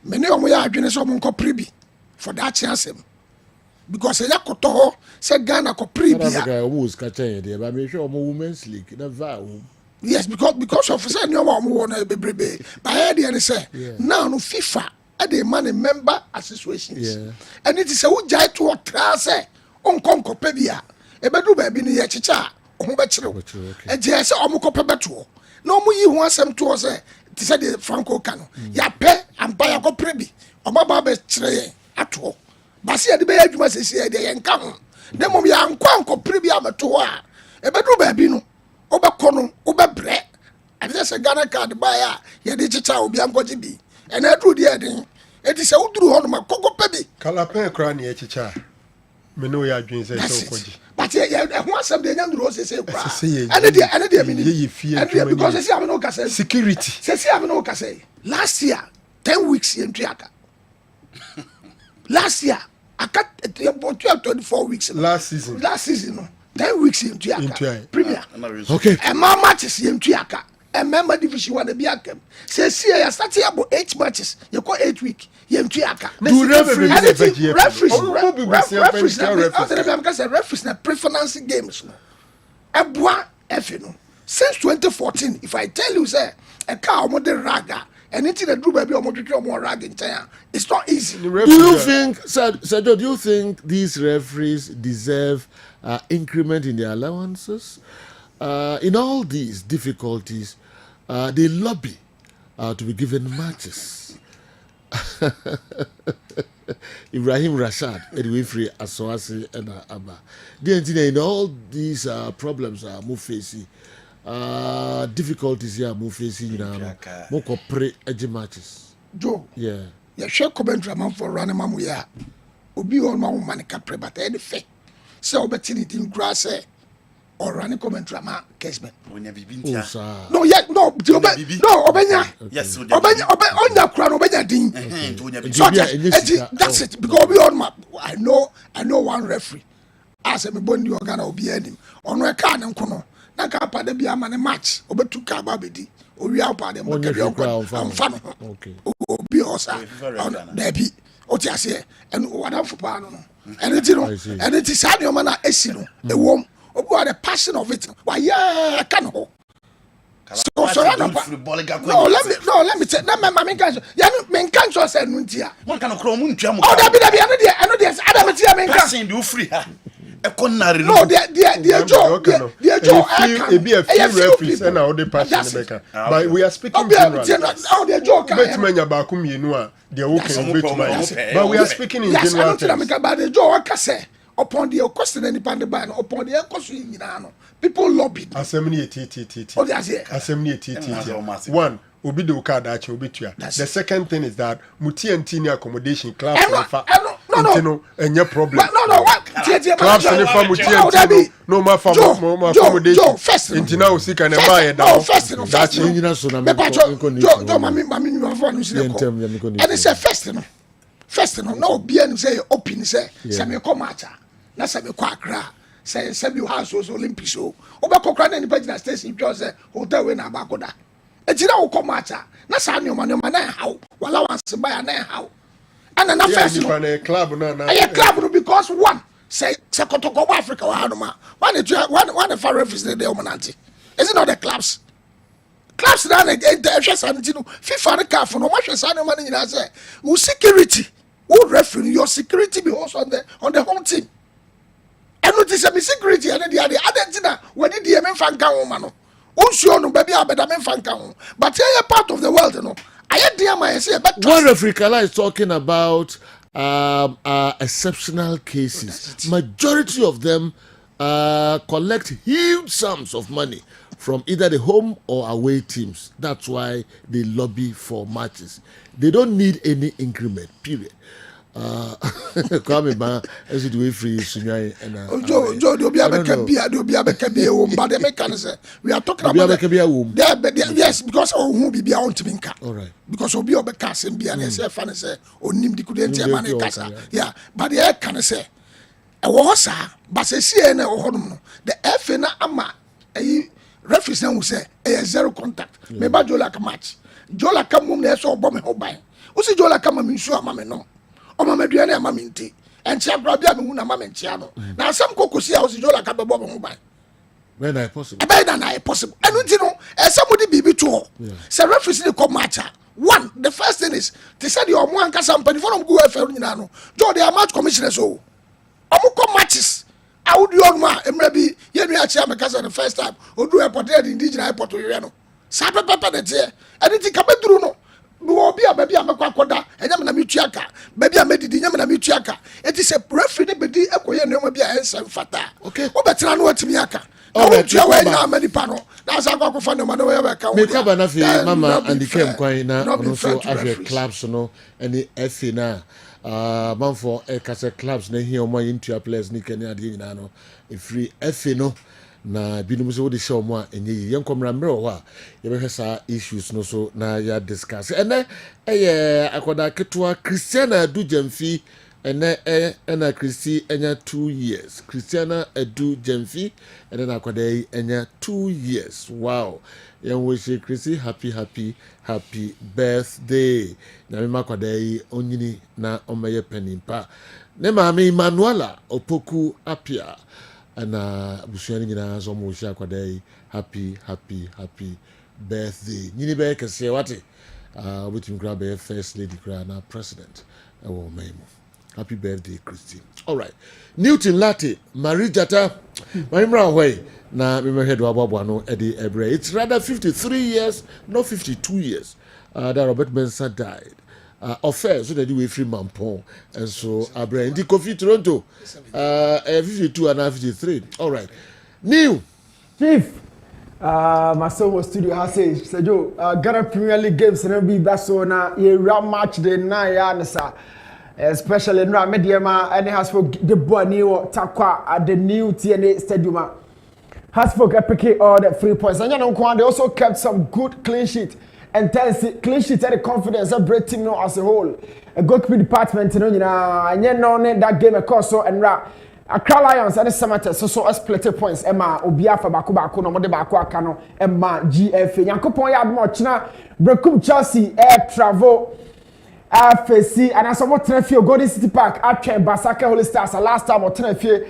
Speaker 3: Many omo ya adwene so mo ko pribi for that chance. Because ya koto ho se Ghana ko pribia.
Speaker 8: Almost catch there but me sure women's league na va.
Speaker 3: Yes, because of say no omo won e bebrebe. But here dey say now no FIFA e dey man member associations. And it is a who jai to try say on konko pebia e bedu ba bi ne ye chicha ho be kire e je se omo ko pebeto no mu yi ho asem to say ti say the Franco kano ya pe ampa ya ko prebi omo ba be kire ye ato ba se de be adwuma se se de ye nka ho de mom ya nko prebi ameto a e bedu ba bi no obekọ no obebre e dey say Ghana card ba ya ye de chicha obi ankoji bi e na duru de den e ti say uduru ho no makoko pebi
Speaker 10: kala pen kra ne ye chicha me no ya adwin say so koji
Speaker 3: but who asem de nyandro say kwa ane de mini
Speaker 10: ye fear
Speaker 3: because say am no ka say
Speaker 10: security
Speaker 3: say am no ka say last year 10 weeks in Triaka last year aka 24 weeks
Speaker 10: last season
Speaker 3: no 10 weeks in Triaka premier
Speaker 8: okay
Speaker 3: and my matches in Triaka and member division 1 be akem say ya start about 8 matches you call 8 week you Triaka
Speaker 10: do
Speaker 3: referees na preference games no eboa efe no since 2014 if I tell you say a car omo de raga anything that do baby omo twetwe omo raga ntan it's not easy.
Speaker 8: Do you think do you think these referees deserve increment in their allowances? In all these difficulties they lobby to be given matches. Ibrahim Rashad, anyway, free Aswasi and Abba. In all these problems are facing, difficulties here are facing now. Moko pre edge matches.
Speaker 3: Joe,
Speaker 8: yeah,
Speaker 3: share comment man for running mamuya. Obi on my woman can pre but any fe. So opportunity in grass or running comment drama Kessben. No, yet no, Obenya.
Speaker 9: Yes,
Speaker 3: Obenya Obenya ding. That's it. Because we on my I know one referee. As a bondi organa obi enim. Ono e ka ne nkono. Na ka pa de bia ma ne match. Obetu ka ba bedi. Owi apa de mo kere amfa.
Speaker 8: Okay.
Speaker 3: Obi osa. There be. Oti ase and wadan for pa no. And it no. And it is sad your man na esi no. E wom. Obu the passion of it. Why yeah, can ho. So let me say. Na me can. Ya me can so say no ntia.
Speaker 9: One can kro mu ntwa mu.
Speaker 3: Oh, that be I know there. Adam tia me can.
Speaker 9: Passion do free ha. E konare no.
Speaker 3: No, the Joe.
Speaker 10: E be a few referees and all the passion maker. But we are speaking general.
Speaker 3: Oh, the Joe can.
Speaker 10: Bet manya ba ku mienu a de wo kan bet. But we are speaking in general terms.
Speaker 3: But the Joe can say upon the question any pande ban upon the question nyina no people lobbied
Speaker 10: assembly one obi de card ache obi tua the second thing is that muti accommodation club no enye problem club se fa muti no ma fa accommodation intina o sika na ma ye da
Speaker 3: first no mami no for no see and it's a first no no obi any say open say me come acha na se me kwa akra se bi house Olympics so obekokra na nipa gina station twa se hotel we na abakoda ejira wo come acha na sa nyoma na how wala wanse ba ya na how ana na first
Speaker 10: no club na
Speaker 3: club no because one say kotoko Africa wa no ma one the far referees they omananti is it not the clubs na the sanity no FIFA na CAF no what say nyoma nyina say security who referee your security be also on the home team. ɛno ti sɛ me security ɛne deɛ adeɛ adentina wɔde deɛ memfa nka ho ma no wonsuo no baabi abɛda memfa nka ho but yɛyɛ part of the world no ayɛ deɛ ma yɛsɛ yɛbɛtrust.
Speaker 8: One referee Kala is talking about exceptional cases. Majority of them collect huge sums of money from either the home or away teams. That's why they lobby for matches. They don't need any increment, period. Come ba as do we free Sunyai and
Speaker 3: Joe do be a bekabia do be a bekabia but the mechanism we are talking about yes because who be on to
Speaker 8: all right
Speaker 3: because obi obeka sem bia na say fa na say onim di kudenti ma na kasa yeah but the can say e wo sa but say see na wo hodum no the FA na ama referees na wo say zero contact me ba Joe Laka match Joe Laka mum na so obo me ho ban wo see Joe Laka ma me nsu ama me no o ma medua na ama me nti enchia bra bia me hu na ma me nchia no na asem kokosi a wo see Joe Laka bebo me ho ban
Speaker 8: when I possible
Speaker 3: when I possible enu nti no somebody bibi to say referees dey come match one the first thing is they said your omo ankasa mpani for go FA nyina no Joe dey match commissioners o omo come matches audio ma emra bi ye nu achi amekasa the first time odu airport dey indigenous airport we no sa pepe de tie eni ti kabeduru no no obi ababi amekwa koda enya me na metuaka baby amedidi enya me na metuaka eti se referee de bedi ekoye no ma bi a ensa mfata
Speaker 8: okay
Speaker 3: obetena no atimi aka
Speaker 8: all right
Speaker 3: you are na many pano that's how go find no man we ka
Speaker 8: me ka ba na fi mama and the kem kwan na no so after clubs no any FA na man for kase clubs na here omo into players ni kenya ade nyina no e free FA no na binum so de show mo a enye yen komra mre ho a ye be hwesa issues no so na ya discuss ene akoda ketwa Christiana Adu Jamfi ene na Christy enya 2 years Christiana Adu Jamfi ene na akoda enya 2 years wow yen wish Christy happy birthday na me makoda onyini na omeye penimpa ne maame Manuela Opoku Apia ana busuani nyina zo mo hia kwadai happy birthday nyini be kese wate obitim grab a first lady kra na president ewo maimu happy birthday Christy all right Newton Latte Marie Jata maimra hoy na me head wababo no e de ebre it's rather 53 years not 52 years that Robert Mensah died offer so that we free mampon and so abra ndi Kofi Toronto 52 and 53 all right new
Speaker 11: chief my son was studio has say Sergio Ghana Premier League games na be baso na ye match day na ya nsa especially no mediama and has for the boni or takwa at the new TNA stadium has for pick all the 3 points and they also kept some good clean sheet and clean sheet and the confidence of great team no as a whole. A goalkeeping department, you know, and that game of course so and Accra Lions and the Samatta so split points. Emma Obiafa Baku no mode Baku Akano Emma GFA. Yankopon ya mo china Brekum Chelsea Air Travel FAC and as about Trefio Golden City Park at Basaka Holy Stars last time or Trefio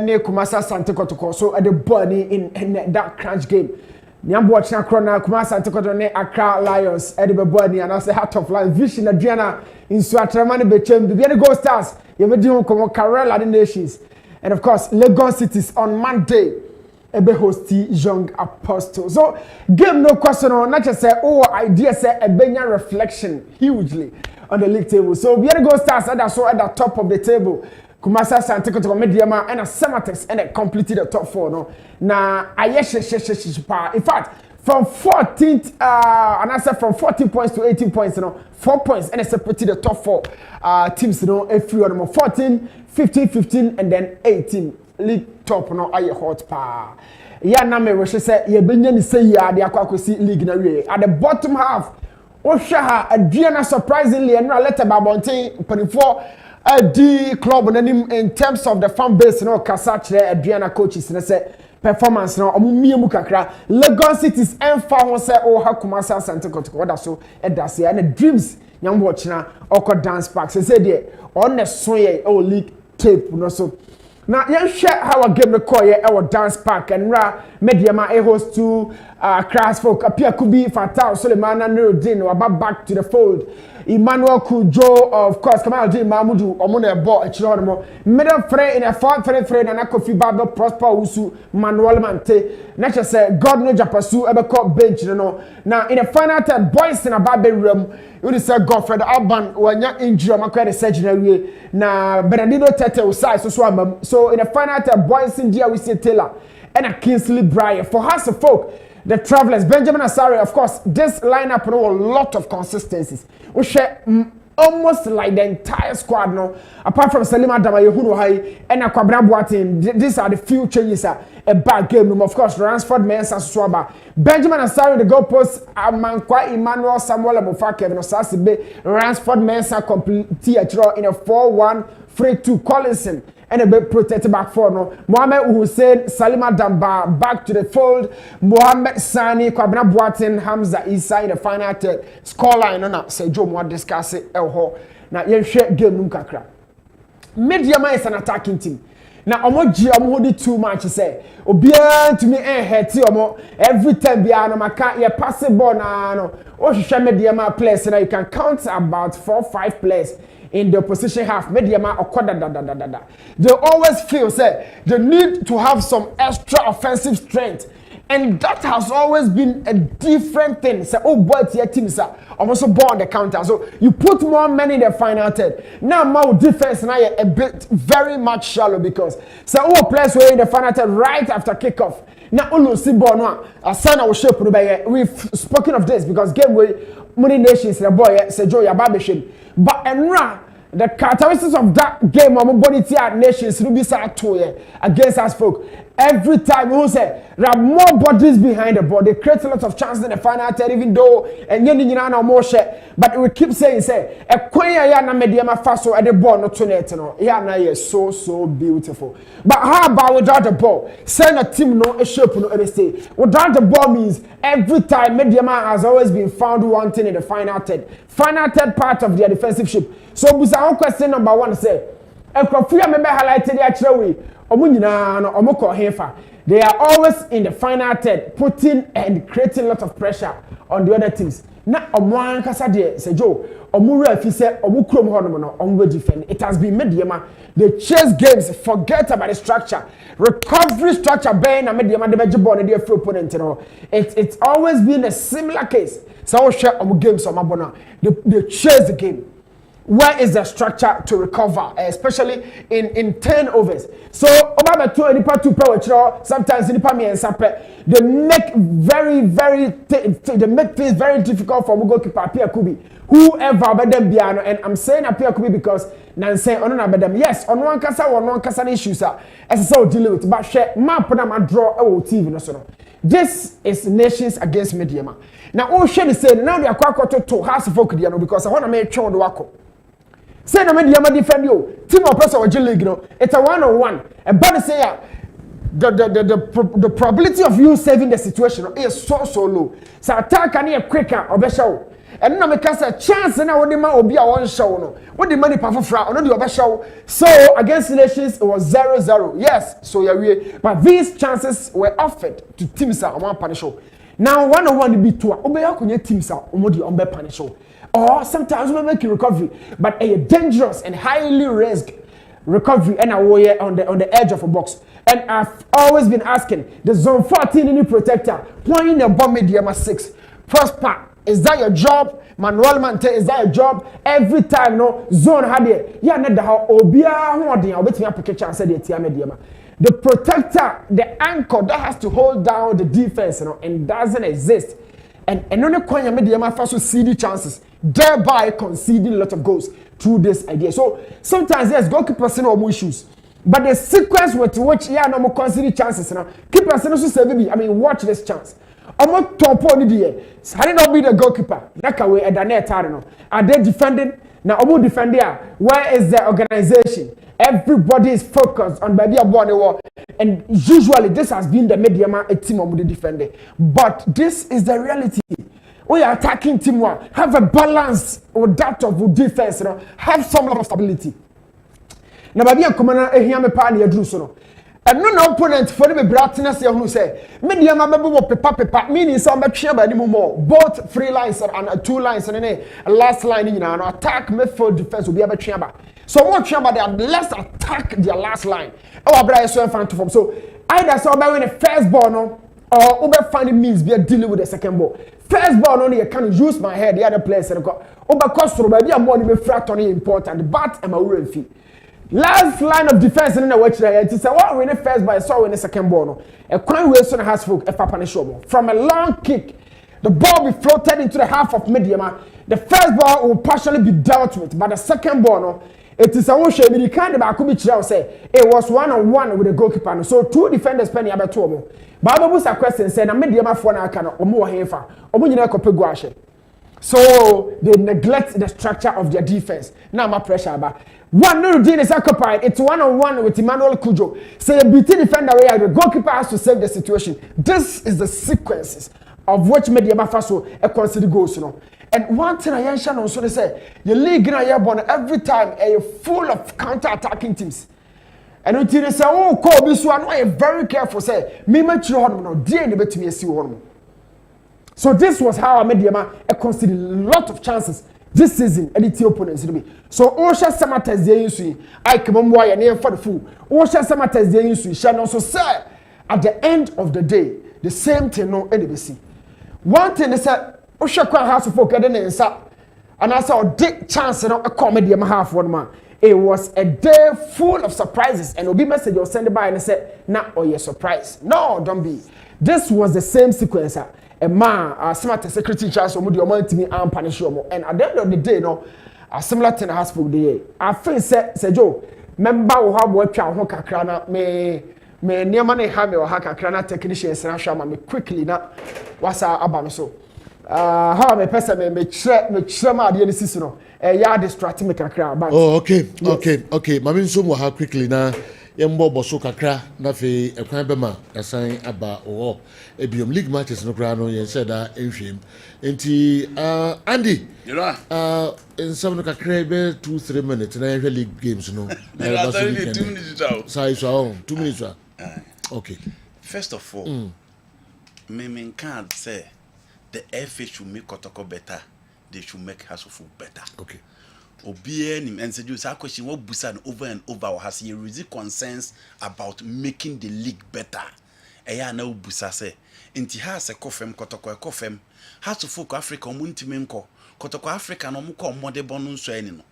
Speaker 11: near Kumasa Sante Kotoko so at the bunny in that crunch game. Nyambo china krona Kumasa Antekodone Accra Lions Edibe Boni and as the Heart of Lions Vision Adriana in Suatramani Bechem the Go Stars Yemedi Komo Karela the Nations and of course Lagos Cities on Monday ebe hosti Young Apostle so game no question on not just say idea say ebenya reflection hugely on the league table so the Go Stars are so at the top of the table Kumasa Sante Kotoko Mediama and a Samatex and completed the top 4 no na ayeshe in fact from 14th and I said from 14 points to 18 points 4 points and separated the top 4 teams every one 14 15 and then 18 league top aye hot pa ya na me we say ye benya ni say ya de akwakosi league na we at the bottom half Osha Adriana surprisingly and letter babonten 24 the club in terms of the fan base Kasachre Adriana coaches say performance mu kakra Lagos Cities emfa ho say Kumasa Sante Kotoko that so edase and dreams nyam watch na dance park say there on the so league tape so
Speaker 4: Now, you share how a game record our dance park and ra mediama a host to crass folk appear could be Fatal Suleiman and Nuruddin or back to the fold. Emmanuel Kujo, of course, Kamal J. Mahmudu, Omune Bo, a Chiromo, middle frame in a fourth frame and a coffee barber prosper Usu, Manuel Mante. Nature said, God no Japasu ever caught bench, you know. Now, in a final third, boys in a barber room, you said Godfred Alban, when you're injured, I'm a surgery. Now, Bernardino Tete was size, so in a final third, boys in Dia, we see Taylor and a Kingsley Brian. For House of Folk, the Travelers, Benjamin Asari, of course, this lineup know a lot of consistencies. We share almost like the entire squad now, apart from Salima Damayehuno Hai and Akwabra Boateng. These are the few changes. A bad game, of course, Ransford Mensah Swaba, Benjamin Asari, the goalpost, Amankwa Emmanuel Samuel Mufake, and Osasibe, Ransford Mensah complete in a 4-1, 3-2 Collinson. And a bit protected back for no. Mohamed Hussein, Salima Damba back to the fold. Mohamed Sani, Kwabena Boateng, Hamza Isa in the final third. Scoreline no na say Joe mo discuss it elho. Na yen share game num kakra. Mediama is an attacking team. Na omo hold too much say. Obia to me hurt omo every time bia no maka ye pass ball na no. O hwehwe Mediama players na you can count about 4-5 players in the opposition half. Mediama okoda. They always feel say they need to have some extra offensive strength, and that has always been a different thing. Say, oh boy, your team sir, almost ball on the counter. So you put more men in the final third. Now my defense now a bit very much shallow because say oh players were in the final third right after kickoff. Now Ulu see ball no asana will shape no be. We've spoken of this because game way many nations the boy say Joe Yababeshin. But enra the characteristics of that game of body nations will be against us folk. Every time we say there are more bodies behind the ball, they create a lot of chances in the final third, even though and you more share. But we keep saying say a quaya na mediama faso at the ball not to net no. Yeah, na so beautiful. But how about without the ball? Send a team no a shape no every stay. Without the ball means every time mediama has always been found wanting in the final third part of their defensive shape. So busa question number 1 say Ekrofia member highlighted actually they are always in the final third putting and creating a lot of pressure on the other teams. Na omwan kasa de say Joe omura fi say omukrom honom no omwe defend. It has been Mediama they chase games, forget about the structure, recovery structure ben na Mediama de beje ball na dey free opponent no. It's always been a similar case. So share games on Mabona they chase the game. Where is the structure to recover, especially in turnovers? So, Obama to any part to power, sometimes in the they make things very difficult for goalkeeper Apia Kubi. Whoever but them piano, and I'm saying Apia Kubi because Nancy on them. Yes, on one kasa issues are as so dealing with, but share map and draw a TV no. This is nations against Mediama. Now, all share the same. Now they are quite to House of Folk because I want to make sure the wako. Say no Mediama defend you. Team of person or league, you know, it's a 1-on-1. And but say the probability of you saving the situation is so low. So attack can be quicker or better. And now make us a chance now what the man will be a one show no. What the money powerful fra no the show. So against the nations it was 0-0. Yes, so yeah, but these chances were offered to teams that one punish show. Now 1-on-1 be two. Obeya kunye teams that omodi ombe punish show. Or sometimes we make a recovery, but a dangerous and highly risk recovery and away on the edge of a box. And I've always been asking the zone 14 in the protector, playing the bomb Mediama 6. Prosper, is that your job? Manuel Mante, is that your job? Every time no zone had it. Yeah, not the how Obia who are the wait me up chance said Mediama. The protector, the anchor that has to hold down the defense, you know, and doesn't exist. And only Konya Mediama first to see the chances, thereby conceding a lot of goals through this idea. So sometimes yes, goalkeepers no more issues, but the sequence with which no more conceding chances now. Keepers no say baby, I mean watch this chance. Omo top on the day. Had it not be the goalkeeper, that way at the net no. Are they defending? Now omo defending. Where is the organization? Everybody is focused on baby above the wall. And usually this has been the Mediama team of the defender. But this is the reality. We are attacking team one. Have a balance with that of defense, you know. Have some level of stability. na ba bia nkoma na ehia me pa na yaduru so no ɛno na opponent for the bratena se hu say me dia ma bebo pepa meaning say on betwe ba ni mu more both free lines and two lines and last line nyina no attack midfield defense obi abetwe ba so what twe ba they let's attack their last line e wa bra so fan to form so either so by win the first ball no or obe find means be dealing with the second ball first ball no you can use my head the other players and go obe costro ba bia more ni be frat on important but am a real last line of defense in the watch there it is what win the first ball so win the second ball no a crime way so has folk if punish from a long kick the ball be floated into the half of medium the first ball will partially be dealt with but the second ball no it is a wash the kind of could be say it was 1-on-1 with the goalkeeper so two defenders penny abeto Baba Busa question say na medium for na aka no omo hefa omo nyina kopegu ahye so they neglect the structure of their defense now my pressure about one no Dean is occupied it's 1-on-1 with Emmanuel Kujo say a BT defender where the goalkeeper has to save the situation this is the sequences of which media faso e consider goals no and one thing I mention on so they say your league na here born every time are full of counter attacking teams and until they say oh call this one why very careful say me match you hon no dey na betumi asi hon so this was how I made them consider a lot of chances this season and the opponents to be so Osha Samatas dey insu I come boy and here for the fool Osha Samatas dey insu shall also say at the end of the day the same thing no NBC one thing is that Osha kwa house folk dey nsa and I saw dick chance no comedy am half one man it was a day full of surprises and obi message or send by and said na oh yeah surprise no don't be this was the same sequence a man smart secretary chance omo the omo ntimi am punish omo and at the end of the day no a similar thing has for the year I feel say Joe member wo ha bo atwa ho kakra na me niam na ha me wo ha kakra na technicians na hwa ma me quickly na wasa aba no so how me person me chere ma ade ni sisi no ya distract me kakra but
Speaker 8: oh okay mami nso mo ha quickly na yembo boso kakra na fe ekwan be ma asan aba o ebiom league matches no kra no yen said that enhwem enti Andy in some no kakra be 2-3 minutes na enhwe league games no
Speaker 9: 2 minutes out
Speaker 8: sai so 2 minutes okay
Speaker 9: first of all me can't say the FA should make Kotoko better they should make Hasselhoff better
Speaker 8: okay
Speaker 9: Obie nim and said you say question what busan over and over has he raised concerns about making the league better eya na obusa say enti ha se kofem Kotoko kofem Hasselhoff Africa omuntimi nko Kotoko Africa no mko omode bonu nso ani no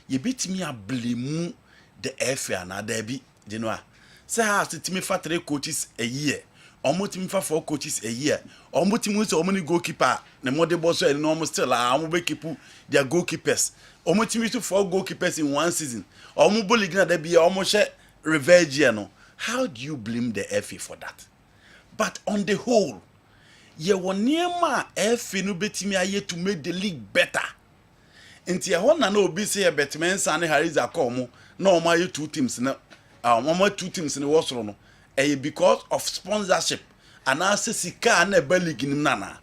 Speaker 9: ye bitimi ablemu the FA na da bi you know say ha timi fa 3 coaches a year omotimi fa 4 coaches a year omotimi so omoni goalkeeper na mode boss ani no still be keep their goalkeepers omotimi to 4 goalkeepers in one season omo league na da bia omo she revenge no how do you blame the FA for that but on the whole ye woniema FA no betimi aye to make the league better enti e na obi say e betmensa ne Hariza Komo na omo aye 2 teams na omo 2 teams ne wosoro no because of sponsorship and also sika na be league ni nana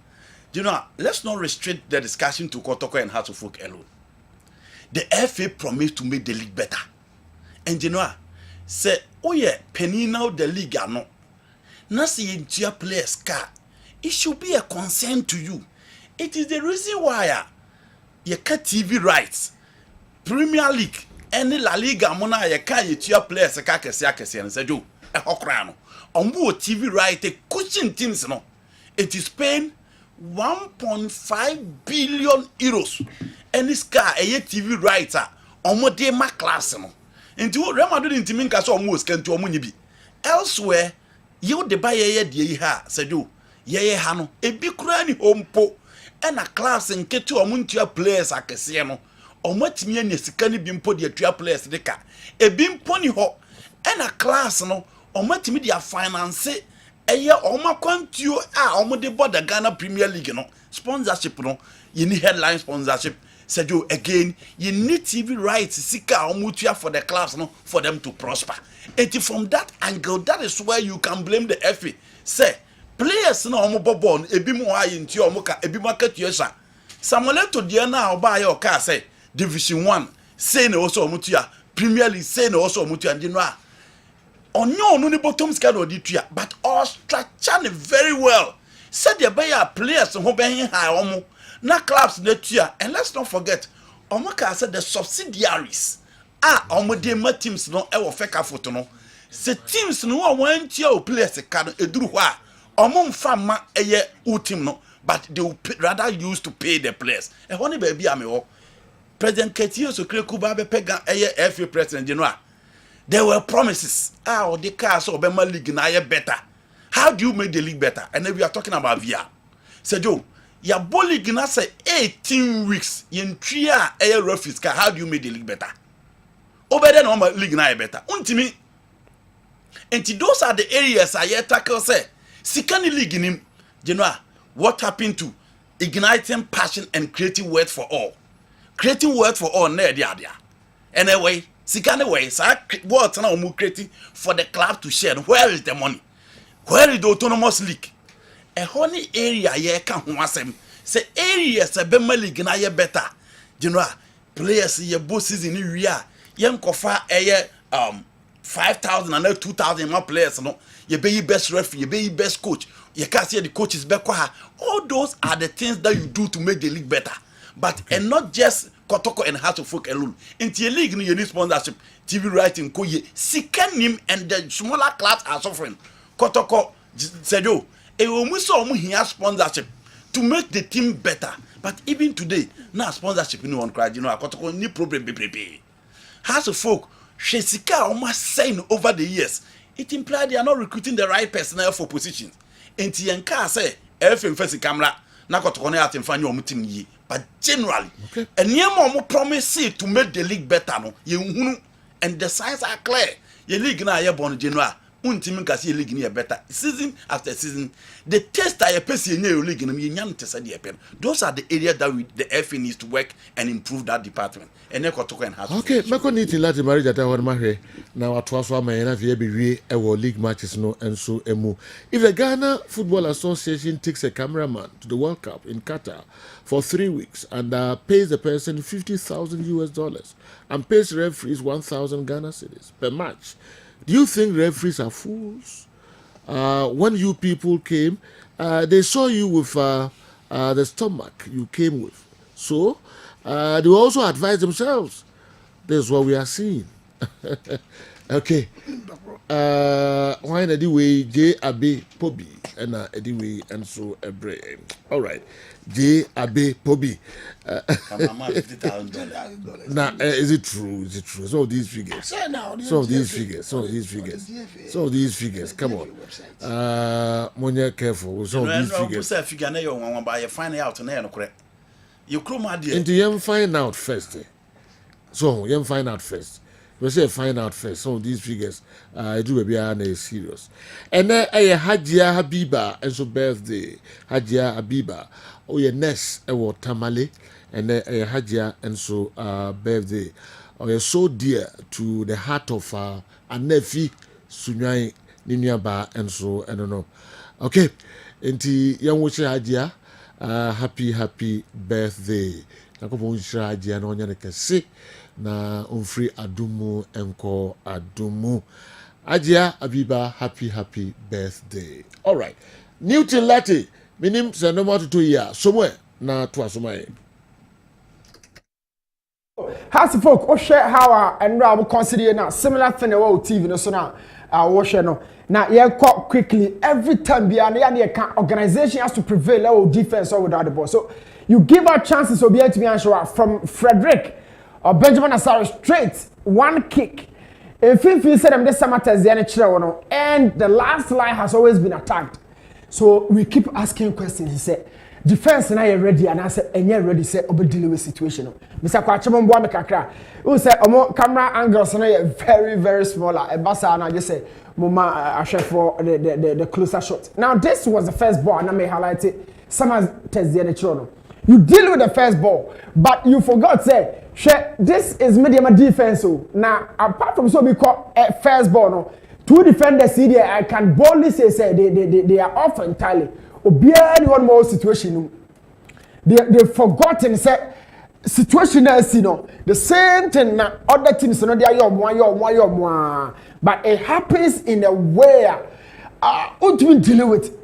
Speaker 9: you know let's not restrict the discussion to Kotoko and Hasselhoff alone the FA promised to make the league better and you know say oh yeah penny now the league ano na see into players car it should be a concern to you it is the reason why you cut TV rights Premier League any La Liga mona you car you players car kese and say do ehokra no ombo TV right a coaching teams no it is paying 1.5 billion euros and this car a TV writer omo de ma class no into Real Madrid intimi nka so omo skantu omo nyibi elsewhere you de buy ye de ha sedo ye ha no ebi kura ni hompo and a class nketu omo ntua players akese no omo timi anya sika ni bi mpo de atua players de ka ebi mpo ni ho and a class no omatimi dia finance eye omakwantuo omo de border Ghana Premier League no sponsorship no you need headline sponsorship said you again you need TV rights sika omutua for the clubs no for them to prosper and from that angle that is where you can blame the FA say players no omo bobon ebi mu ayi nti omo ka ebi makatuesa Samuel to dia na oba aye o ka say division 1 say na also omutua Premier League say no also mutu and no onyo no bottom scan or ditua but all structure very well said the buyer players who ben high omo na clubs netua and let's not forget omaka said the subsidiaries omo dey ma teams no e wo feka foto no se teams no wan tia o players ka no eduru ho a omo mfa ma eye u team no but they will rather use to pay the players e ho ne ba bia me ho President Ketio so Krekuba be pega eye FA president general. There were promises. Or the car so Obama League na better. How do you make the league better? And then we are talking about VR. Say Joe, your ball league na say 18 weeks in 3 air referees. How do you make the league better? Over there no league na better. Untimi. And those are the areas I tackle say. Sikani league in him. General, what happened to igniting passion and creating work for all? Creating work for all near the idea. Anyway, Sikane way, so what now creating for the club to share. Where is the money? Where is the autonomous league? A honey area ye can wasem. Say areas a Bema league na ye better. General players ye bosses in area. Yen kofa 5,000 and 2,000 more players no. You be best referee, you be best coach. You can't see the coaches back. All those are the things that you do to make the league better. But and not just Kotoko and House of Folk alone. Into your league, you need sponsorship, TV writing, Koye, Sikanim and the smaller clubs are suffering. Kotoko said, "Oh, it will miss all here sponsorship to make the team better." But even today, now sponsorship in one crowd, Kotoko any problem be. House of Folk, Shesika almost saying over the years, it implied they are not recruiting the right personnel for positions. Into Yanka say, FM first camera, na Kotoko ne atimfani omutim yi. But generally, and you promise to make the league better, no, you and the signs are clear. Your league now, you're born general. Untim can see league near better season after season. The test I pass in your league in the to say the pen. Those are the areas that the FA needs to work and improve that department. And they got to and have.
Speaker 8: Okay, Mako need to let the marriage that I want to marry. Now at was my NFA our league matches no and so emu. If the Ghana Football Association takes a cameraman to the World Cup in Qatar for 3 weeks and pays the person $50,000 and pays referees 1,000 Ghana cedis per match. Do you think referees are fools? When you people came, they saw you with the stomach you came with. So they also advise themselves. This is what we are seeing. Okay. Why anyway, J. Abe Pobi and anyway, and so a brain. All right. J. Abe Pobi. Now, is it true? Is it true? Some of these figures. Some of these figures. Come on. Monya careful. Some of these figures. Into you find out first. So you find out first. We say find out first. Some of these figures, I do be serious. And then Hajia Habiba and so birthday. Hajia Habiba. Oh yeah, next Tamale. And then Hajia and so birthday. Oh yeah, so dear to the heart of Anefi Sunyai Ninyaba and so I don't know. Okay. Inti young wish Hajia. Happy birthday. Nakopo nshira Hajia na onya neke si. Na umfri adumu enko adumu. Ajia Abiba, happy birthday. All right. Newton Lati, minim se no more to 2 years. Somewhere na to asomai.
Speaker 4: Has folk o share how and now consider now similar thing about TV no so now watch no. Now yeah quickly every time be an organization has to prevail or defense or without the ball. So you give out chances to be able to be answered from Frederick or Benjamin Asaro straight one kick. If you said them this summer and the last line has always been attacked. So we keep asking questions. He said, defense and I are ready, and I said, and you're ready, say, over dealing with situation. Mr. Kwachemon Boamekakra, who said, camera angles are very small. And Bassa and I just say, Mama, I share for the closer shot. Now, this was the first ball, and I may highlight it. Summer test the other. You deal with the first ball, but you forgot say, this is medium defense. Now, apart from so we call first ball, no, two defenders here, I can boldly say they are off entirely. Or beyond one more situation, they've forgotten say situation na see no the same thing na other teams no dey ayo but it happens in a way what do we deal with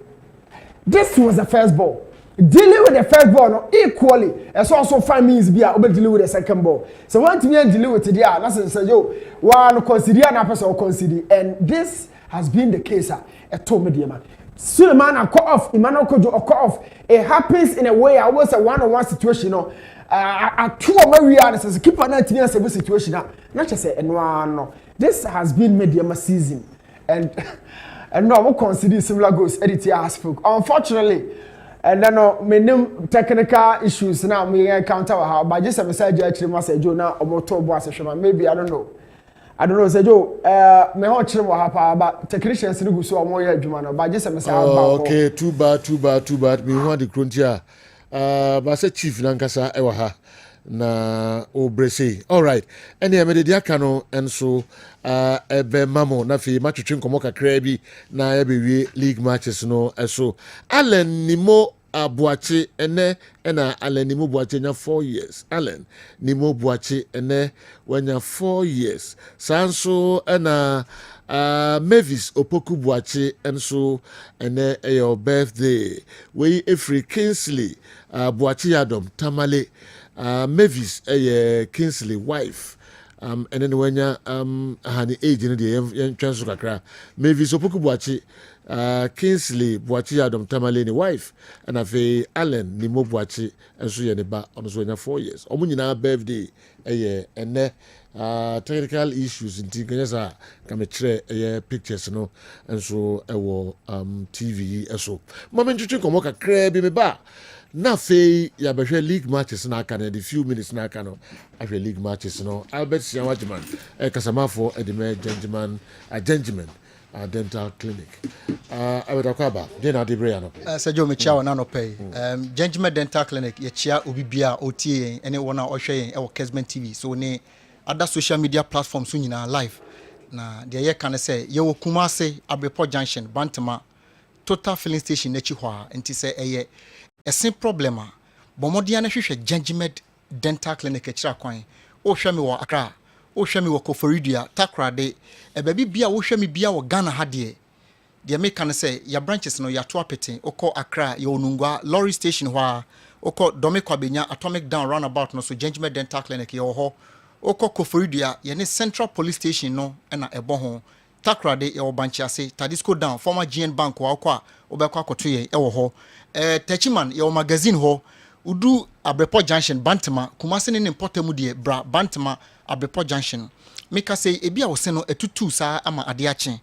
Speaker 4: this was the first ball dealing with the first ball no equally as also 5 means be a dealing with the second ball so want me deal with there na say yo one consider na person consider and this has been the case at Tom Mediama Suleiman a cut off Emmanuel Kojo a cut off it happens in a way I was a one-on-one situation no at two of my realities as a keeper na team as a situation not just say no this has been Mediama season and no we consider similar goals edit as folk unfortunately and then many technical issues now me encounter how but just a message actually message Joe now about to boss maybe I don't know say Joe me ho chire wa hapa but technicians ni go so omo ya adwuma no but just a message
Speaker 8: okay too bad me ho the frontier ba say chief nankasa e wa ha na obrese all right any emede dia ka no enso ebe mamo na fi matwetwe nkomo kakra bi na ebe wie league matches no eso Allen Nimo Abuachi ene Allen Nimo Buachi nya 4 years Allen Nimo Buachi ene wanya 4 years sanso ena Mavis Opoku Buachi enso ene your birthday we Efri Kingsley Buachi Adam Tamale Mavis Kingsley wife and then when ya hani age in the chance kakra Mavis Opoku Buachi Kingsley Buachi Adam Tamale ni wife and ave Allen Nimo Buachi and so ye ne ba on so 4 years omu nyina birthday ene technical issues in Tiganyasa come pictures no and so TV eso moment you think omoka krebi me ba na fe ya behwe league matches na aka na the few minutes na aka no ahwe league matches no Albert Siawajman kasamafo edime gentleman dental clinic abetakaba dey na debre no
Speaker 5: Sergio Michao na no pay gentleman dental clinic ye chia obi bia otie ene wona ohwe yen e wo Kessben TV so ne other social media platforms so nyina live na de ye kan say ye wo Kumase Abrepo Junction Bantama total filling station nachi hwa enti say eye esen problema bomodia na hwehwe gentleman dental clinic akira kwan o hwe me wo Accra o hwe me wo Koforidua Takrade ebabi bia wo hwe me bia wo Ghana ha de me kan say ya branches no ya to apete okọ Accra ya Onungwa lorry station hwa okọ Domekwa Benya atomic down roundabout no so gentleman dental clinic ya ho okọ Koforidua ye ne central police station no na ebo ho Takrade ya Obanchiase Tadisco down former GN Bank wa okọ obekọ akoto ye e wo ho Techiman ya magazine ho udu Abrepo Junction Bantama Kumase ne importamu de bra Bantama Abrepo Junction meka say ebi a wo se no etutu saa ama ade ache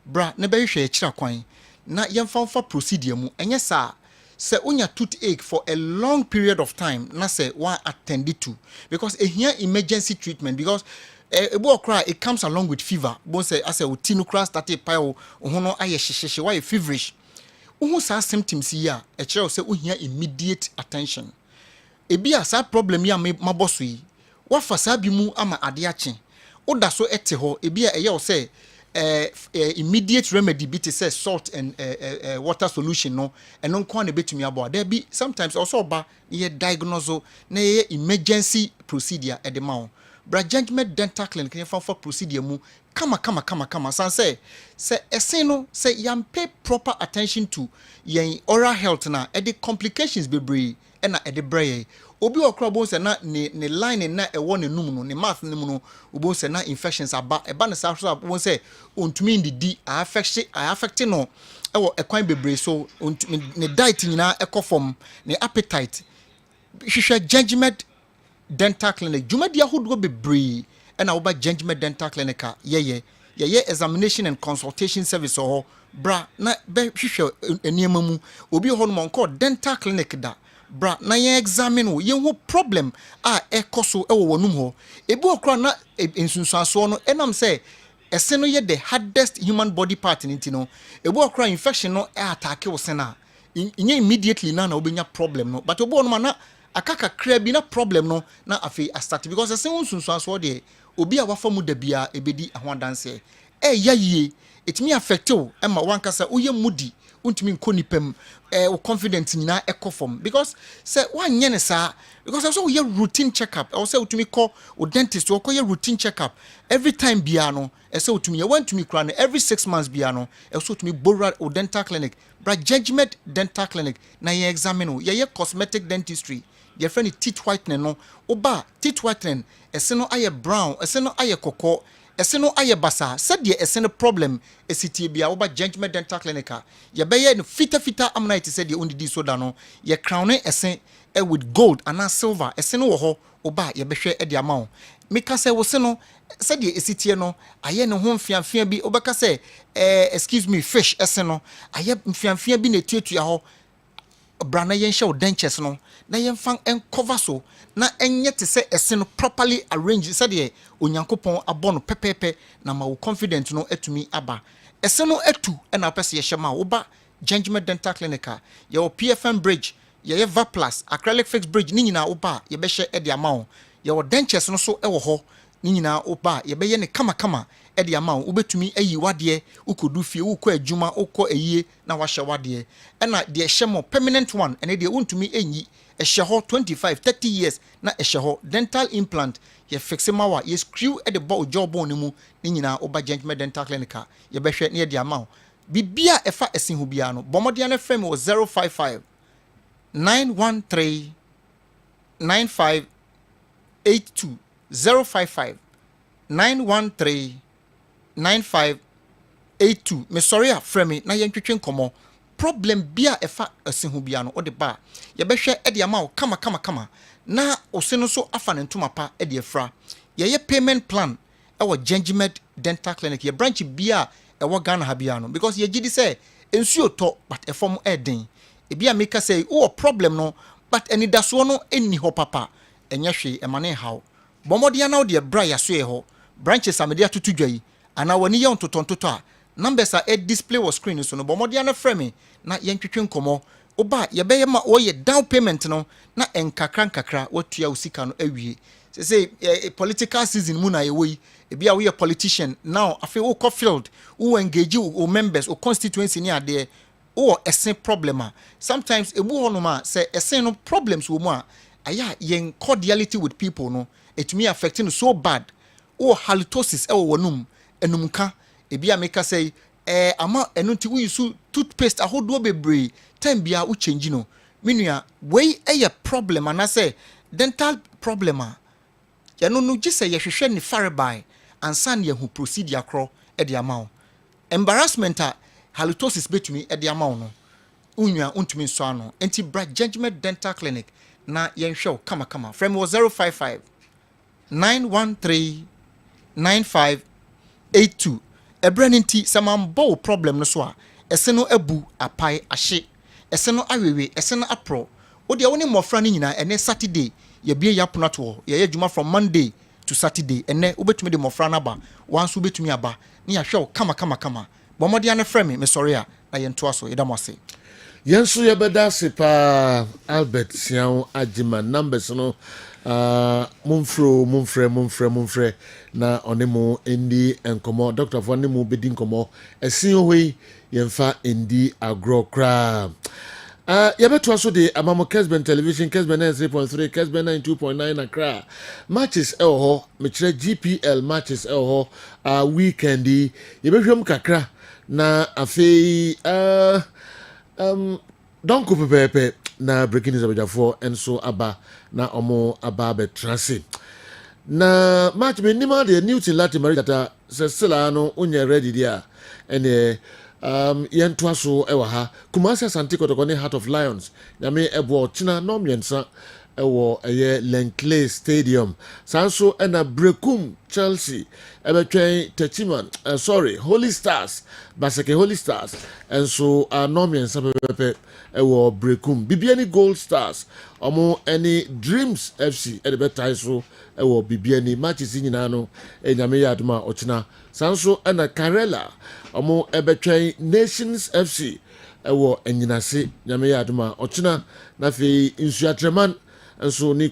Speaker 5: bra ne be hwehwe akira kwan na yemfa procedure mu enye saa se unya toothache for a long period of time na say one attend to because here emergency treatment because ebu okra it comes along with fever bon say as a utinu kra start pile ho aye hyehye why feverish uhu sa symptoms ya e kire say uhia immediate attention ebi a sa problem ya maboso yi wafa sa bi mu ama ade ache oda so ete ho ebi a eye o say immediate remedy be to say salt and water solution no eno nko na betumi abo there be sometimes also ba ye diagnose na ye emergency procedure e de ma o bra judgment dental clinic ye fa procedure mu kama say esen no say yam pay proper attention to yen oral health na e de complications bebre e na e de braye obi okra bo se na ne line na e wo ne num no ne mouth ne mu no obo se na infections aba e ba ne sa so bo se ontumi ndidi affect no e wo ekwan bebre so ne diet nyina e kofom ne appetite hwehwe judgment dental clinic jumadi ahodo bebre e na wo ba judgment dental clinic ye examination and consultation service ho bra na be hwehwe eniema mu obi ho no monko dental clinic da bra na ye examine wo ye ho problem ekoso e wo wonum ho ebi okra na ensunsuaso no enam say ese no ye the hardest human body part nti no ebi okra infection no attack wo sena inye immediately na obenya problem no but obi no na akaka kra bi na problem no na afi start because ese ensunsuaso de obi a wafa mu da bia ebedi ahodanse ya yie etimi affect o ma wankasa woyɛ moody untumi nko nipam o confidence nyina ekɔ form because say wanyɛ ne saa because also we routine checkup or say utumi call o dentist or call your routine checkup every time bia no say utumi you want to me kra every 6 months bia no also utumi bora o dental clinic bra judgment dental clinic na ye examine o ye cosmetic dentistry your friend teeth whitening no oba teeth whitening ese no aye brown ese no aye kɔkɔ ese no aye basa said ye ese no problem esiti bia oba judgment dental clinic ye beye no fita amna it said ye ondidi so da no ye crown ese with gold and silver ese no wo ho oba ye behwe e de ama meka se wo se no said ye esiti no aye ne ho mfiamfia bi obeka se excuse me fish ese no aye mfiamfia bi na tuatua ho brana yen hye dentures no na yen fan en cover so na enye te se ese no properly arrange said ye onyankopon abono pepepe na ma wo confident no etumi aba ese no etu e na pese ye hye ma wo ba judgment dental clinic ye wo PFM bridge ye Va Plus acrylic fixed bridge ni nyina wo ba ye be hye e de ama wo ye wo dentures no so e wo ho ni nyina wo ba ye be ye ne kama e de ama wo betumi ayi wade ukodu fie ukọ adwuma ukọ eyie na wa hye wade e na de hye mo permanent one ene de wontumi enyi e hye ho 25-30 years na e hye ho dental implant ye fixe mawa ye screw e de bo job on mu ni nyina wo ba judgment dental clinic ye be hwe ne de ama wo bibia e fa esin hu bia no bomode na frame wo 055 913 9582 055 913 9582 me sorry a frame na yen twetwe nkomo problem bia efa asihu bia no ode ba ye behwe e de ama wo kama na ose no so afa ne ntoma pa e de efra ye payment plan e wo judgment dental clinic ye branch bia e wo Ghana ha bia no because ye gidi say ensuo to but e form e den e bia make say wo problem no but eni daso no eni ho papa enye hwe e mane haw bomodia na wo de bra ya so e ho branches amedia tutudwai ana woni ye ntotontoto a numbers a display was screen so no bomodia na frame na ye ntwetwe nkomo oba ye be ma o ye down payment no na enkakra watua usika no awie say political season mu na ye woyi e bia we politician now afi wo co field wo engage wo members wo constituency ni ade wo esen problem sometimes ebu hono ma say esen no problems wo mu a aya yen cordiality with people no it me affecting so bad wo halitosis e wo wonum enumka ebia make say ama enunti we use toothpaste ahodo bebre time bia wo change no menua we eye problem ana say dental problem ya no gise ye hwehwe ni farabai ansan ye hu procedure kro e de ama embarrassment halitosis betumi e de ama no unua untumi nso ano enti bra judgment dental clinic na yen hwe kama frame was 055 913 9582 ebreninti samambo problem no so a ese no abu apai ahye ese no awewe ese no apro odi a woni mofra no nyina ene Saturday ye bie yapona to ye adwuma from Monday to Saturday ene obetumi de mofra na ba wanso obetumi aba ne ya hwe kama bomode ane frame me sorry a na ye nto aso yedam ase
Speaker 8: yenso ye beda se pa Albert Sian Agima numbers no mumfre na onemo endi enkomo Dr. Fonemu bedi nkomo esin hoyi yemfa endi agro kra yabeto aso de amamo Kessben television Kessben 3.3 Kessben 92.9 Accra matches ho me kire GPL matches ho weekendi yebehwem kakra na afei donc pepepe na breaking news abajafo enso aba na omo aba betrase na match be nima de Newton Latin Marita se sila no onye ready dia ene yento aso ewa ha Kumasi Asante Kotoko ne Heart of Lions nyame ebo china no miensa ewo eye Lenkley Stadium sanso ena Brekum Chelsea ebetwen Techiman Holy Stars Baseke Holy Stars enso no miensa pepe ewo Brekum Bibiani Gold Stars omo any Dreams FC edebetai so ewo Bibiani matches nyina no enyame yaduma ochina sanso ena Karela omo ebetwen Nations FC ewo enyinase nyame yaduma ochina na fe Insuatreman nso ne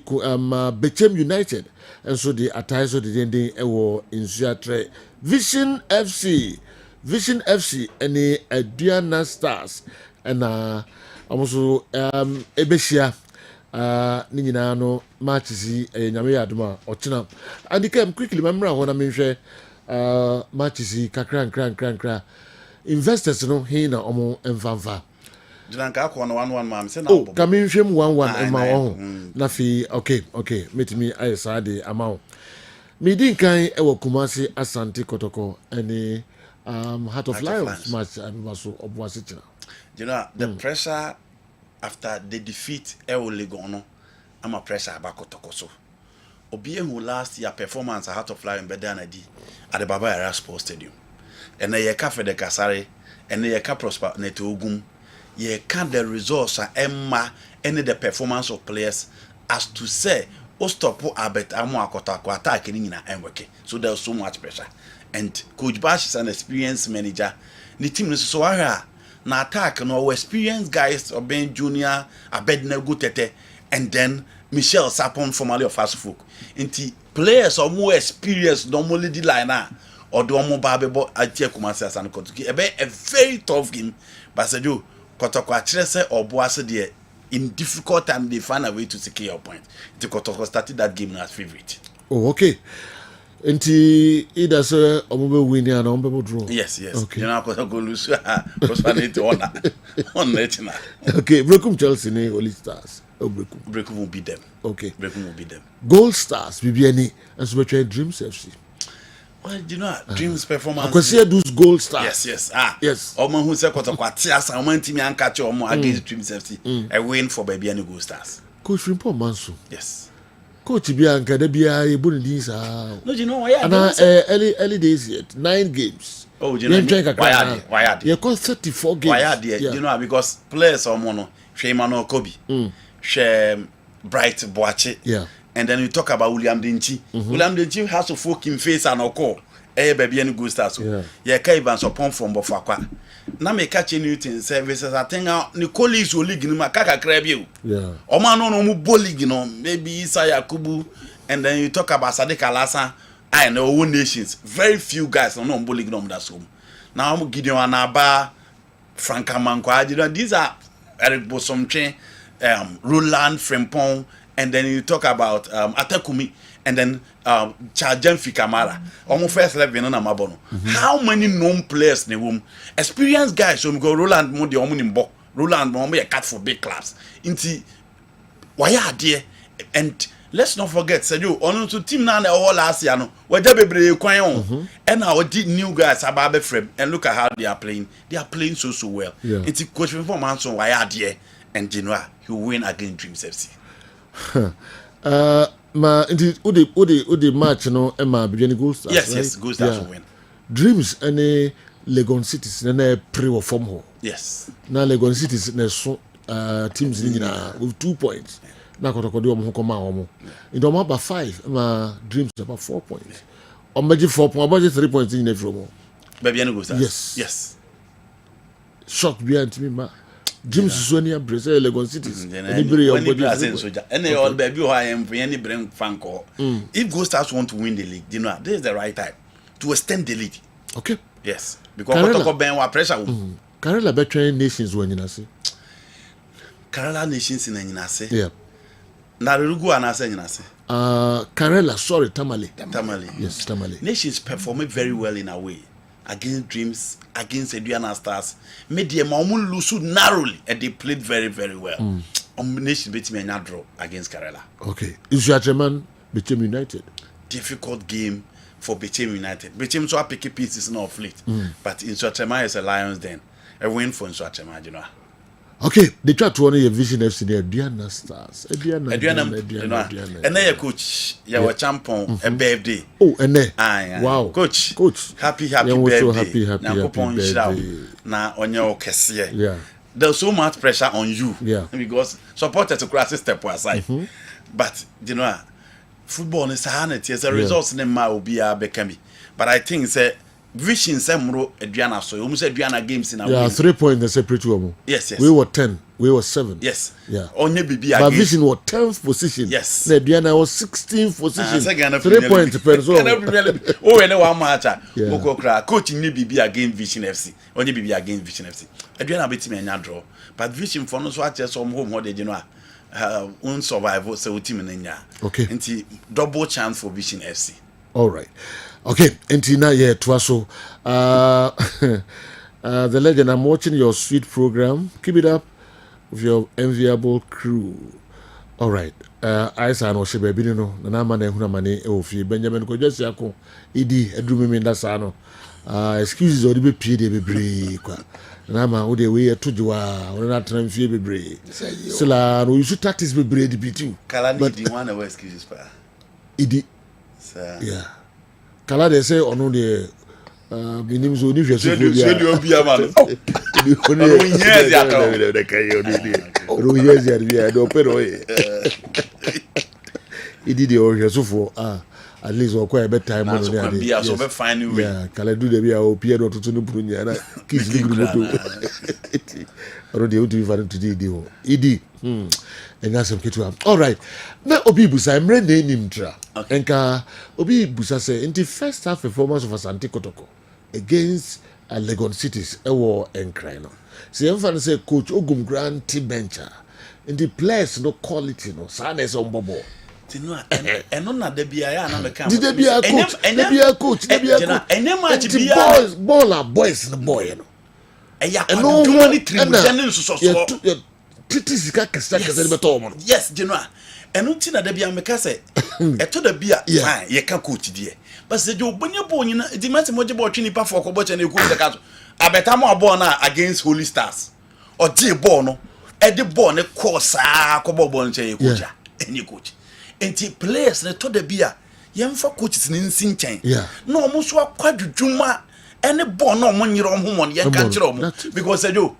Speaker 8: Bechem United nso de atae so de den ɛwɔ Nsuatre. Vision FC ɛne Aduana Stars ɛna ɔmo ebeshia ne nyinaa no matches yi nyame yɛ adom a ɔkyena andika quickly mamra hɔ na menhwɛ matches yi kakra investors no he na ɔmo mfanfa
Speaker 9: Jilanka ko no 1-1 mam se na
Speaker 8: oh kamin hwem 1-1 ma wo na fi okay metimi ayesa de amount midi kan ewo Kumasi Asante Kotoko any Heart of Lions match so obuase china.
Speaker 9: You know the pressure after the defeat Legon no I'm a pressure about Kotoko so obi who last year performance Heart of Lions better than di at the Baba Yara Sports Stadium and ye ka for the Kasare and ye ka prosper netogum ye can the resource emma any the performance of players as to say o stop abet amu akota ko attack ni nyina enweke so there's so much pressure and Coach Bash is an experienced manager the team is so na attack no experienced guys Ben Junior Abednego Tete and then Michel Sapon formerly of Fast Folk inti players or more experienced normally the line or do more babebo atie Kumasi Asante Kotoko a very tough game but say you Kotoko atrese or boase there in difficult time they find a way to secure your point. The Kotoko started that game as favorite.
Speaker 8: Oh, okay. Nti either say omo win and omo draw.
Speaker 9: Yes.
Speaker 8: Okay.
Speaker 9: You know Kotoko lose because we need to on na.
Speaker 8: Okay, Brekum Chelsea ne Holy Stars. Oh,
Speaker 9: Brekum will beat them.
Speaker 8: Okay.
Speaker 9: Brekum will beat them.
Speaker 8: Gold Stars BBNE and so between Dreams FC.
Speaker 9: Well, you know, Dreams performance.
Speaker 8: I could see those Gold Stars.
Speaker 9: Yes.
Speaker 8: Yes.
Speaker 9: Omo who say Kotoko atias omo ntimi anka che omo against Dreams FC. A win for baby and Gold Stars.
Speaker 8: Coach Frimpong Manso.
Speaker 9: Yes.
Speaker 8: Coach Bianca de bia e bonu din sa.
Speaker 9: No, you know why?
Speaker 8: Early days yet 9 games.
Speaker 9: Oh, you know why are
Speaker 8: you got 34 games.
Speaker 9: Why are there? You know because players are mono. Shemano Kobe. She Bright Boache.
Speaker 8: Yeah.
Speaker 9: And then we talk about William Dinchi. William Dinchi has to fork him face and oko. Baby and Gold Stars. Yeah, Kevin so pom from Bofakwa. Na me catch Newton services. I think ni colleagues will league in Makaka Krabio.
Speaker 8: Yeah.
Speaker 9: Oman no mu bolig, you know, maybe Isaiah Kubu, and then you talk about Sadiq Alasa. I know one nations. Very few guys no bolig no that's home. Now I'm Gideon Anaba, Frank Amankwa. These are Eric Bosomche, Roland Frimpong, and then you talk about Atakumi, and then Charjan Fikamara. Almost first level in Amabono. How many known players in the room? Experienced guys, so we go Roland Modi Omunimbo. Roland Mommy a cat for big clubs. Inti why are there? And let's not forget, Sergio, on to team now all last year, no, where they be quiet and our new guys are Babe Frame, and look at how they are playing. They are playing so well.
Speaker 8: Yeah.
Speaker 9: It's a coach from Manson, why are there? And Genoa, he will win against Dreams FC.
Speaker 8: Ma indeed, the match no Emma beginning Gold Stars.
Speaker 9: Yes, Gold Stars will win.
Speaker 8: Dreams any Legon Cities na pre or form ho.
Speaker 9: Yes.
Speaker 8: Na Legon Cities na so teams with 2 points. Na Kotoko de omo koma omo. In the about 5, ma Dreams about 4 points. Omo 4 points, about 3 points in every room.
Speaker 9: Baby and Gold Stars.
Speaker 8: Yes. Shock behind me ma. Dreams so near Brazil Legon Cities.
Speaker 9: And all baby who I am for any brain fan call. If Gold Stars want to win the league, you know, this is the right time to extend the league.
Speaker 8: Okay.
Speaker 9: Yes. Because Kotoko Ben wa pressure.
Speaker 8: Karela better nations when you say.
Speaker 9: Karela nations in Ninase.
Speaker 8: Yeah.
Speaker 9: Narugu anase Ninase.
Speaker 8: Karela, sorry, Tamale. Yes, Tamale.
Speaker 9: Nations performed very well in a way. Against Dreams, against Aduana Stars, made them almost lose narrowly, and they played very, very well. Nation beat me a draw against Karela.
Speaker 8: Okay. Is your German Bechem United?
Speaker 9: Difficult game for Bechem United. Bechem so picky pieces not fleet, but in Swatema is a Lions den. A win for Swatema, you know.
Speaker 8: Okay, they try to honor your Vision FC there. Aduana Stars. Aduana.
Speaker 9: And then your coach, your champion, a birthday.
Speaker 8: Oh, and then. Wow.
Speaker 9: Coach. Happy
Speaker 8: yeah,
Speaker 9: birthday.
Speaker 8: So happy birthday.
Speaker 9: Now on your Kessben.
Speaker 8: Yeah.
Speaker 9: There's so much pressure on you.
Speaker 8: Yeah.
Speaker 9: Because supporters to cross step aside. But you know, football is a it's a result in my will be a Bekami. But I think say vision semro aduana so you say aduana games in a
Speaker 8: yeah 3 points they separate you.
Speaker 9: Yes.
Speaker 8: We were 10, we were 7.
Speaker 9: Yes.
Speaker 8: Yeah.
Speaker 9: Onye bibi
Speaker 8: but vision was 10th position.
Speaker 9: Yes.
Speaker 8: Na aduana was 16th position. 3 points per so.
Speaker 9: Oh ene one match moko kra coach ni bibi against vision FC. Onye bibi against vision FC. Aduana betimi anya draw but vision for no so at some home holiday you know un survival so team nya.
Speaker 8: Okay.
Speaker 9: Nti double chance for vision FC.
Speaker 8: All right. Okay, Entina, yeah, Twaso. The legend, I'm watching your sweet program. Keep it up with your enviable crew. All right. I say no she baby no. Na man e huna mane e ofi Benjamin ko just yako. Idi edru me nda sa no. Excuses odi be pie de bebre kwa. Na ma wo de we etojoa, wo na tran fie bebre. Sila no you should tactics bebre di bitu.
Speaker 9: Kala ni di one of excuses pa.
Speaker 8: Idi. Yeah. Kala de say ono de minim zo ni hwe so fo
Speaker 9: dia. So di man. Ono yes ya to.
Speaker 8: De kai oni. Ono yes ya bia do pero e. Idi de o hwe so fo at least o kwa be time no dey.
Speaker 9: Bia so be find way.
Speaker 8: Yeah, kala do de bia o pie do tutu no puru nya na kids ni guru moto. Ono de o do even today dey o. Idi. And that's some kitu. All right. Now obi busa emre na enim tra. Enka obi busa say in the first half performance of Asante Kotoko against Legon Cities ewo enkrai no. Say emfa say coach Ogum Grant bencher. In the players no quality no. Sanes on bobo.
Speaker 9: Tinu eno na de bia ya na meka.
Speaker 8: Di de bia coach. De bia coach. De bia coach.
Speaker 9: Ene match bia.
Speaker 8: Boys no boy no.
Speaker 9: Eya kwa duma ni tribunal so.
Speaker 8: Titisika kesa de beto mo.
Speaker 9: Yes, Genoa. Enu ti na da bia meka say eto da bia fine ye ka coach die. But say jo bonye bo nyina di mate mo je bo twi nipa for ko bo che na eku de ka so. Abeta mo ball na against Holy Stars. O di ball no e di ball ne course ko ball nche ye coach. Any coach. Enti players na to da bia ye mfa coaches ni nsi nchen. Na omo so akwadwudwuma ene ball na omo nyiro omo mo ye ka kire omo because say jo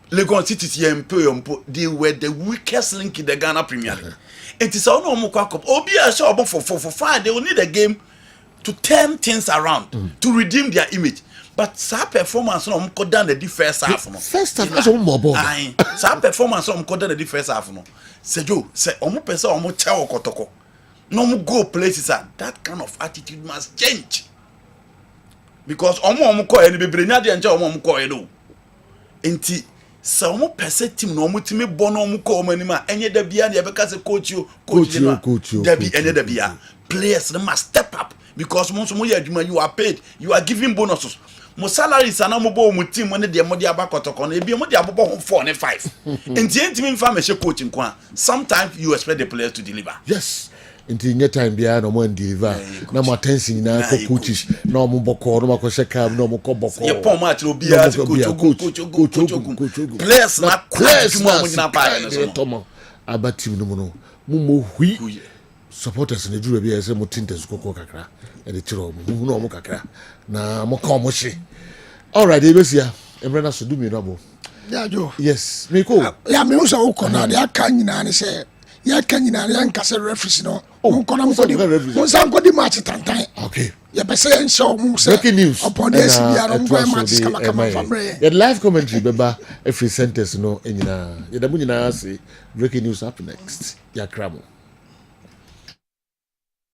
Speaker 9: Legon City yempo they were the weakest link in the Ghana Premier League. It is all no more Obi a show for fine. They will need a game to turn things around to redeem their image. But sa performance no go down the first half no.
Speaker 8: First half as more ball.
Speaker 9: Sa performance no go down the first half no. Sejo say omo pesa omo che okotoko. No mo go places that kind of attitude must change. Because omo ko eni bebre nya de nche omo ko e no. Enti so omo pese team no omo timi bo no omo ko omo anima enye da bia na yebeka se coach da bi enye da bia players they must step up because mo ya adwuma you are paid, you are giving bonuses. Mo salaries ana mo bo mo team mo ne de mo de abakotoko na ebi mo de abobo ho 4 ne 5 enti mi mfa me she coach nko sometimes you expect the players to deliver.
Speaker 8: Yes. Until your time bia no mo deliver na mo attention na ko coaches na mo boko no ma ko sheka no mo ko boko
Speaker 9: ye pon match obi a coach players na coach mo nyina pa no so
Speaker 8: tomo aba team no mo mo hui supporters na duru bia say mo tintes kokko kakra e de chiro mo no mo kakra na mo ka mo hye. All right, ebesia emre na so do me no bo
Speaker 3: ya jo
Speaker 8: yes me ko
Speaker 3: ya me usa uko na de aka nyina ne say ya ka nyina ya nka se referee no nko na mfodi mo san ko di match tantan.
Speaker 8: Okay,
Speaker 3: ya pese en show mo say
Speaker 8: breaking news
Speaker 3: upon the SBR on go match kama famre
Speaker 8: the live commentary beba every sentence no enyina ya da mu nyina say breaking news up next ya kramo.